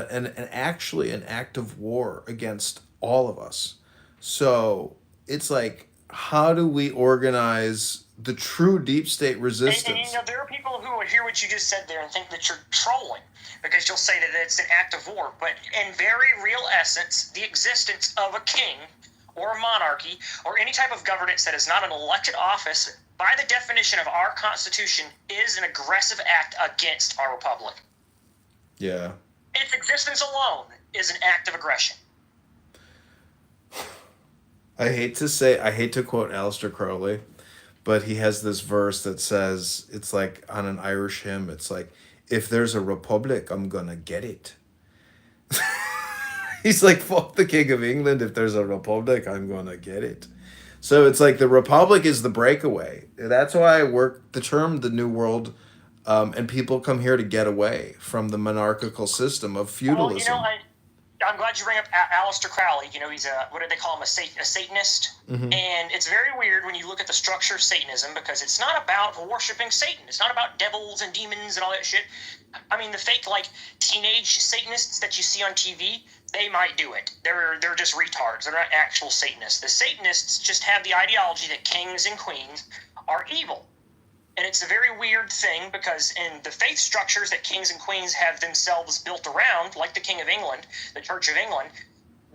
actually an act of war against all of us. So it's like, how do we organize the true deep state resistance? And there are people who will hear what you just said there and think that you're trolling because you'll say that it's an act of war. But in very real essence, the existence of a king or a monarchy or any type of governance that is not an elected office, by the definition of our Constitution, is an aggressive act against our republic. Yeah. Its existence alone is an act of aggression. I hate to quote Aleister Crowley, but he has this verse that says, it's like on an Irish hymn, it's like, if there's a republic, I'm gonna get it. He's like, fuck the King of England, if there's a republic, I'm gonna get it. So it's like the republic is the breakaway. That's why I work the term the New World, and people come here to get away from the monarchical system of feudalism. Well, I'm glad you bring up Aleister Crowley. He's what do they call him, a Satanist? Mm-hmm. And it's very weird when you look at the structure of Satanism, because it's not about worshiping Satan. It's not about devils and demons and all that shit. I mean, the fake, like, teenage Satanists that you see on TV, they might do it. They're just retards. They're not actual Satanists. The Satanists just have the ideology that kings and queens are evil. And it's a very weird thing, because in the faith structures that kings and queens have themselves built around, like the King of England, the Church of England,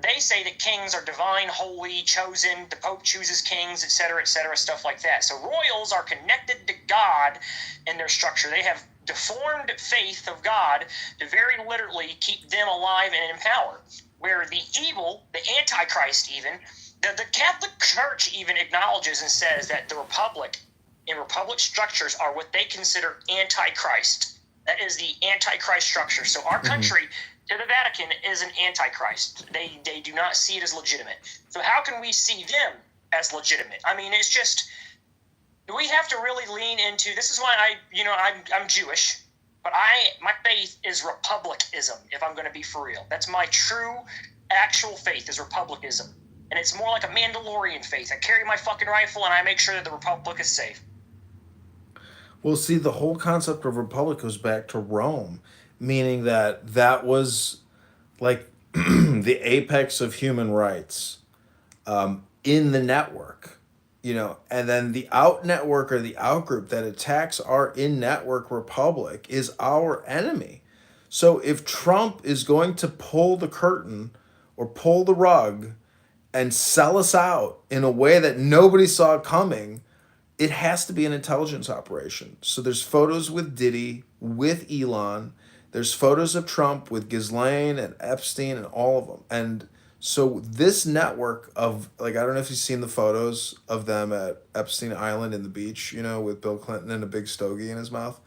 they say that kings are divine, holy, chosen, the Pope chooses kings, etc., stuff like that. So royals are connected to God in their structure. They have deformed faith of God to very literally keep them alive and in power. Where the evil, the Antichrist even, the Catholic Church even acknowledges and says that the Republic in republic structures are what they consider antichrist. That is the antichrist structure. So our country, to the Vatican, is an antichrist. They do not see it as legitimate. So how can we see them as legitimate? I mean, it's just, we have to really lean into, this is why I'm Jewish, but my faith is republicism, if I'm going to be for real. That's my true, actual faith, is republicism. And it's more like a Mandalorian faith. I carry my fucking rifle and I make sure that the republic is safe. Well, see, the whole concept of republic goes back to Rome, meaning that was like the apex of human rights in the network. And then the out network or the out group that attacks our in network republic is our enemy. So if Trump is going to pull the curtain or pull the rug and sell us out in a way that nobody saw coming, it has to be an intelligence operation. So there's photos with Diddy, with Elon. There's photos of Trump with Ghislaine and Epstein and all of them. And so this network of, like, I don't know if you've seen the photos of them at Epstein Island in the beach, with Bill Clinton and a big stogie in his mouth.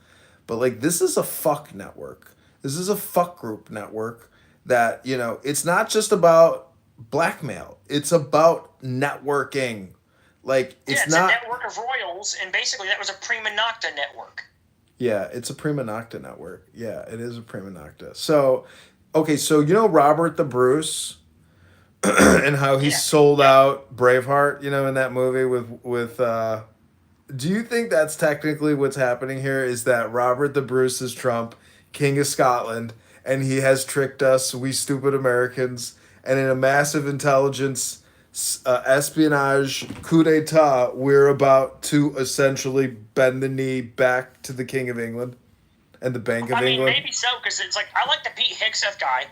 But, like, this is a fuck network. This is a fuck group network that, it's not just about blackmail. It's about networking. Like, it's a not... network of royals, and basically that was a prima nocta network. Yeah, it's a prima nocta network. Yeah, it is a prima nocta. So, okay, so Robert the Bruce... and how he sold out Braveheart, in that movie with do you think that's technically what's happening here, is that Robert the Bruce is Trump, King of Scotland, and he has tricked us, we stupid Americans, and in a massive intelligence espionage coup d'etat, we're about to essentially bend the knee back to the King of England and the Bank of England? I mean, maybe so, because it's like, I like the Pete Hegseth guy.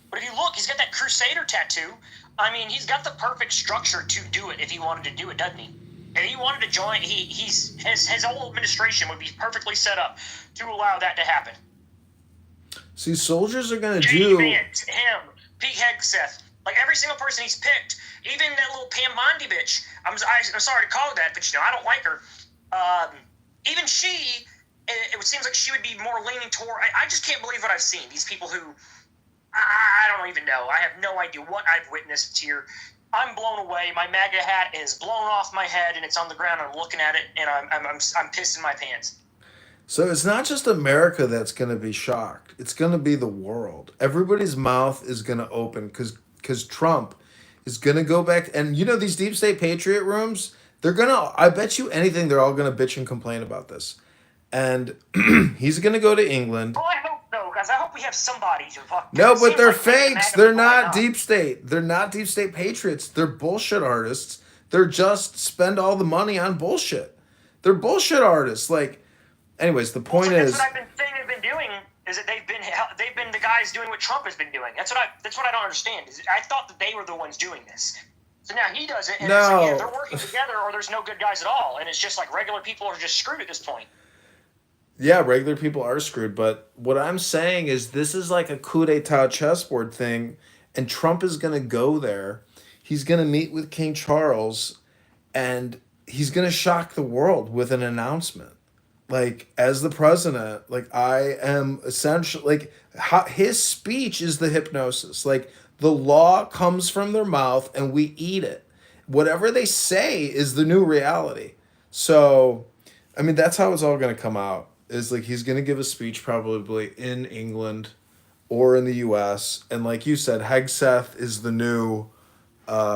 But if you look, he's got that Crusader tattoo. I mean, he's got the perfect structure to do it if he wanted to do it, doesn't he? If he wanted to join, his whole administration would be perfectly set up to allow that to happen. See, soldiers are going to do... Vance, him, Pete Hegseth, like every single person he's picked, even that little Pam Bondi bitch. I'm sorry to call her that, but I don't like her. Even she, it seems like she would be more leaning toward... I just can't believe what I've seen. These people who... I don't even know. I have no idea what I've witnessed here. I'm blown away. My MAGA hat is blown off my head, and it's on the ground. I'm looking at it, and I'm pissing my pants. So it's not just America that's going to be shocked. It's going to be the world. Everybody's mouth is going to open because Trump is going to go back. And these deep state patriot rooms, they're going to, I bet you anything, they're all going to bitch and complain about this. And he's going to go to England. Well, I hope so, guys. I hope we have somebody to fuck. No, but they're fakes. They're not deep state. They're not deep state patriots. They're bullshit artists. They're just spend all the money on bullshit. They're bullshit artists. Like, anyways, the point is... That's what I've been saying they've been doing, is that they've been the guys doing what Trump has been doing. That's what I don't understand. I thought that they were the ones doing this. So now he does it, and it's like, either they're working together or there's no good guys at all. And it's just like regular people are just screwed at this point. Yeah, regular people are screwed, but what I'm saying is this is like a coup d'etat chessboard thing, and Trump is going to go there. He's going to meet with King Charles, and he's going to shock the world with an announcement. Like, as the president, like, I am essentially, like, his speech is the hypnosis. Like, the law comes from their mouth, and we eat it. Whatever they say is the new reality. So, I mean, that's how it's all going to come out. Is like he's going to give a speech probably in England or in the U.S. And like you said, Hegseth is the new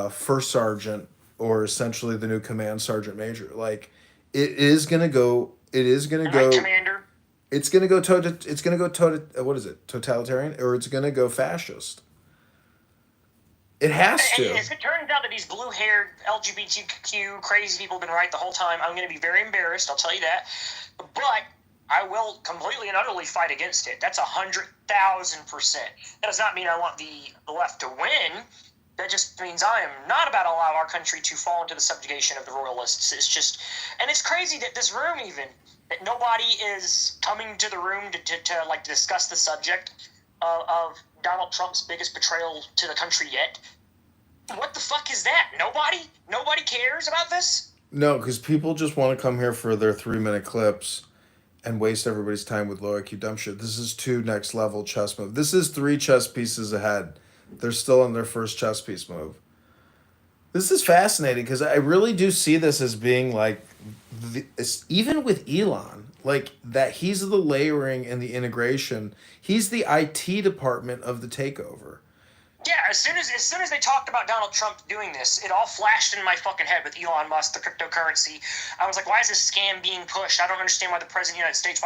first sergeant, or essentially the new command sergeant major. Like, it is going to go. It is going to go. Commander. It's going to go what is it? Totalitarian, or it's going to go fascist. It has to. And if it turns out that these blue-haired LGBTQ crazy people have been right the whole time, I'm going to be very embarrassed. I'll tell you that. But I will completely and utterly fight against it. That's 100,000%. That does not mean I want the left to win. That just means I am not about to allow our country to fall into the subjugation of the royalists. It's just, and it's crazy that this room even, that nobody is coming to the room to like discuss the subject of Donald Trump's biggest betrayal to the country yet. What the fuck is that? Nobody cares about this? No, because people just want to come here for their 3 minute clips and waste everybody's time with low IQ dumb shit. This is 2 next level chess move. This is 3 chess pieces ahead. They're still on their first chess piece move. This is fascinating because I really do see this as being like, even with Elon, like that he's the layering and the integration. He's the IT department of the takeover. Yeah, as soon as they talked about Donald Trump doing this, it all flashed in my fucking head with Elon Musk, the cryptocurrency. I was like, why is this scam being pushed? I don't understand why the president of the United States,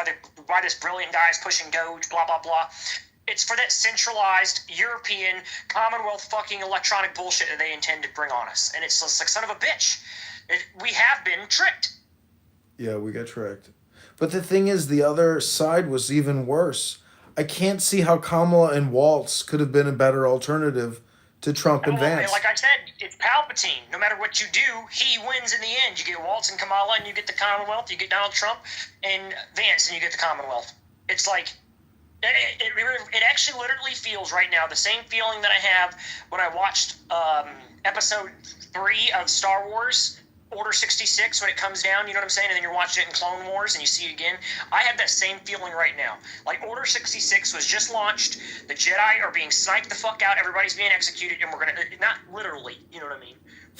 why this brilliant guy is pushing Doge, blah blah blah. It's for that centralized European Commonwealth fucking electronic bullshit that they intend to bring on us, and it's just like, son of a bitch. We have been tricked. Yeah, we got tricked. But the thing is, the other side was even worse. I can't see how Kamala and Waltz could have been a better alternative to Trump and Vance. Like I said, it's Palpatine. No matter what you do, he wins in the end. You get Waltz and Kamala, and you get the Commonwealth. You get Donald Trump and Vance, and you get the Commonwealth. It's like, it actually literally feels right now the same feeling that I have when I watched episode 3 of Star Wars, Order 66, when it comes down, you know what I'm saying? And then you're watching it in Clone Wars and you see it again. I have that same feeling right now. Like, Order 66 was just launched. The Jedi are being sniped the fuck out. Everybody's being executed. And we're going to, not literally, you know what I mean?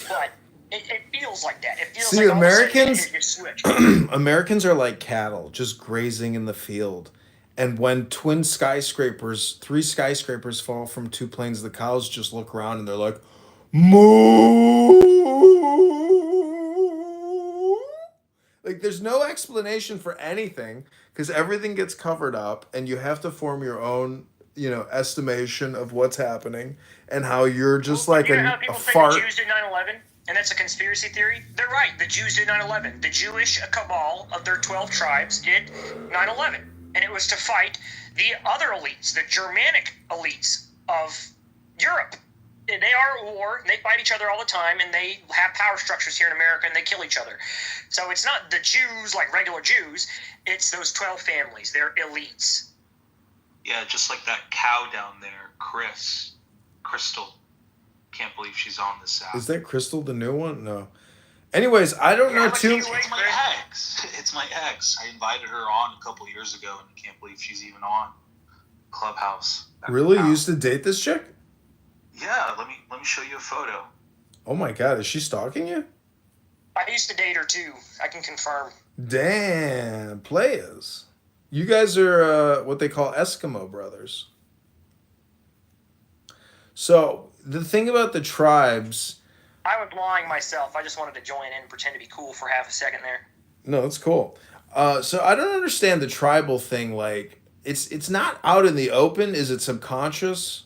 But it feels like that. It feels like Americans, it switched. Americans are like cattle, just grazing in the field. And when 3 skyscrapers fall from 2 planes, the cows just look around and they're like, moo! Like, there's no explanation for anything because everything gets covered up and you have to form your own, estimation of what's happening and how you're just like how people a say fart. the Jews did 9/11? And that's a conspiracy theory? They're right. The Jews did 9/11. The Jewish cabal of their 12 tribes did 9/11. And it was to fight the other elites, the Germanic elites of Europe. They are at war, and they fight each other all the time, and they have power structures here in America, and they kill each other. So it's not the Jews like regular Jews. It's those 12 families. They're elites. Yeah, just like that cow down there, Crystal. Can't believe she's on this app. Is that Crystal, the new one? No. Anyways, I don't know too. It's my ex. It's my ex. I invited her on a couple years ago, and I can't believe she's even on Clubhouse. Really? You used to date this chick? Yeah, let me show you a photo. Oh my god, is she stalking you? I used to date her too. I can confirm. Damn, players. You guys are what they call Eskimo brothers. So, the thing about the tribes... I was lying myself. I just wanted to join in and pretend to be cool for half a second there. No, that's cool. So I don't understand the tribal thing. Like, it's not out in the open. Is it subconscious?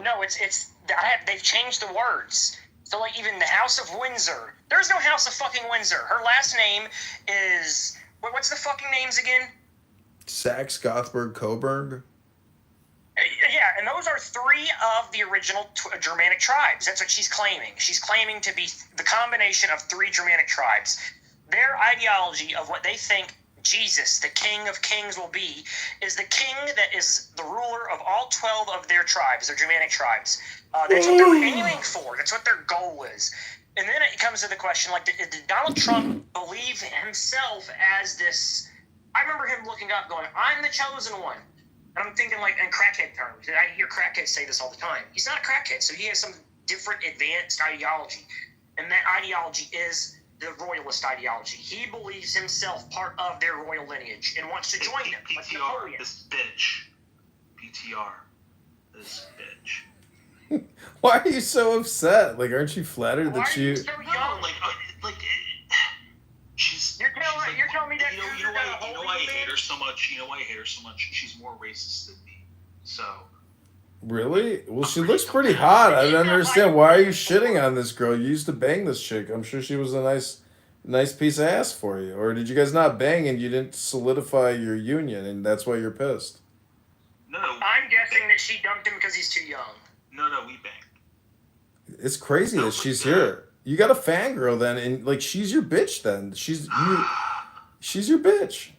No, they've changed the words. So, like, even the House of Windsor. There's no House of fucking Windsor. Her last name is... What's the fucking names again? Saxe, Gothberg, Coburg. Yeah, and those are 3 of the original Germanic tribes. That's what she's claiming. She's claiming to be the combination of 3 Germanic tribes. Their ideology of what they think Jesus, the King of Kings, will be, is the king that is the ruler of all 12 of their tribes, their Germanic tribes. That's what they're aiming for. That's what their goal is. And then it comes to the question, like, did Donald Trump believe himself as this... I remember him looking up going, I'm the chosen one. And I'm thinking, like, in crackhead terms. And I hear crackheads say this all the time. He's not a crackhead, so he has some different advanced ideology. And that ideology is the royalist ideology. He believes himself part of their royal lineage and wants to join them. Like Napoleon. This bitch. PTR. This bitch. Why are you so upset? Like, aren't you flattered that she... she... So young? You're telling me that you know why I hate her so much? You know why I hate her so much? She's more racist than me. So... Really? Well, she looks pretty hot. I don't understand. Why are you shitting on this girl? You used to bang this chick. I'm sure she was a nice piece of ass for you. Or did you guys not bang and you didn't solidify your union and that's why you're pissed? No. I'm guessing that she dumped him because he's too young. No, we banged. It's crazy that she's here. You got a fangirl then, and like she's your bitch then. She's your bitch.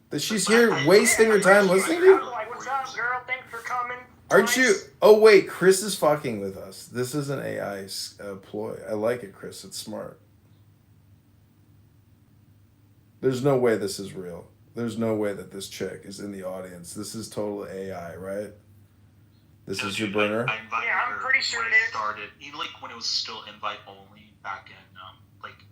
That she's here wasting her time listening to you? Like, what's up, girl? Thanks for coming. Aren't you? Oh wait, Chris is fucking with us. This is an AI ploy. I like it, Chris. It's smart. There's no way this is real. There's no way that this chick is in the audience. This is total AI, right? This is your burner? I invited Yeah, I'm her pretty sure when it is. started, even like when it was still invite only back in like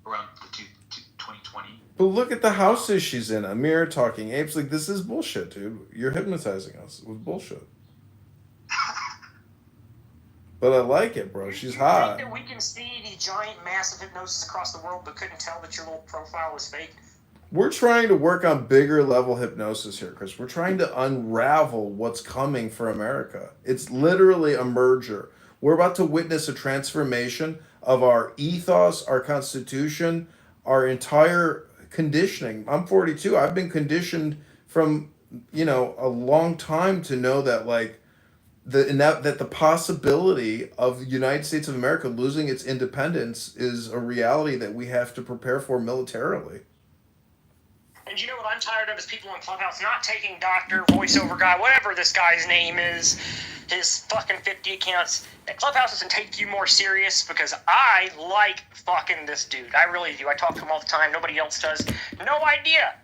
around the 2020. But look at the houses she's in. Amir talking apes. Like, this is bullshit, dude. You're hypnotizing us with bullshit. But I like it, bro. She's hot. You think that we can see the giant, massive hypnosis across the world, but couldn't tell that your little profile was fake? We're trying to work on bigger level hypnosis here, Chris. We're trying to unravel what's coming for America. It's literally a merger. We're about to witness a transformation of our ethos, our constitution, our entire conditioning. I'm 42. I've been conditioned from, a long time to know that, like, that the possibility of the United States of America losing its independence is a reality that we have to prepare for militarily. And you know what I'm tired of is people on Clubhouse not taking doctor, voiceover guy, whatever this guy's name is, his fucking 50 accounts. That Clubhouse doesn't take you more serious because I like fucking this dude. I really do. I talk to him all the time. Nobody else does. No idea.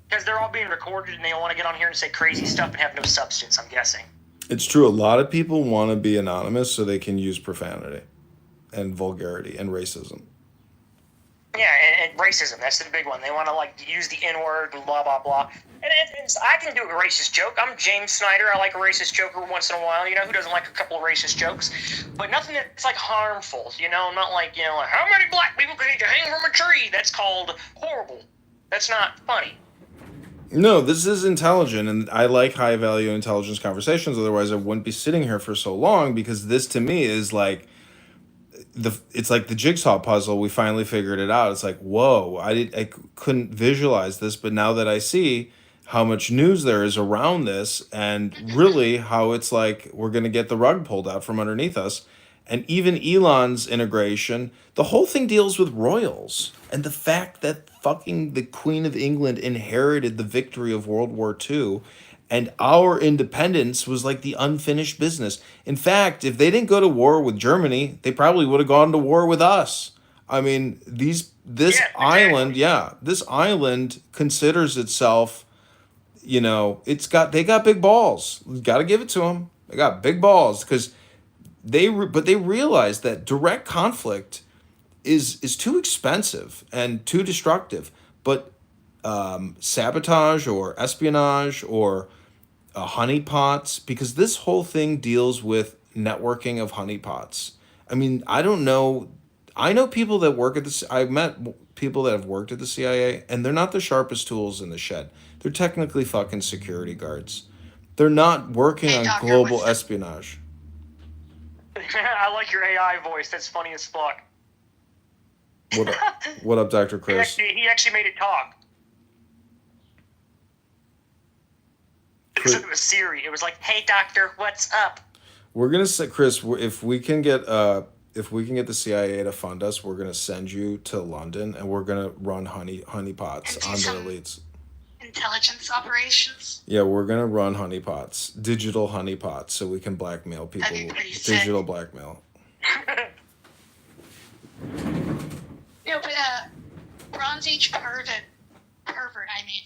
Because they're all being recorded and they want to get on here and say crazy stuff and have no substance, I'm guessing. It's true. A lot of people want to be anonymous so they can use profanity and vulgarity and racism. Yeah, and racism, that's the big one. They want to, like, use the N-word and blah, blah, blah. And I can do a racist joke. I'm James Snyder. I like a racist joke every once in a while. Who doesn't like a couple of racist jokes? But nothing that's, like, harmful, Not like, like, how many black people can you hang from a tree? That's called horrible. That's not funny. No, this is intelligent, and I like high-value intelligence conversations. Otherwise, I wouldn't be sitting here for so long, because this, to me, is like it's like the jigsaw puzzle. We finally figured it out. It's like, whoa, I couldn't visualize this, but now that I see how much news there is around this, and really how it's like we're going to get the rug pulled out from underneath us. And even Elon's integration, the whole thing deals with royals. And the fact that fucking the Queen of England inherited the victory of World War II, and our independence was like the unfinished business. In fact, if they didn't go to war with Germany, they probably would have gone to war with us. I mean, this island considers itself, they got big balls. Got to give it to them. They got big balls because they realize that direct conflict is too expensive and too destructive. But sabotage or espionage or honeypots, because this whole thing deals with networking of honeypots. I mean, I don't know. I know people that work at I've met people that have worked at the CIA, and they're not the sharpest tools in the shed. They're technically fucking security guards. They're not working on global espionage. I like your AI voice. That's funny as fuck. What up, Dr. Chris? He actually made it talk. It was Siri. It was like, "Hey, doctor, what's up?" We're gonna say, Chris, if we can get the CIA to fund us, we're gonna send you to London, and we're gonna run honeypots on the elites. Intelligence operations. Yeah, we're gonna run honeypots, digital honeypots, so we can blackmail people. Digital blackmail. But Bronze Age pervert. I mean,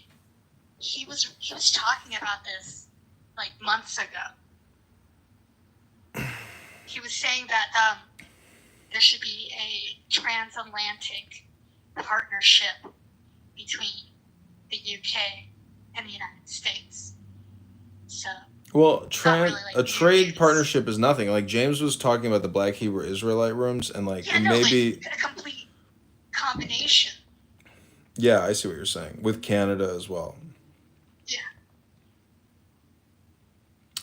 he was talking about this like months ago. He was saying that there should be a transatlantic partnership between the UK and the United States. So. Well, a trade partnership is nothing. Like James was talking about the Black Hebrew Israelite rooms, and like a complete combination. Yeah, I see what you're saying with Canada as well. Yeah.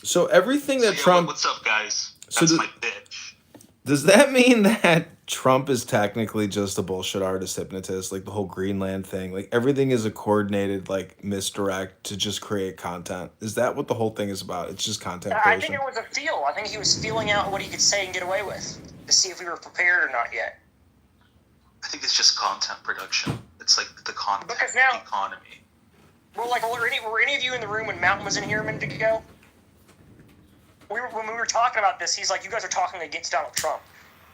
So everything that Trump. What's up, guys? That's my bitch. Does that mean that Trump is technically just a bullshit artist hypnotist? Like the whole Greenland thing, like everything is a coordinated like misdirect to just create content. Is that what the whole thing is about? It's just content creation. I think it was a feel. I think he was feeling out what he could say and get away with to see if we were prepared or not yet. I think it's just content production. It's like the content economy. Well, like, were any of you in the room when Mountain was in here a minute ago? When we were talking about this, he's like, you guys are talking against Donald Trump.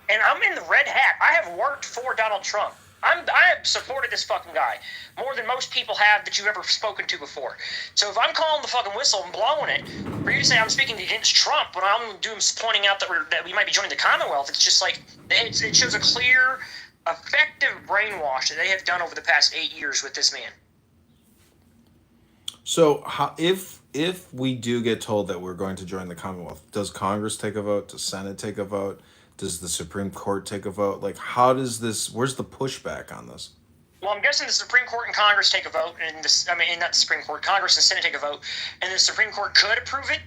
And I'm in the red hat. I have worked for Donald Trump. I have supported this fucking guy more than most people have that you've ever spoken to before. So if I'm calling the fucking whistle and blowing it, for you to say I'm speaking against Trump when I'm pointing out that we might be joining the Commonwealth, it's just like it shows a clear, effective brainwash that they have done over the past 8 years with this man. So if we do get told that we're going to join the Commonwealth, does Congress take a vote? Does Senate take a vote? Does the Supreme Court take a vote? Like, how does this? Where's the pushback on this? Well, I'm guessing the Supreme Court and Congress take a vote, and not the Supreme Court, Congress and Senate take a vote, and the Supreme Court could approve it.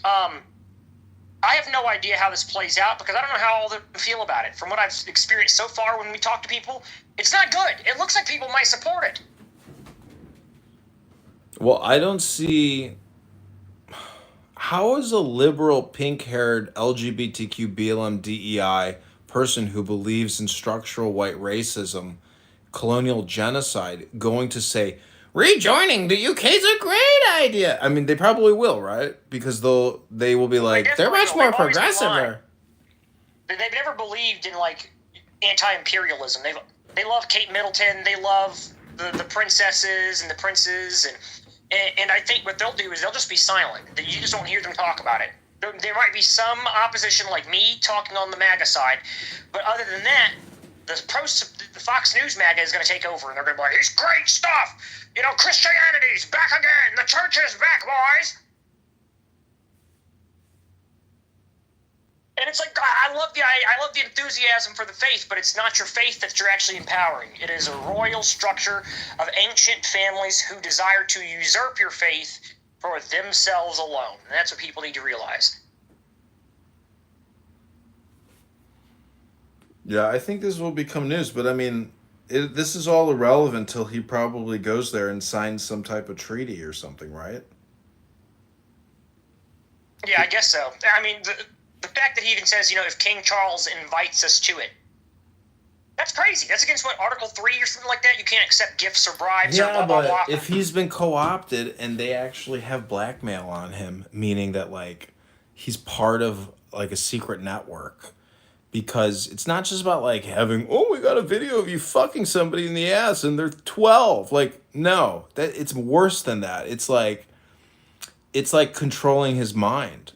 I have no idea how this plays out because I don't know how all of them feel about it. From what I've experienced so far when we talk to people, it's not good. It looks like people might support it. Well, I don't see. How is a liberal, pink-haired, LGBTQ, BLM, DEI person who believes in structural white racism, colonial genocide, going to say rejoining the UK is a great idea? I mean, they probably will, right? Because they will be like, they're much more progressive there. They've never believed in like anti-imperialism. They love Kate Middleton. They love the princesses and the princes, and I think what they'll do is they'll just be silent. You just don't hear them talk about it. There might be some opposition like me talking on the MAGA side, but other than that, the Fox News MAGA is going to take over, and they're going to be like, "It's great stuff. You know, Christianity's back again. The church is back, boys." And it's like, I love the enthusiasm for the faith, but it's not your faith that you're actually empowering. It is a royal structure of ancient families who desire to usurp your faith for themselves alone. And that's what people need to realize. Yeah, I think this will become news, but I mean, this is all irrelevant till he probably goes there and signs some type of treaty or something, right? Yeah, I guess so. I mean, the fact that he even says, if King Charles invites us to it, that's crazy. That's against what, Article 3 or something like that? You can't accept gifts or bribes or blah, blah, blah. If he's been co-opted and they actually have blackmail on him, meaning that, like, he's part of, like, a secret network, because it's not just about, like, having, we got a video of you fucking somebody in the ass and they're 12. Like, no. It's worse than that. It's like controlling his mind,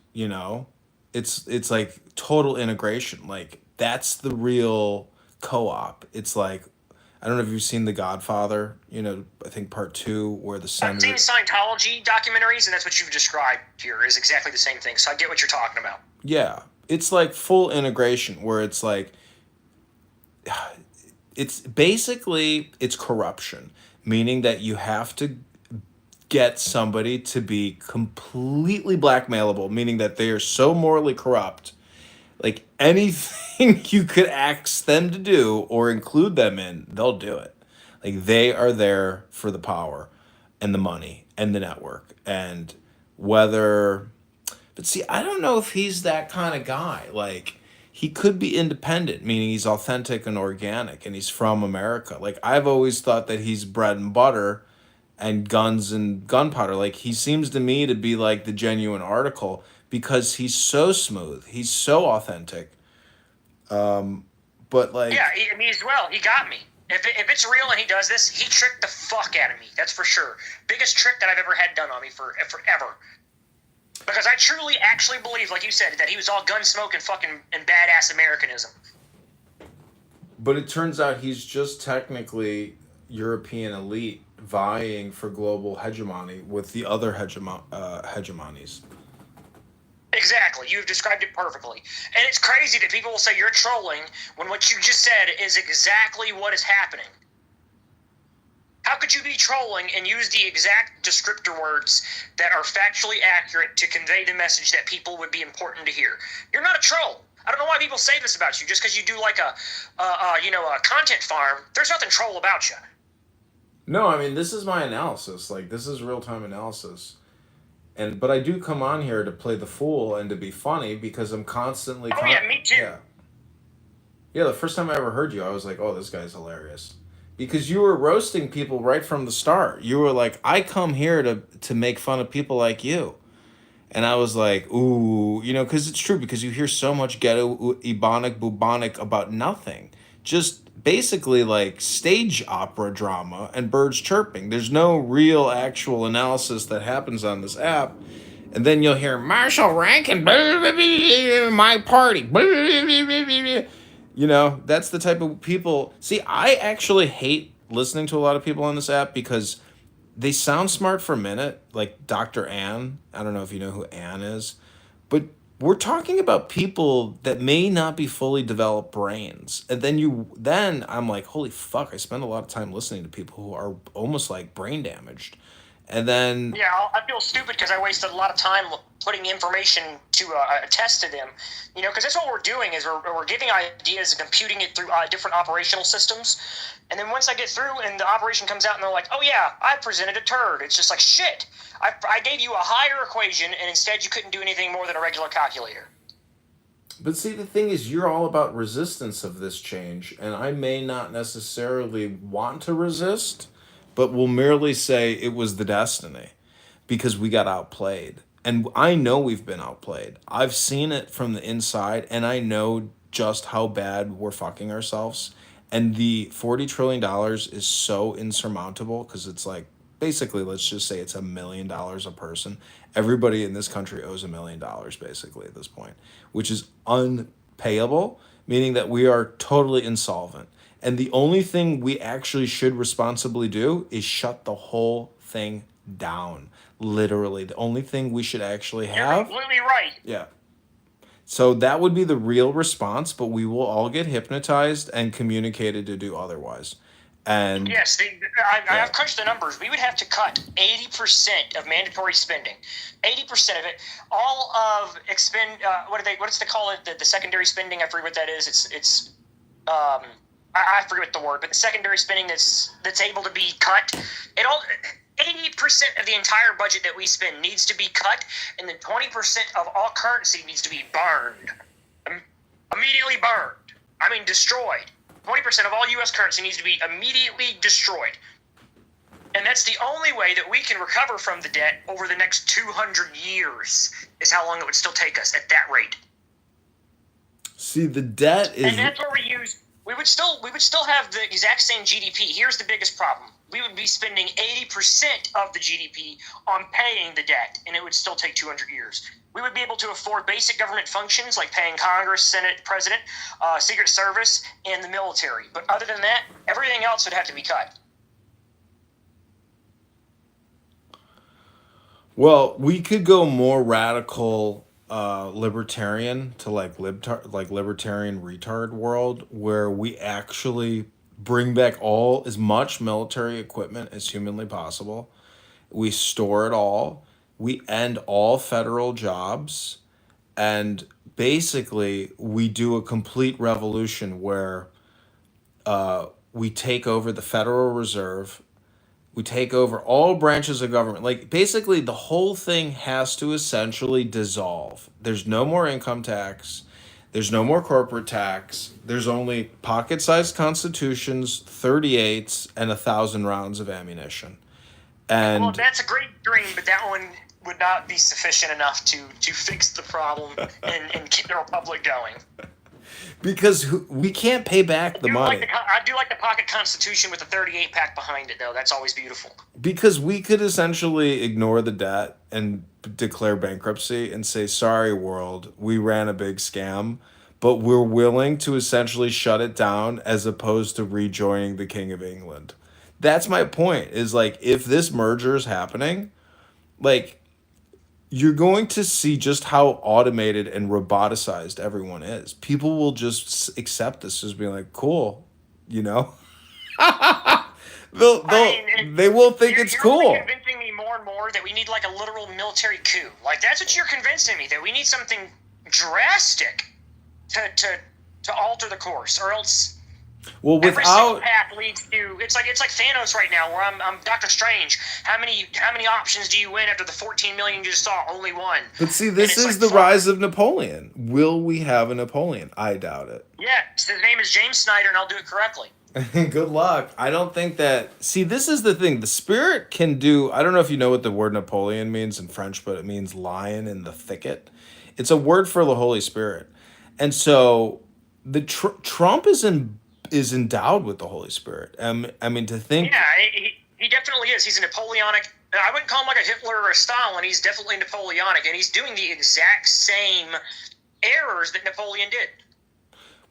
It's like total integration. Like, that's the real co-op. It's like, I don't know if you've seen The Godfather, I think part 2, where the senator... I've seen Scientology documentaries, and that's what you've described here is exactly the same thing. So I get what you're talking about. Yeah. It's like full integration, where it's like... It's basically, it's corruption. Meaning that you have to get somebody to be completely blackmailable, meaning that they are so morally corrupt, like anything you could ask them to do or include them in, they'll do it. Like, they are there for the power and the money and the network. And but see, I don't know if he's that kind of guy. Like, he could be independent, meaning he's authentic and organic and he's from America. Like, I've always thought that he's bread and butter and guns and gunpowder. Like, he seems to me to be like the genuine article because he's so smooth. He's so authentic. But like... Yeah, he got me. If it's real and he does this, he tricked the fuck out of me. That's for sure. Biggest trick that I've ever had done on me forever. Because I truly actually believe, like you said, that he was all gun smoke and fucking and badass Americanism. But it turns out he's just technically European elite vying for global hegemony with the other hegemonies. Exactly. You've described it perfectly. And it's crazy that people will say you're trolling when what you just said is exactly what is happening. How could you be trolling and use the exact descriptor words that are factually accurate to convey the message that people would be important to hear? You're not a troll. I don't know why people say this about you. Just because you do like a content farm, there's nothing troll about you. No, I mean, this is my analysis. Like, this is real-time analysis. But I do come on here to play the fool and to be funny because I'm constantly... yeah, me too. Yeah, the first time I ever heard you, I was like, oh, this guy's hilarious. Because you were roasting people right from the start. You were like, I come here to make fun of people like you. And I was like, ooh, because it's true, because you hear so much ghetto, ebonic, bubonic about nothing. Just basically like stage opera drama and birds chirping. There's no real actual analysis that happens on this app. And then you'll hear Marshall Rankin, my party. You know, that's the type of people. See, I actually hate listening to a lot of people on this app because they sound smart for a minute, like Dr. Ann. I don't know if you know who Ann is, but we're talking about people that may not be fully developed brains. And then I'm like, holy fuck, I spend a lot of time listening to people who are almost like brain damaged. And then Yeah, I feel stupid because I wasted a lot of time putting information to attest to them. You know, because that's what we're doing is we're giving ideas and computing it through different operational systems. And then once I get through and the operation comes out and they're like, oh yeah, I presented a turd. It's just like, shit, I gave you a higher equation and instead you couldn't do anything more than a regular calculator. But see, the thing is, you're all about resistance of this change, and I may not necessarily want to resist, but will merely say it was the destiny because we got outplayed. And I know we've been outplayed. I've seen it from the inside, and I know just how bad we're fucking ourselves. And the $40 trillion is so insurmountable because it's like, basically, let's just say it's $1 million a person. Everybody in this country owes $1 million basically at this point, which is unpayable, meaning that we are totally insolvent. And the only thing we actually should responsibly do is shut the whole thing down. Literally, the only thing we should actually You're have. completely right. Yeah. So that would be the real response, but we will all get hypnotized and communicated to do otherwise. And Yes, I have crunched the numbers. We would have to cut 80% of mandatory spending, 80% of it. All of what's they call it? The secondary spending. I forget what that is. I forget what the word, but the secondary spending that's able to be cut. 80% of the entire budget that we spend needs to be cut, and then 20% of all currency needs to be burned, immediately burned. I mean, destroyed. 20% of all U.S. currency needs to be immediately destroyed. And that's the only way that we can recover from the debt over the next 200 years, is how long it would still take us at that rate. see, the debt is. And that's where we would still have the exact same GDP. Here's the biggest problem. We would be spending 80% of the GDP on paying the debt, and it would still take 200 years. We would be able to afford basic government functions like paying Congress, Senate, President, Secret Service, and the military. But other than that, everything else would have to be cut. Well, we could go more radical libertarian to like libertarian retard world where we actually bring back as much military equipment as humanly possible. We store it all. We end all federal jobs, and basically we do a complete revolution where we take over the Federal Reserve. We take over all branches of government. Like, basically, the whole thing has to essentially dissolve. There's no more income tax. There's no more corporate tax. There's only pocket-sized constitutions, 38s, and 1,000 rounds of ammunition. And well, that's a great dream, but that one would not be sufficient enough to fix the problem and keep the republic going. Because we can't pay back the money. I do like the pocket constitution with the 38 pack behind it, though. That's always beautiful. Because we could essentially ignore the debt and declare bankruptcy and say, sorry, world, we ran a big scam, but we're willing to essentially shut it down as opposed to rejoining the King of England. That's my point, is like, if this merger is happening, like, you're going to see just how automated and roboticized everyone is. People will just accept this as being like, cool, you know? They will think it's cool. You're convincing me more and more that we need like a literal military coup. Like, that's what you're convincing me, that we need something drastic to alter the course, or else well, every single path leads to it's like Thanos right now, where I'm Doctor Strange. How many options do you win after the 14 million you just saw? Only one. But see, this is the rise of Napoleon. Will we have a Napoleon? I doubt it. Yeah, his name is James Snyder, and I'll do it correctly. Good luck. I don't think that... See, this is the thing. The spirit can do... I don't know if you know what the word Napoleon means in French, but it means lion in the thicket. It's a word for the Holy Spirit. And so the Trump is in is endowed with the Holy Spirit. I mean, to think. Yeah, he definitely is. He's a Napoleonic. I wouldn't call him like a Hitler or a Stalin. He's definitely Napoleonic, and he's doing the exact same errors that Napoleon did.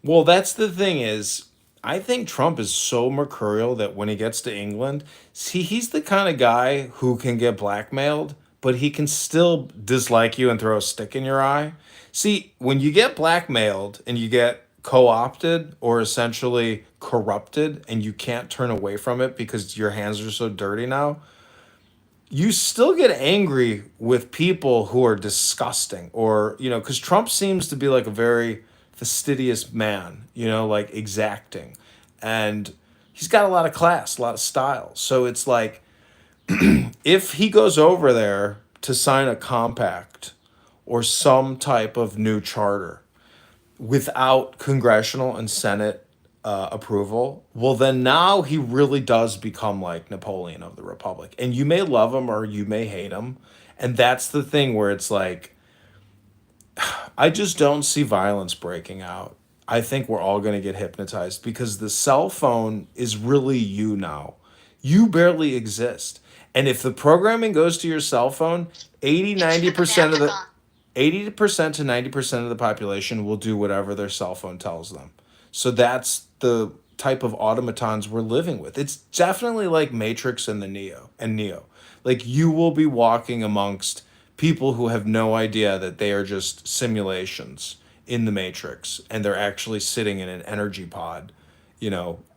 Well, that's the thing is, I think Trump is so mercurial that when he gets to England, see, he's the kind of guy who can get blackmailed, but he can still dislike you and throw a stick in your eye. See, when you get blackmailed and you get co-opted or essentially corrupted and you can't turn away from it because your hands are so dirty now, you still get angry with people who are disgusting or, because Trump seems to be like a very fastidious man, like exacting. And he's got a lot of class, a lot of style. So it's like, if he goes over there to sign a compact or some type of new charter without congressional and Senate approval, well, then now he really does become like Napoleon of the Republic. And you may love him or you may hate him. And that's the thing where it's like, I just don't see violence breaking out. I think we're all going to get hypnotized because the cell phone is really you now. You barely exist. And if the programming goes to your cell phone, 90% of the 80% to 90% of the population will do whatever their cell phone tells them. So that's the type of automatons we're living with. It's definitely like Matrix and Neo. Like you will be walking amongst people who have no idea that they are just simulations in the Matrix and they're actually sitting in an energy pod,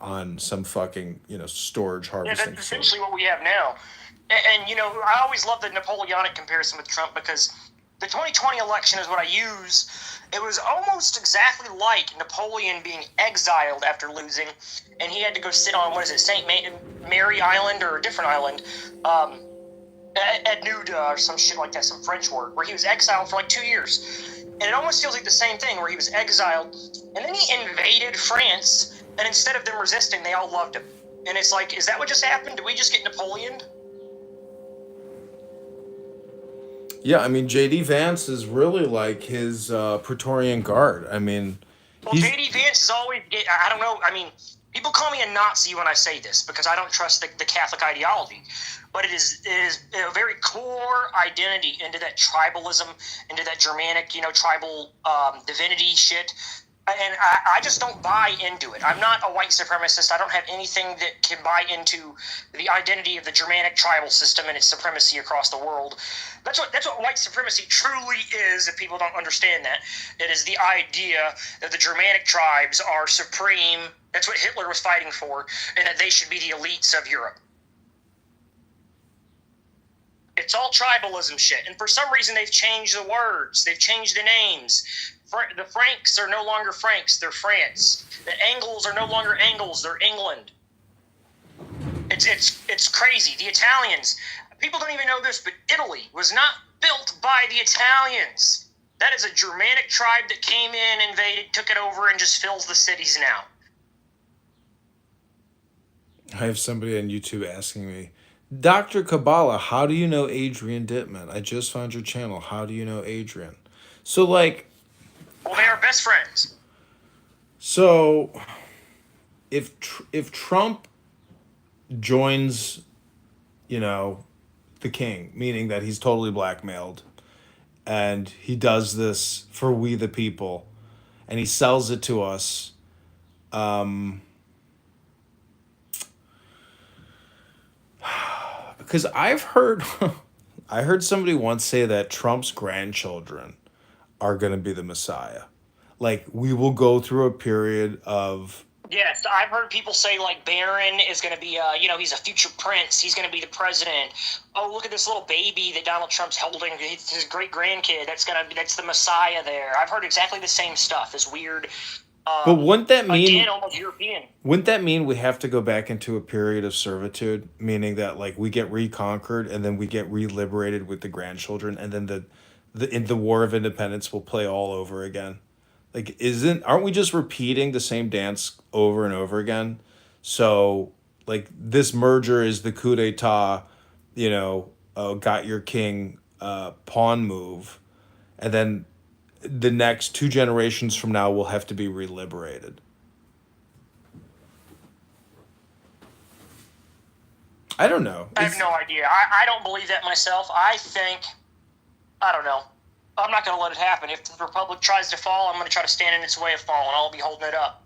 on some fucking, storage harvesting. Yeah, that's essentially what we have now. And I always love the Napoleonic comparison with Trump because the 2020 election is what I use. It was almost exactly like Napoleon being exiled after losing, and he had to go sit on, St. Mary Island or a different island, Nuda or some shit like that, some French word, where he was exiled for like 2 years. And it almost feels like the same thing, where he was exiled, and then he invaded France, and instead of them resisting, they all loved him. And it's like, is that what just happened? Did we just get Napoleon? Yeah, I mean, J.D. Vance is really like his Praetorian Guard. I mean, well, J.D. Vance is always, I don't know, I mean, people call me a Nazi when I say this because I don't trust the Catholic ideology. But it is a very core identity into that tribalism, into that Germanic, tribal divinity shit. And I just don't buy into it. I'm not a white supremacist. I don't have anything that can buy into the identity of the Germanic tribal system and its supremacy across the world. That's what white supremacy truly is, if people don't understand that. It is the idea that the Germanic tribes are supreme. That's what Hitler was fighting for, and that they should be the elites of Europe. It's all tribalism shit. And for some reason, they've changed the words. They've changed the names. The Franks are no longer Franks. They're France. The Angles are no longer Angles. They're England. It's crazy. The Italians, people don't even know this, but Italy was not built by the Italians. That is a Germanic tribe that came in, invaded, took it over, and just fills the cities now. I have somebody on YouTube asking me, Dr. Kabbalah, how do you know Adrian Dittman? I just found your channel. How do you know Adrian? So, like... Well, they are best friends. So, if Trump joins, the king, meaning that he's totally blackmailed, and he does this for we the people, and he sells it to us, because I heard somebody once say that Trump's grandchildren are going to be the Messiah. Like, we will go through a period of... Yes, I've heard people say, like, Barron is going to be, he's a future prince. He's going to be the president. Oh, look at this little baby that Donald Trump's holding. It's his great-grandkid. That's the Messiah there. I've heard exactly the same stuff. This weird... but wouldn't that mean... Again, almost European. Wouldn't that mean we have to go back into a period of servitude? Meaning that, like, we get reconquered and then we get re-liberated with the grandchildren, and then the War of Independence will play all over again. Like, aren't we just repeating the same dance over and over again? So, like, this merger is the coup d'etat, got your king pawn move, and then the next 2 generations from now will have to be reliberated. I don't know. I have no idea. I don't believe that myself. I don't know. I'm not going to let it happen. If the Republic tries to fall, I'm going to try to stand in its way of falling. I'll be holding it up.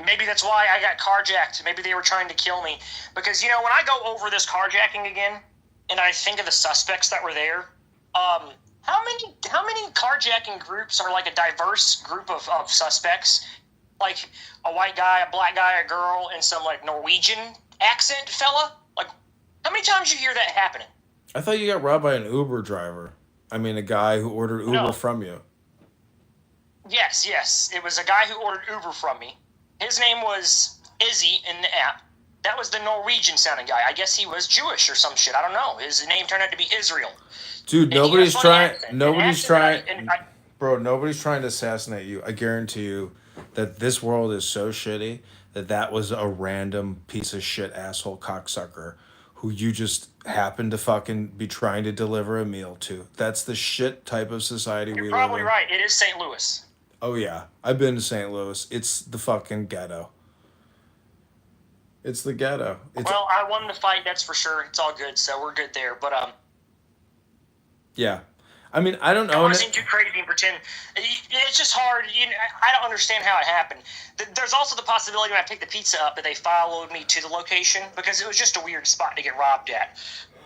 Maybe that's why I got carjacked. Maybe they were trying to kill me. Because, when I go over this carjacking again, and I think of the suspects that were there, how many carjacking groups are like a diverse group of suspects? Like a white guy, a black guy, a girl, and some like Norwegian accent fella? Like, how many times you hear that happening? I thought you got robbed by an Uber driver. I mean, a guy who ordered Uber from you. Yes. It was a guy who ordered Uber from me. His name was Izzy in the app. That was the Norwegian-sounding guy. I guess he was Jewish or some shit. I don't know. His name turned out to be Israel. Dude, nobody's trying to assassinate you. I guarantee you that this world is so shitty that was a random piece of shit asshole cocksucker who you just happen to fucking be trying to deliver a meal to. That's the shit type of society we live in. You're probably right. It is St. Louis. Oh, yeah. I've been to St. Louis. It's the fucking ghetto. It's the ghetto. Well, I won the fight, that's for sure. It's all good, so we're good there. But, yeah. I mean, I don't know. I don't want to seem too crazy and pretend. It's just hard. I don't understand how it happened. There's also the possibility when I picked the pizza up that they followed me to the location because it was just a weird spot to get robbed at.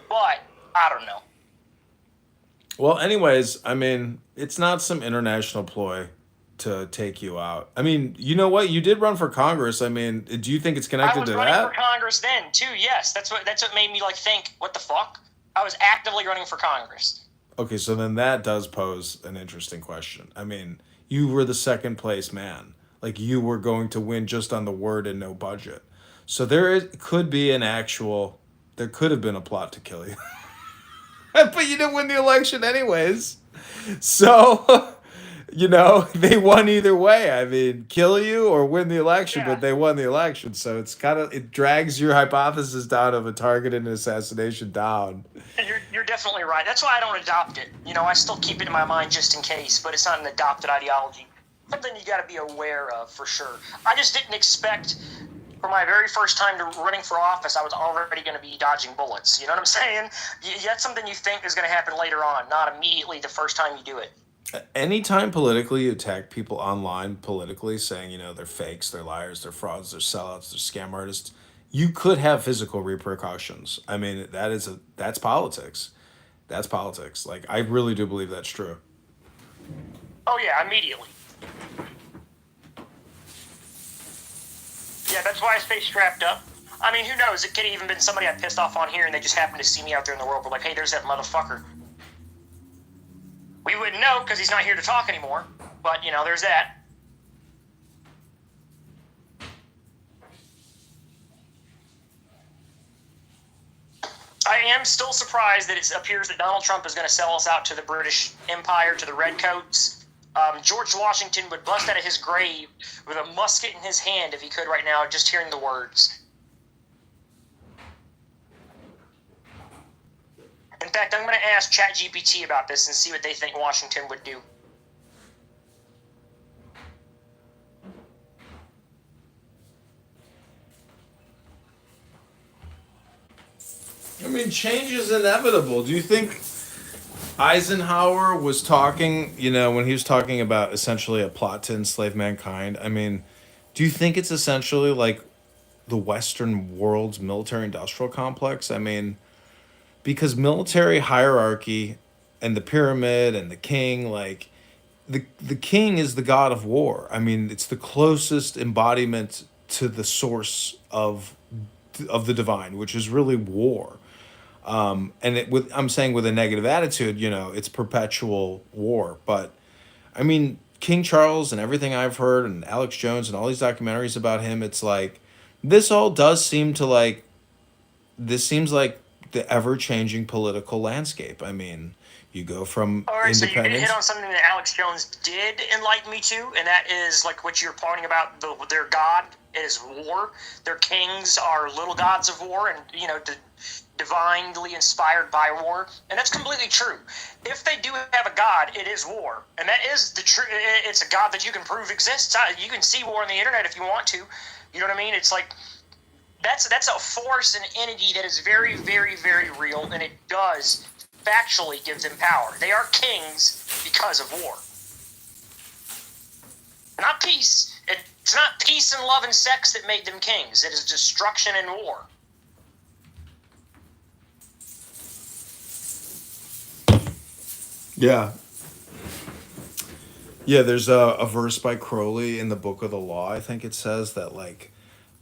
But, I don't know. Well, anyways, I mean, it's not some international ploy to take you out. I mean, you know what? You did run for Congress. I mean, do you think it's connected to that? I was running for Congress then, too, yes. That's what made me, think, what the fuck? I was actively running for Congress. Okay, so then that does pose an interesting question. I mean, you were the second place man. Like, you were going to win just on the word and no budget. So there could be there could have been a plot to kill you. But you didn't win the election anyways. So, they won either way. I mean, kill you or win the election, but they won the election. So it drags your hypothesis down of a targeted assassination down. You're definitely right. That's why I don't adopt it. I still keep it in my mind just in case, but it's not an adopted ideology. Something you got to be aware of for sure. I just didn't expect, for my very first time running for office, I was already going to be dodging bullets. You know what I'm saying? That's something you think is going to happen later on, not immediately the first time you do it. Anytime politically you attack people online politically, saying, they're fakes, they're liars, they're frauds, they're sellouts, they're scam artists, you could have physical repercussions. I mean, that's politics. That's politics. Like, I really do believe that's true. Oh, yeah, immediately. Yeah, that's why I stay strapped up. I mean, who knows? It could have even been somebody I pissed off on here and they just happened to see me out there in the world. We're like, hey, there's that motherfucker. We wouldn't know because he's not here to talk anymore. But, there's that. I am still surprised that it appears that Donald Trump is going to sell us out to the British Empire, to the Redcoats. George Washington would bust out of his grave with a musket in his hand if he could right now, just hearing the words. In fact, I'm going to ask ChatGPT about this and see what they think Washington would do. I mean, change is inevitable. Do you think Eisenhower was talking, when he was talking about essentially a plot to enslave mankind? I mean, do you think it's essentially like the Western world's military-industrial complex? I mean, because military hierarchy and the pyramid and the king, like, the king is the god of war. I mean, it's the closest embodiment to the source of the divine, which is really war. And I'm saying with a negative attitude, it's perpetual war. But I mean, King Charles and everything I've heard, and Alex Jones and all these documentaries about him, it's like this all does seem to like the ever-changing political landscape. I mean, you go from independence. So you hit on something that Alex Jones did enlighten me to, and that is like what you're pointing about. Their god is war. Their kings are little gods of war, and divinely inspired by war, and that's completely true. If they do have a god, it is war, and that is the true. It's a god that you can prove exists. You can see war on the internet if you want to. You know what I mean? It's like That's a force and entity that is very, very, very real, and it does factually give them power. They are kings because of war. Not peace. It's not peace and love and sex that made them kings. It is destruction and war. Yeah. Yeah, there's a verse by Crowley in the Book of the Law. I think it says that, like,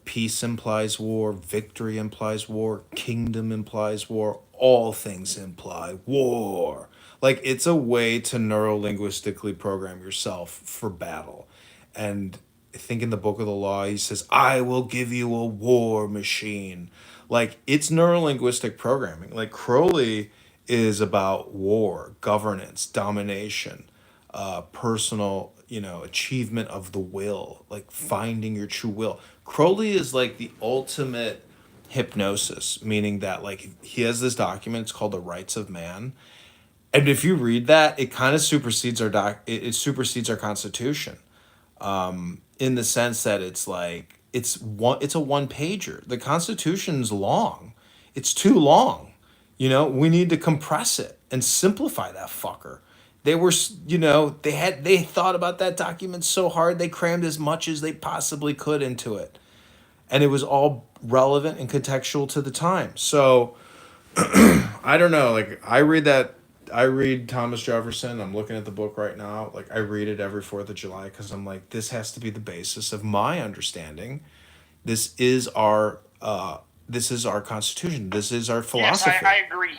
peace implies war, victory implies war, kingdom implies war, all things imply war. Like, it's a way to neurolinguistically program yourself for battle. And I think in the Book of the Law, he says, I will give you a war machine. Like, it's neurolinguistic programming. Like, Crowley is about war, governance, domination, personal, achievement of the will, like finding your true will. Crowley is like the ultimate hypnosis, meaning that, like, he has this document. It's called The Rights of Man, and if you read that, it kind of supersedes it supersedes our Constitution, in the sense that it's like it's a one pager. The Constitution's long. It's too long. We need to compress it and simplify that fucker. They were, they thought about that document so hard, they crammed as much as they possibly could into it. And it was all relevant and contextual to the time. So, I don't know, like, I read Thomas Jefferson. I'm looking at the book right now. Like, I read it every 4th of July because I'm like, this has to be the basis of my understanding. This is our Constitution. This is our philosophy. Yes, I agree.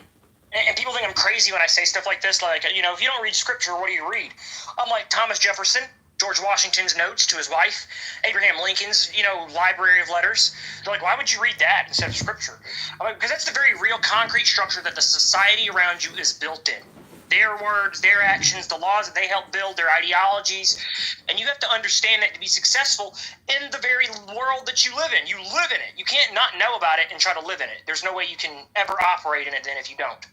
And people think I'm crazy when I say stuff like this. Like, if you don't read scripture, what do you read? I'm like Thomas Jefferson, George Washington's notes to his wife, Abraham Lincoln's, library of letters. They're like, why would you read that instead of scripture? I'm like, because that's the very real concrete structure that the society around you is built in. Their words, their actions, the laws that they help build, their ideologies. And you have to understand that to be successful in the very world that you live in. You live in it. You can't not know about it and try to live in it. There's no way you can ever operate in it then if you don't.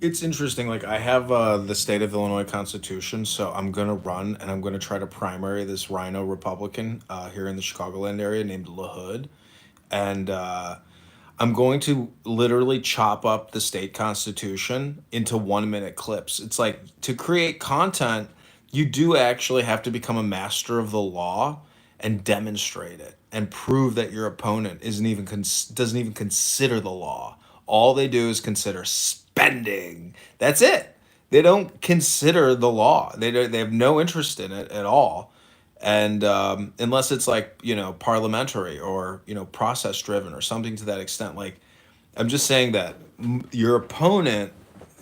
It's interesting. Like, I have the state of Illinois Constitution, so I'm gonna run and I'm gonna try to primary this rhino Republican here in the Chicagoland area named LaHood, and I'm going to literally chop up the state constitution into 1-minute clips. It's like, to create content, you do actually have to become a master of the law and demonstrate it and prove that your opponent doesn't even consider the law. All they do is consider spending. That's it. They don't consider the law. They have no interest in it at all. And unless it's like, parliamentary or, process driven or something to that extent. Like, I'm just saying that your opponent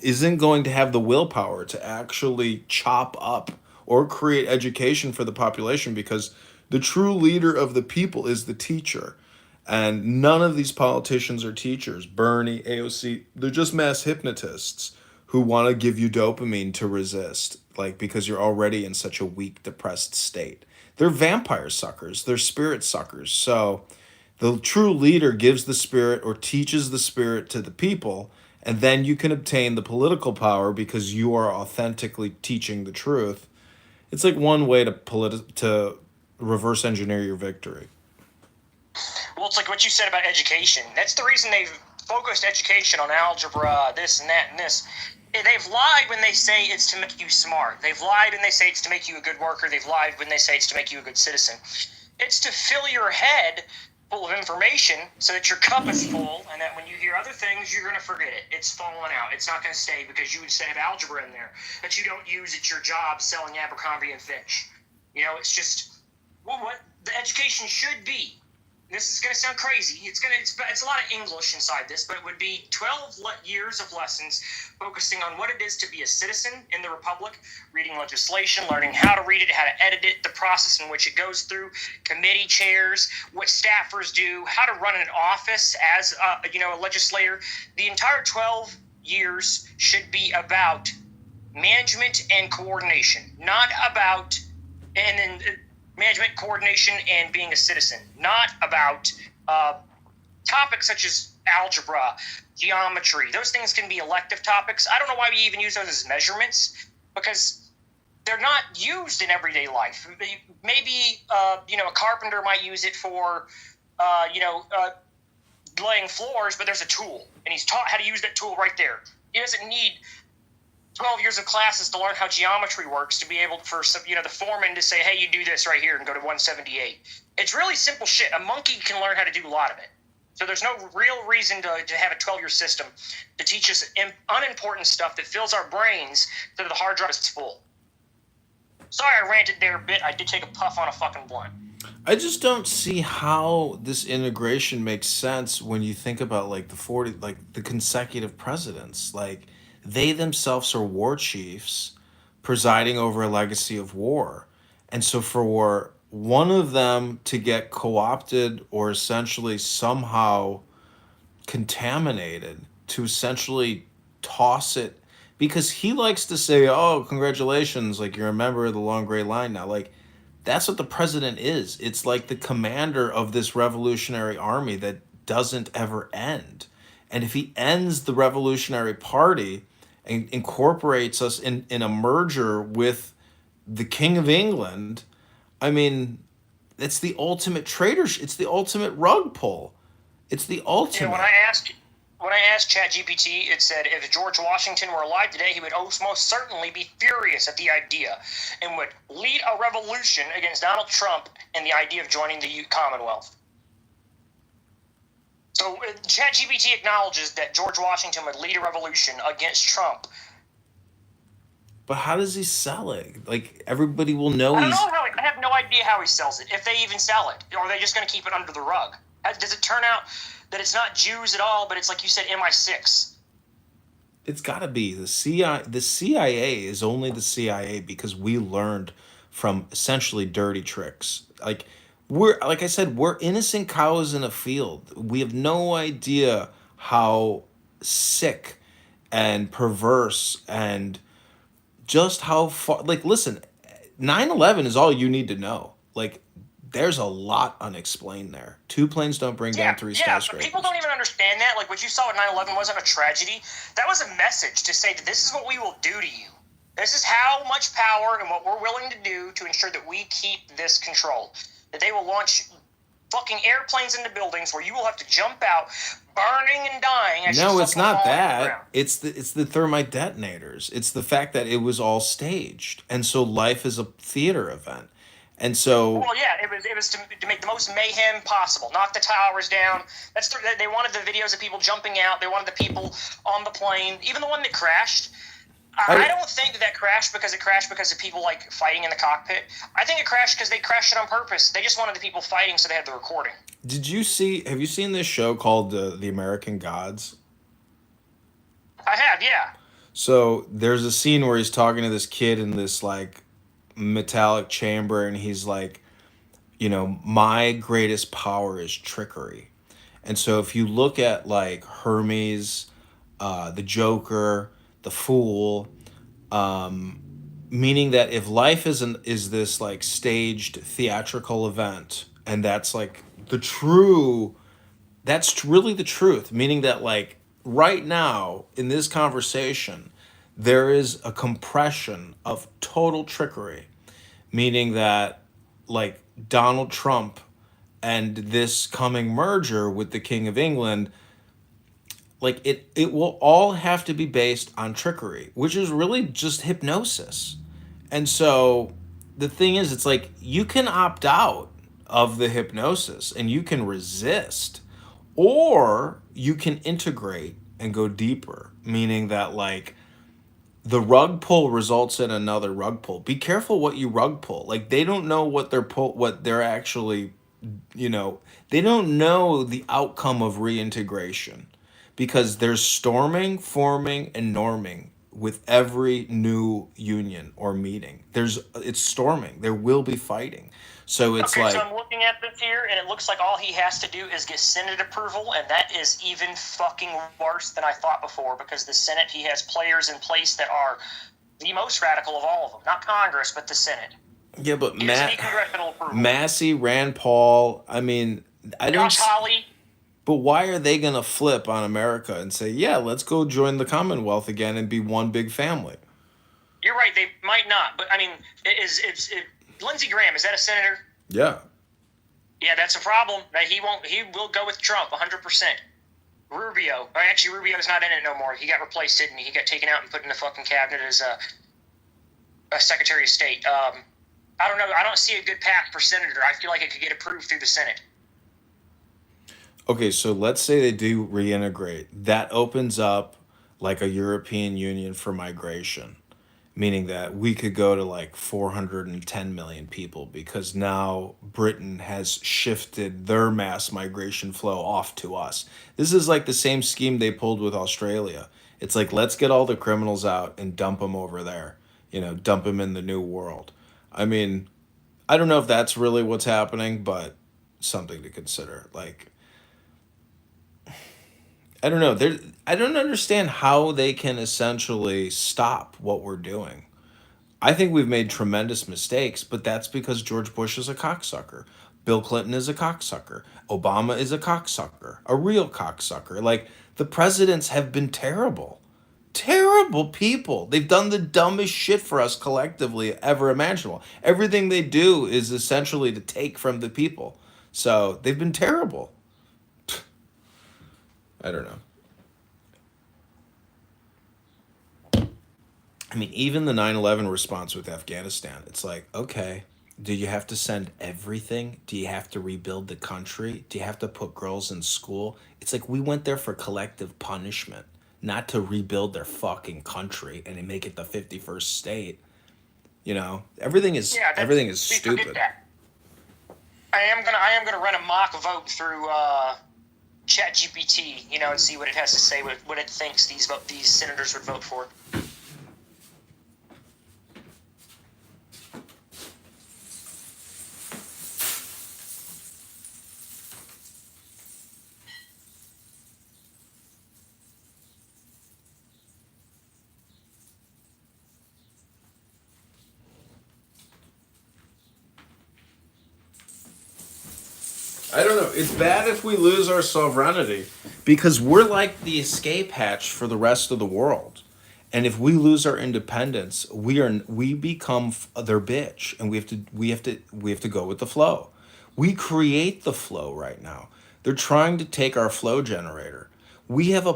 isn't going to have the willpower to actually chop up or create education for the population, because the true leader of the people is the teacher. And none of these politicians are teachers. Bernie, AOC, they're just mass hypnotists who want to give you dopamine to resist, like, because you're already in such a weak, depressed state. They're vampire suckers. They're spirit suckers. So the true leader gives the spirit or teaches the spirit to the people, and then you can obtain the political power because you are authentically teaching the truth. It's like one way to reverse engineer your victory. Well, it's like what you said about education. That's the reason they've focused education on algebra, this and that and this. They've lied when they say it's to make you smart. They've lied when they say it's to make you a good worker. They've lied when they say it's to make you a good citizen. It's to fill your head full of information so that your cup is full, and that when you hear other things, you're going to forget it. It's falling out. It's not going to stay because you would say have algebra in there that you don't use at your job selling Abercrombie and Fitch. It's just what the education should be. This is going to sound crazy. It's a lot of English inside this, but it would be 12 years of lessons focusing on what it is to be a citizen in the Republic, reading legislation, learning how to read it, how to edit it, the process in which it goes through, committee chairs, what staffers do, how to run an office as a legislator. The entire 12 years should be about management and coordination, not about management, coordination, and being a citizen, not about topics such as algebra, geometry. Those things can be elective topics. I don't know why we even use those as measurements, because they're not used in everyday life. Maybe a carpenter might use it for laying floors, but there's a tool, and he's taught how to use that tool right there. He doesn't need 12 years of classes to learn how geometry works to be able for the foreman to say, hey, you do this right here and go to 178. It's really simple shit. A monkey can learn how to do a lot of it. So there's no real reason to have a 12-year system to teach us unimportant stuff that fills our brains so that the hard drive is full. Sorry I ranted there a bit. I did take a puff on a fucking blunt. I just don't see how this integration makes sense when you think about like the consecutive presidents. Like they themselves are war chiefs presiding over a legacy of war. And so for one of them to get co-opted or essentially somehow contaminated to essentially toss it, because he likes to say, oh, congratulations, like you're a member of the Long Gray Line now. Like that's what the president is. It's like the commander of this revolutionary army that doesn't ever end. And if he ends the Revolutionary Party and incorporates us in a merger with the King of England, I mean, it's the ultimate traitor. It's the ultimate rug pull. It's the ultimate. Yeah, when I asked ChatGPT, it said if George Washington were alive today, he would most certainly be furious at the idea and would lead a revolution against Donald Trump and the idea of joining the Commonwealth. So ChatGPT acknowledges that George Washington would lead a revolution against Trump. But how does he sell it? Like everybody will know I don't he's. know how. I have no idea how he sells it. If they even sell it, or are they just going to keep it under the rug? Does it turn out that it's not Jews at all, but it's like you said, MI6? It's got to be the CIA. The CIA is only the CIA because we learned from essentially dirty tricks. Like like I said, we're innocent cows in a field. We have no idea how sick and perverse and just how far. Like, listen, 9/11 is all you need to know. Like, there's a lot unexplained there. Two planes don't bring down three but skyscrapers. people don't even understand that. Like, what you saw at 9/11 wasn't a tragedy. That was a message to say that this is what we will do to you. This is how much power and what we're willing to do to ensure that we keep this control. That they will launch fucking airplanes into buildings where you will have to jump out, burning and dying. As No, you it's fucking not fall to the that. ground. It's the thermite detonators. It's the fact that it was all staged, and so life is a theater event, and so. Well, yeah, it was to make the most mayhem possible, knock the towers down. They wanted the videos of people jumping out. They wanted the people on the plane, even the one that crashed. I don't think that crashed because of people like fighting in the cockpit. I think it crashed because they crashed it on purpose. They just wanted the people fighting, so they had the recording. Have you seen this show called The American Gods? I have, yeah. So there's a scene where he's talking to this kid in this like metallic chamber, and he's like, my greatest power is trickery. And so if you look at like Hermes, the Joker, the Fool, meaning that if life is this like staged theatrical event, and that's like that's really the truth, meaning that like right now in this conversation there is a compression of total trickery, meaning that like Donald Trump and this coming merger with the King of England, like it will all have to be based on trickery, which is really just hypnosis. And so the thing is, it's like you can opt out of the hypnosis and you can resist, or you can integrate and go deeper, meaning that like the rug pull results in another rug pull. Be careful what you rug pull. Like they don't know what they're actually, they don't know the outcome of reintegration. Because there's storming, forming, and norming with every new union or meeting. It's storming. There will be fighting. So it's so I'm looking at this here, and it looks like all he has to do is get Senate approval, and that is even fucking worse than I thought before, because the Senate, he has players in place that are the most radical of all of them. Not Congress, but the Senate. Yeah, but congressional approval. Massey, Rand Paul, I mean, Josh Hawley. But why are they going to flip on America and say, yeah, let's go join the Commonwealth again and be one big family? You're right, they might not. But, I mean, Lindsey Graham, is that a senator? Yeah. Yeah, that's a problem. That he won't. He will go with Trump 100%. Rubio. Actually, Rubio's not in it no more. He got replaced, didn't he? He got taken out and put in the fucking cabinet as a Secretary of State. I don't know. I don't see a good path for senator. I feel like it could get approved through the Senate. Okay, so let's say they do reintegrate. That opens up like a European Union for migration, meaning that we could go to like 410 million people because now Britain has shifted their mass migration flow off to us. This is like the same scheme they pulled with Australia. It's like, let's get all the criminals out and dump them over there, dump them in the new world. I mean, I don't know if that's really what's happening, but something to consider. Like, I don't know. I don't understand how they can essentially stop what we're doing. I think we've made tremendous mistakes, but that's because George Bush is a cocksucker. Bill Clinton is a cocksucker. Obama is a cocksucker, a real cocksucker. Like, the presidents have been terrible. Terrible people. They've done the dumbest shit for us collectively ever imaginable. Everything they do is essentially to take from the people. So they've been terrible. I don't know. I mean, even the 9/11 response with Afghanistan, it's like, okay, do you have to send everything? Do you have to rebuild the country? Do you have to put girls in school? It's like we went there for collective punishment, not to rebuild their fucking country and make it the 51st state. Everything is stupid. That. I am gonna run a mock vote through ChatGPT, and see what it has to say, what it thinks these senators would vote for. I don't know. It's bad if we lose our sovereignty because we're like the escape hatch for the rest of the world. And if we lose our independence, we become their bitch, and we have to go with the flow. We create the flow right now. They're trying to take our flow generator. We have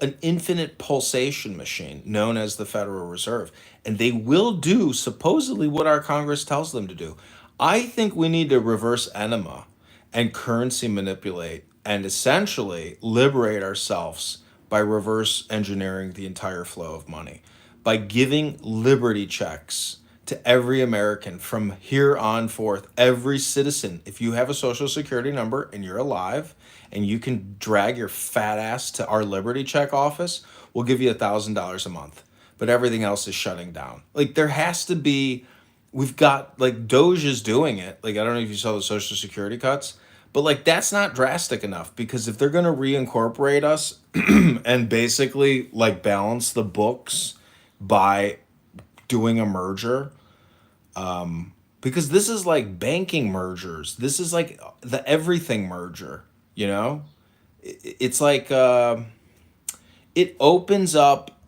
an infinite pulsation machine known as the Federal Reserve, and they will do supposedly what our Congress tells them to do. I think we need to reverse enema and currency manipulate and essentially liberate ourselves by reverse engineering the entire flow of money, by giving liberty checks to every American from here on forth, every citizen. If you have a social security number and you're alive and you can drag your fat ass to our liberty check office, we'll give you $1,000 a month. But everything else is shutting down. Like, there has to be, we've got, like, Doge is doing it. Like, I don't know if you saw the social security cuts, but like, that's not drastic enough, because if they're going to reincorporate us and basically like balance the books by doing a merger, because this is like banking mergers. This is like the everything merger, It's like, it opens up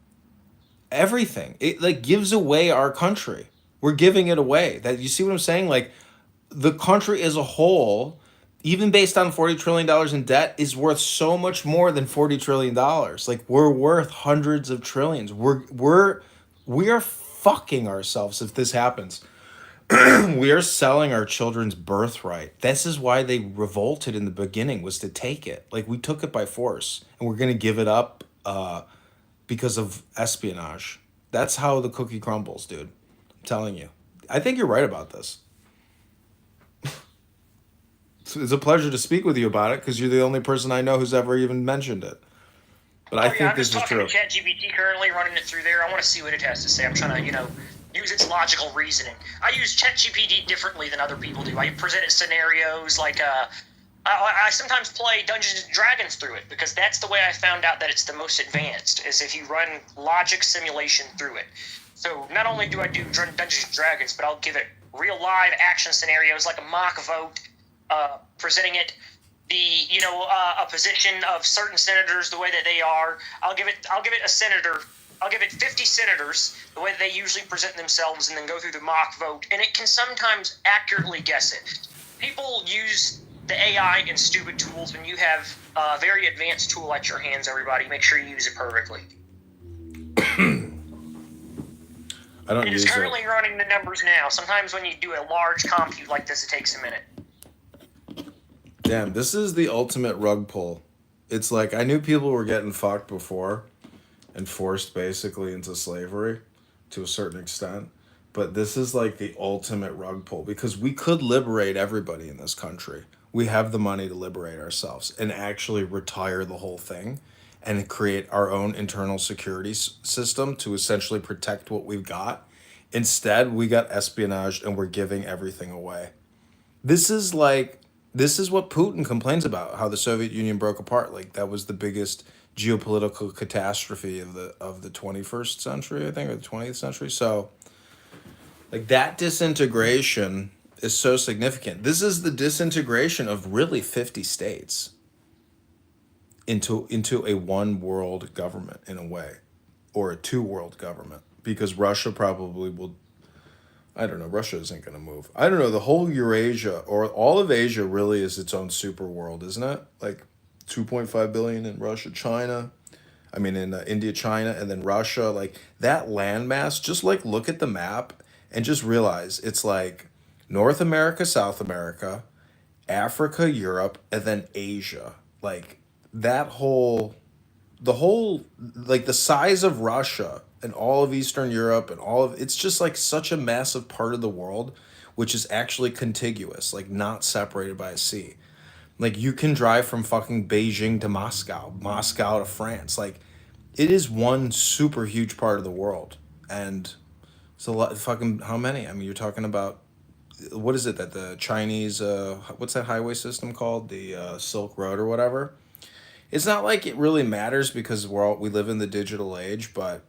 everything. It like gives away our country. We're giving it away. That, you see what I'm saying? Like, the country as a whole, even based on $40 trillion in debt, is worth so much more than $40 trillion. Like, we're worth hundreds of trillions. We are fucking ourselves if this happens. We are selling our children's birthright. This is why they revolted in the beginning, was to take it. Like, we took it by force, and we're going to give it up because of espionage. That's how the cookie crumbles, dude. I'm telling you. I think you're right about this. It's a pleasure to speak with you about it, because you're the only person I know who's ever even mentioned it. But I think this is true. I'm just talking to ChatGPT currently, running it through there. I want to see what it has to say. I'm trying to, use its logical reasoning. I use ChatGPT differently than other people do. I present it scenarios like I sometimes play Dungeons and Dragons through it, because that's the way I found out that it's the most advanced, is if you run logic simulation through it. So not only do I do Dungeons and Dragons, but I'll give it real live action scenarios like a mock vote, presenting it a position of certain senators the way that they are. I'll give it a senator. I'll give it 50 senators the way that they usually present themselves, and then go through the mock vote, and it can sometimes accurately guess it. People use the AI and stupid tools when you have a very advanced tool at your hands, everybody. Make sure you use it perfectly. I don't It use is currently running the numbers now. Sometimes when you do a large compute like this, it takes a minute. Damn, this is the ultimate rug pull. It's like I knew people were getting fucked before and forced basically into slavery to a certain extent. But this is like the ultimate rug pull because we could liberate everybody in this country. We have the money to liberate ourselves and actually retire the whole thing and create our own internal security system to essentially protect what we've got. Instead, we got espionage and we're giving everything away. This is what Putin complains about, how the Soviet Union broke apart. Like that was the biggest geopolitical catastrophe of the 21st century, I think, or the 20th century. So like that disintegration is so significant. This is the disintegration of really 50 states into a one world government in a way, or a two world government, because Russia probably will. I don't know. Russia isn't going to move. I don't know. The whole Eurasia or all of Asia really is its own super world, isn't it? Like 2.5 billion in Russia, China. I mean, in India, China, and then Russia. Like that landmass, just like look at the map and just realize it's like North America, South America, Africa, Europe, and then Asia. Like that like the size of Russia and all of Eastern Europe and it's just like such a massive part of the world, which is actually contiguous, like not separated by a sea. Like you can drive from fucking Beijing to Moscow, Moscow to France. Like it is one super huge part of the world. And it's a lot fucking, how many? I mean, you're talking about, what is it that the Chinese, what's that highway system called? The Silk Road or whatever. It's not like it really matters because we live in the digital age, but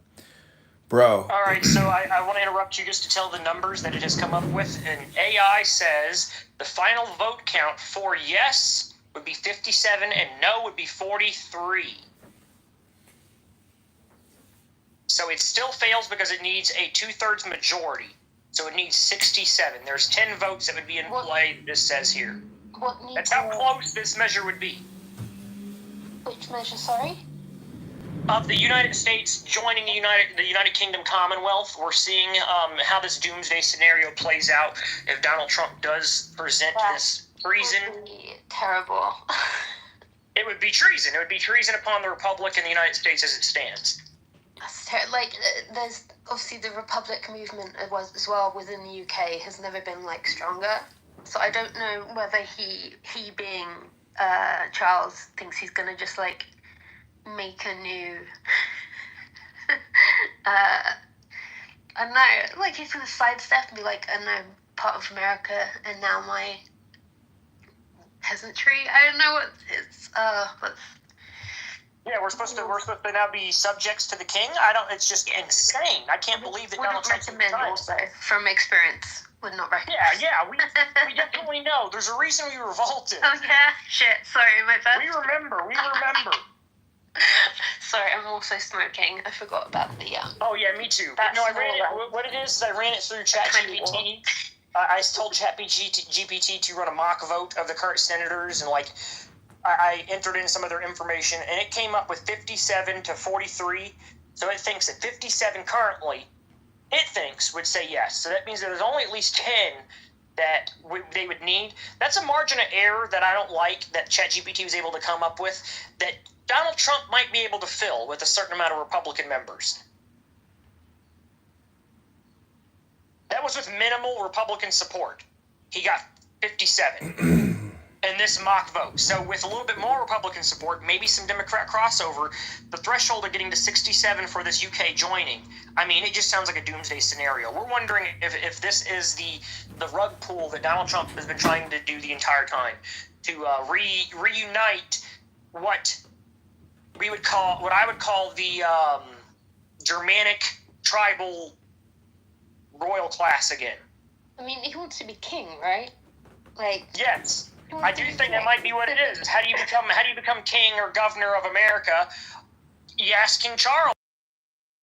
bro. All right, so I want to interrupt you just to tell the numbers that it has come up with. And AI says the final vote count for yes would be 57 and no would be 43. So it still fails because it needs a 2/3 majority. So it needs 67. There's 10 votes that would be in play, this says here. That's how close this measure would be. Which measure, sorry? Of the United States joining the United Kingdom Commonwealth. We're seeing how this doomsday scenario plays out if Donald Trump does present this treason. Would be terrible. It would be treason. It would be treason upon the Republic and the United States as it stands. That's terrible. Like, there's obviously the Republic movement as well within the UK has never been like stronger. So I don't know whether he being Charles thinks he's gonna just like make a new I don't know, like he's gonna sidestep and be like, I know, I'm part of America and now my peasantry, I don't know what it's yeah, we're supposed to now be subjects to the king. It's just insane. I can't believe that Donald Trump recommend also from experience would not recommend. Yeah, we definitely know. There's a reason we revolted. Oh yeah, shit, sorry, my bad. We remember. Sorry, I'm also smoking. I forgot about the Oh yeah, me too. No, I ran it. What it is I ran it through ChatGPT. I told ChatGPT to run a mock vote of the current senators, and like I entered in some of their information, and it came up with 57 to 43. So it thinks that 57 currently, it thinks would say yes. So that means that there's only at least 10 that they would need. That's a margin of error that I don't like that ChatGPT was able to come up with, that Donald Trump might be able to fill with a certain amount of Republican members. That was with minimal Republican support. He got 57 in this mock vote. So with a little bit more Republican support, maybe some Democrat crossover, the threshold of getting to 67 for this UK joining, I mean, it just sounds like a doomsday scenario. We're wondering if this is the rug pull that Donald Trump has been trying to do the entire time, to reunite what I would call the Germanic tribal royal class again. I mean, he wants to be king, right? Like, yes, I do think that might be what it is. How do you become king or governor of America? You ask King Charles.